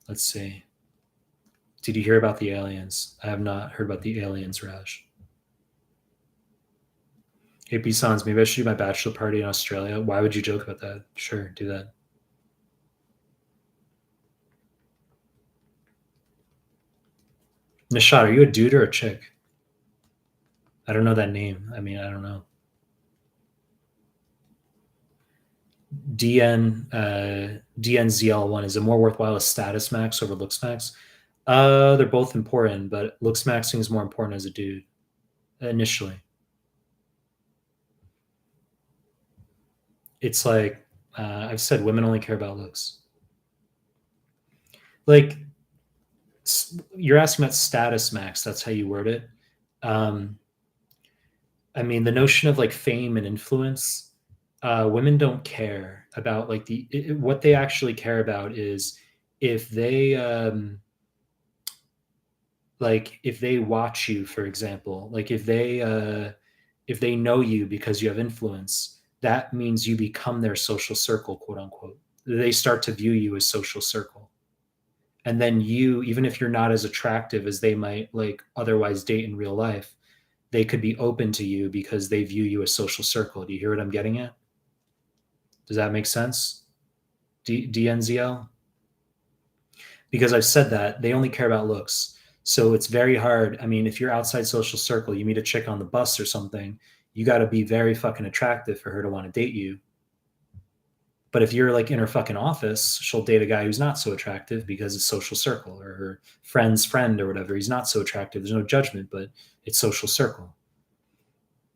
Let's see. Did you hear about the aliens? I have not heard about the aliens, Raj. AP Sans, maybe I should do my bachelor party in Australia. Why would you joke about that? Sure, do that. Nishad, are you a dude or a chick? I don't know that name. I mean, I don't know. DNZL1, is it more worthwhile as status max over looks max? They're both important, but looks maxing is more important as a dude initially. It's like I've said, women only care about looks. Like you're asking about status max. That's how you word it. I mean, the notion of like fame and influence. Women don't care about like what they actually care about is if they like if they watch you, for example, like if they know you because you have influence, that means you become their social circle, quote unquote. They start to view you as social circle. And then you, even if you're not as attractive as they might like otherwise date in real life, they could be open to you because they view you as social circle. Do you hear what I'm getting at? Does that make sense? DNZL? Because I've said that they only care about looks. So it's very hard. I mean, if you're outside social circle, you meet a chick on the bus or something, you got to be very fucking attractive for her to want to date you. But if you're like in her fucking office, she'll date a guy who's not so attractive because it's social circle, or her friend's friend or whatever. He's not so attractive. There's no judgment, but it's social circle.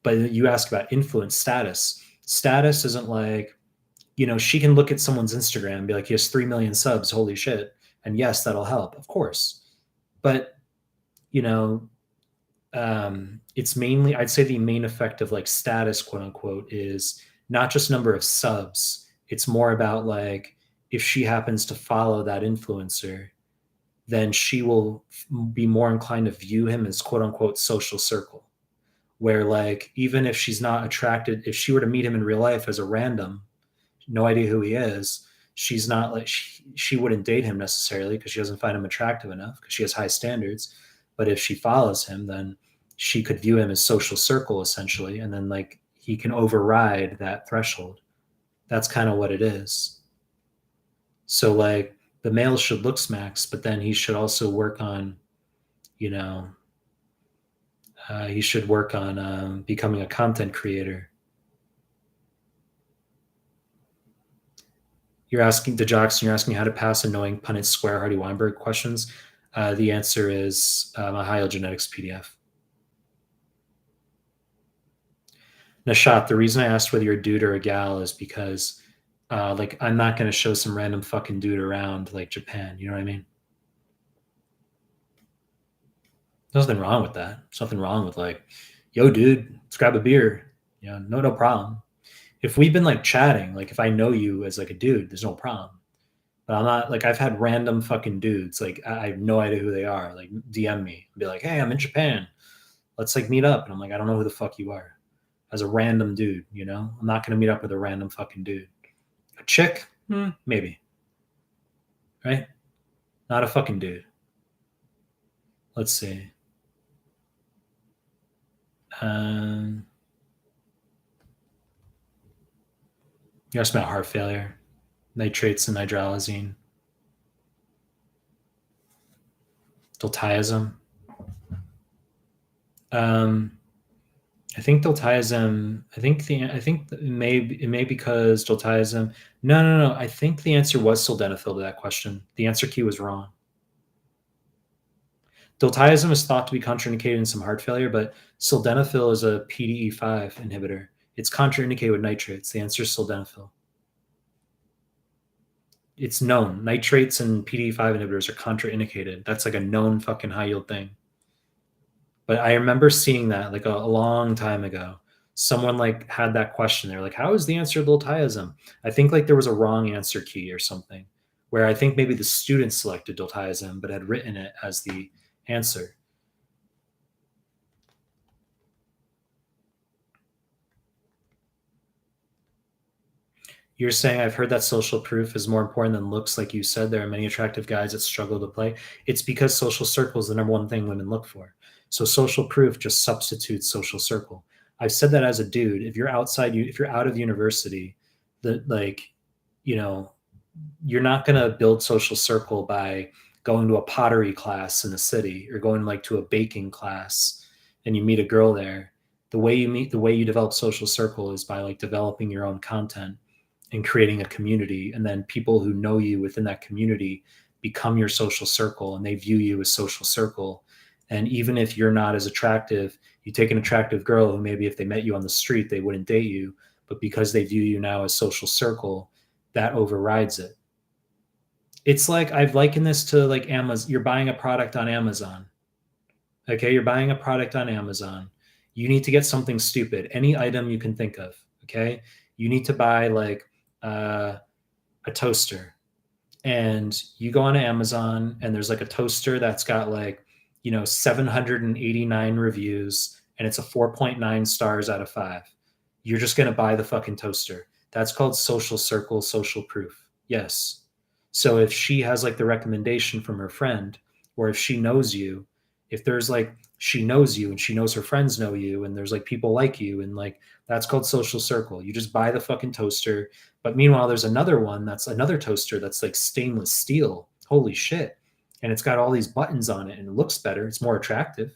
But you ask about influence status. Status isn't like she can look at someone's Instagram and be like, he has 3 million subs, holy shit. And yes, that'll help, of course. But, you know, it's mainly, I'd say the main effect of like status, quote unquote, is not just number of subs. It's more about like, if she happens to follow that influencer, then she will be more inclined to view him as quote unquote social circle. Where like, even if she's not attracted, if she were to meet him in real life as a random, no idea who he is, she's not like, she wouldn't date him necessarily because she doesn't find him attractive enough because she has high standards. But if she follows him, then she could view him as social circle essentially. And then like he can override that threshold. That's kind of what it is. So like the male should look smacks, but then he should also work on, you know, he should work on becoming a content creator. You're asking the Jackson, you're asking how to pass annoying Punnett Square Hardy Weinberg questions. The answer is a hyogenetics PDF. Nashat, the reason I asked whether you're a dude or a gal is because like I'm not going to show some random fucking dude around like Japan. You know what I mean? There's nothing wrong with that. There's nothing wrong with like, yo, dude, let's grab a beer. No problem. If we've been like chatting, like if I know you as like a dude, there's no problem. But I'm not like, I've had random fucking dudes, like I have no idea who they are, like DM me and be like, hey, I'm in Japan. Let's like meet up. And I'm like, I don't know who the fuck you are. As a random dude, I'm not going to meet up with a random fucking dude. A chick? Maybe. Right? Not a fucking dude. Let's see. You asked about heart failure, nitrates and nidralazine, diltiazem. I think diltiazem. I think it may because diltiazem. No. I think the answer was sildenafil to that question. The answer key was wrong. Diltiazem is thought to be contraindicated in some heart failure, but sildenafil is a PDE5 inhibitor. It's contraindicated with nitrates. The answer is sildenafil. It's known. Nitrates and PDE5 inhibitors are contraindicated. That's like a known fucking high yield thing. But I remember seeing that like a long time ago. Someone like had that question. They're like, how is the answer diltiazem? I think like there was a wrong answer key or something, where I think maybe the student selected diltiazem but had written it as the answer. You're saying I've heard that social proof is more important than looks. Like you said, there are many attractive guys that struggle to play. It's because social circle is the number one thing women look for. So social proof just substitutes social circle. I've said that as a dude. If you're outside, if you're out of university, you're not going to build social circle by going to a pottery class in the city or going like to a baking class and you meet a girl there. The way you develop social circle is by like developing your own content and creating a community. And then people who know you within that community become your social circle and they view you as social circle. And even if you're not as attractive, you take an attractive girl who maybe if they met you on the street, they wouldn't date you. But because they view you now as social circle, that overrides it. It's like, I've likened this to like Amazon. You're buying a product on Amazon. Okay. You're buying a product on Amazon. You need to get something stupid, any item you can think of. Okay. You need to buy like a toaster and you go on Amazon and there's like a toaster that's got like, 789 reviews and it's a 4.9 stars out of 5. You're just going to buy the fucking toaster. That's called social circle, social proof. Yes. So if she has like the recommendation from her friend, or if she knows you, if there's like, she knows you and she knows her friends know you and there's like people like you and like, that's called social circle. You just buy the fucking toaster. But meanwhile, there's another one that's another toaster that's like stainless steel. Holy shit. And it's got all these buttons on it and it looks better. It's more attractive.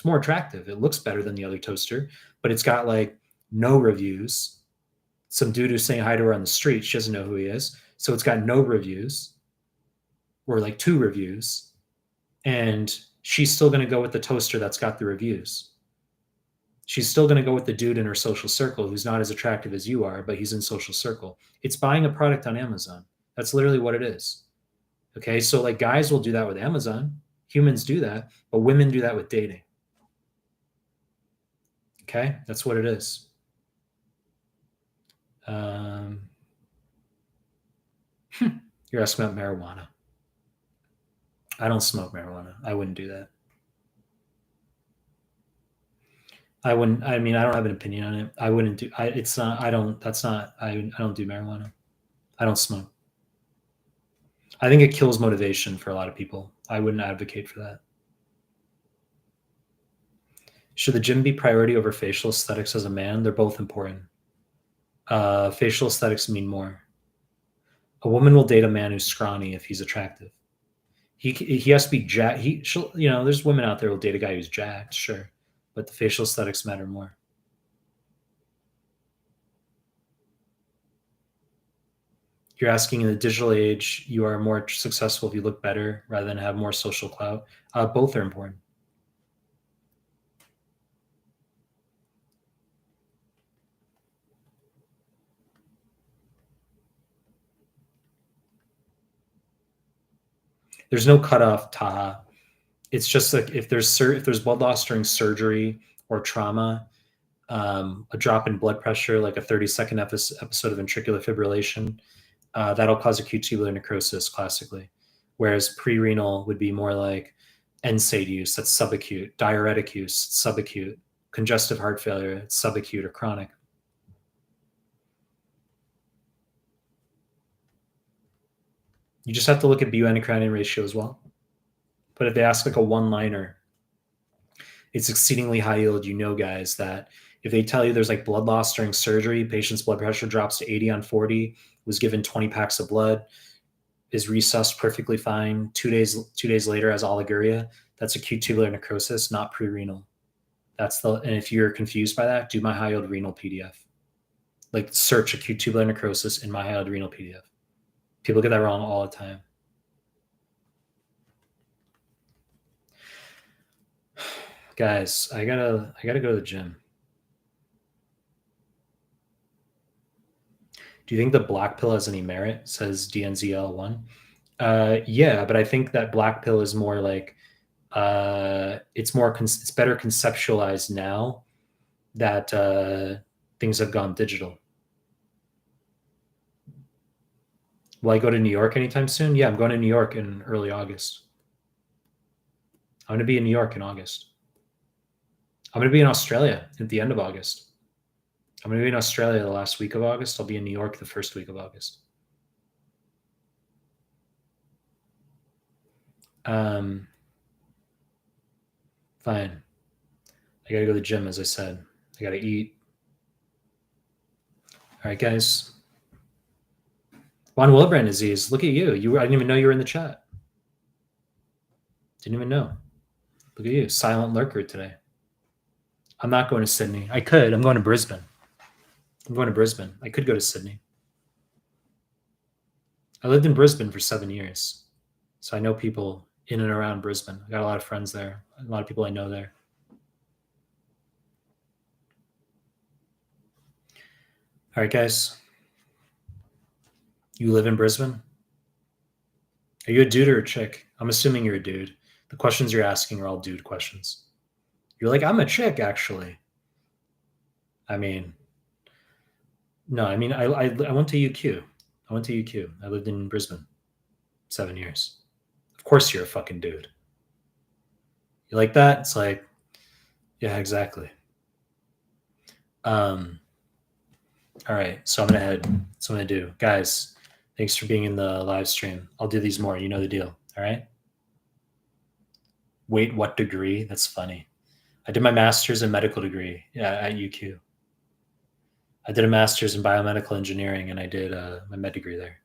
It looks better than the other toaster, but it's got like no reviews. Some dude who's saying hi to her on the street, she doesn't know who he is. So it's got no reviews or like 2 reviews. And she's still going to go with the toaster that's got the reviews. She's still going to go with the dude in her social circle who's not as attractive as you are, but he's in social circle. It's buying a product on Amazon. That's literally what it is. Okay, so like guys will do that with Amazon. Humans do that, but women do that with dating. Okay, that's what it is. You're asking about marijuana. I don't smoke marijuana. I wouldn't do that. I wouldn't. I mean, I don't have an opinion on it. I wouldn't do. It's not. I don't. That's not. I don't do marijuana. I don't smoke. I think it kills motivation for a lot of people. I wouldn't advocate for that. Should the gym be priority over facial aesthetics as a man? They're both important. Facial aesthetics mean more. A woman will date a man who's scrawny if he's attractive. He has to be jacked. There's women out there who'll date a guy who's jacked, sure, but the facial aesthetics matter more. You're asking in the digital age, you are more successful if you look better rather than have more social clout. Both are important. There's no cutoff, Taha. It's just like if there's blood loss during surgery or trauma, a drop in blood pressure, like a 30-second episode of ventricular fibrillation, that'll cause acute tubular necrosis classically. Whereas pre-renal would be more like NSAID use, that's subacute, diuretic use, subacute, congestive heart failure, it's subacute or chronic. You just have to look at BU-creatinine ratio as well. But if they ask like a one-liner, it's exceedingly high yield. You know, guys, that if they tell you there's like blood loss during surgery, patient's blood pressure drops to 80 on 40, was given 20 packs of blood, is resussed perfectly fine. 2 days later has oliguria. That's acute tubular necrosis, not pre-renal. And if you're confused by that, do my high yield renal PDF. Like search acute tubular necrosis in my high yield renal PDF. People get that wrong all the time. Guys, I gotta go to the gym. Do you think the black pill has any merit? Says DNZL1. Yeah, but I think that black pill is more like it's better conceptualized now that things have gone digital. Will I go to New York anytime soon? Yeah, I'm going to New York in early August. I'm going to be in New York in August. I'm going to be in Australia at the end of August. I'm going to be in Australia the last week of August. I'll be in New York the first week of August. Fine. I got to go to the gym, as I said. I got to eat. All right, guys. Von Willebrand disease. Look at you. I didn't even know you were in the chat. Didn't even know. Look at you. Silent lurker today. I'm not going to Sydney. I could. I'm going to Brisbane. I could go to Sydney. I lived in Brisbane for 7 years. So I know people in and around Brisbane. I got a lot of friends there. A lot of people I know there. All right, guys. You live in Brisbane? Are you a dude or a chick? I'm assuming you're a dude. The questions you're asking are all dude questions. You're like, I'm a chick, actually. I mean, no, I mean, I went to UQ. I lived in Brisbane 7 years. Of course you're a fucking dude. You like that? It's like, yeah, exactly. All right, so I'm going to head. That's what I'm going to do. Guys, thanks for being in the live stream. I'll do these more. You know the deal. All right? Wait, what degree? That's funny. I did my master's in medical degree at UQ. I did a master's in biomedical engineering, and I did my med degree there.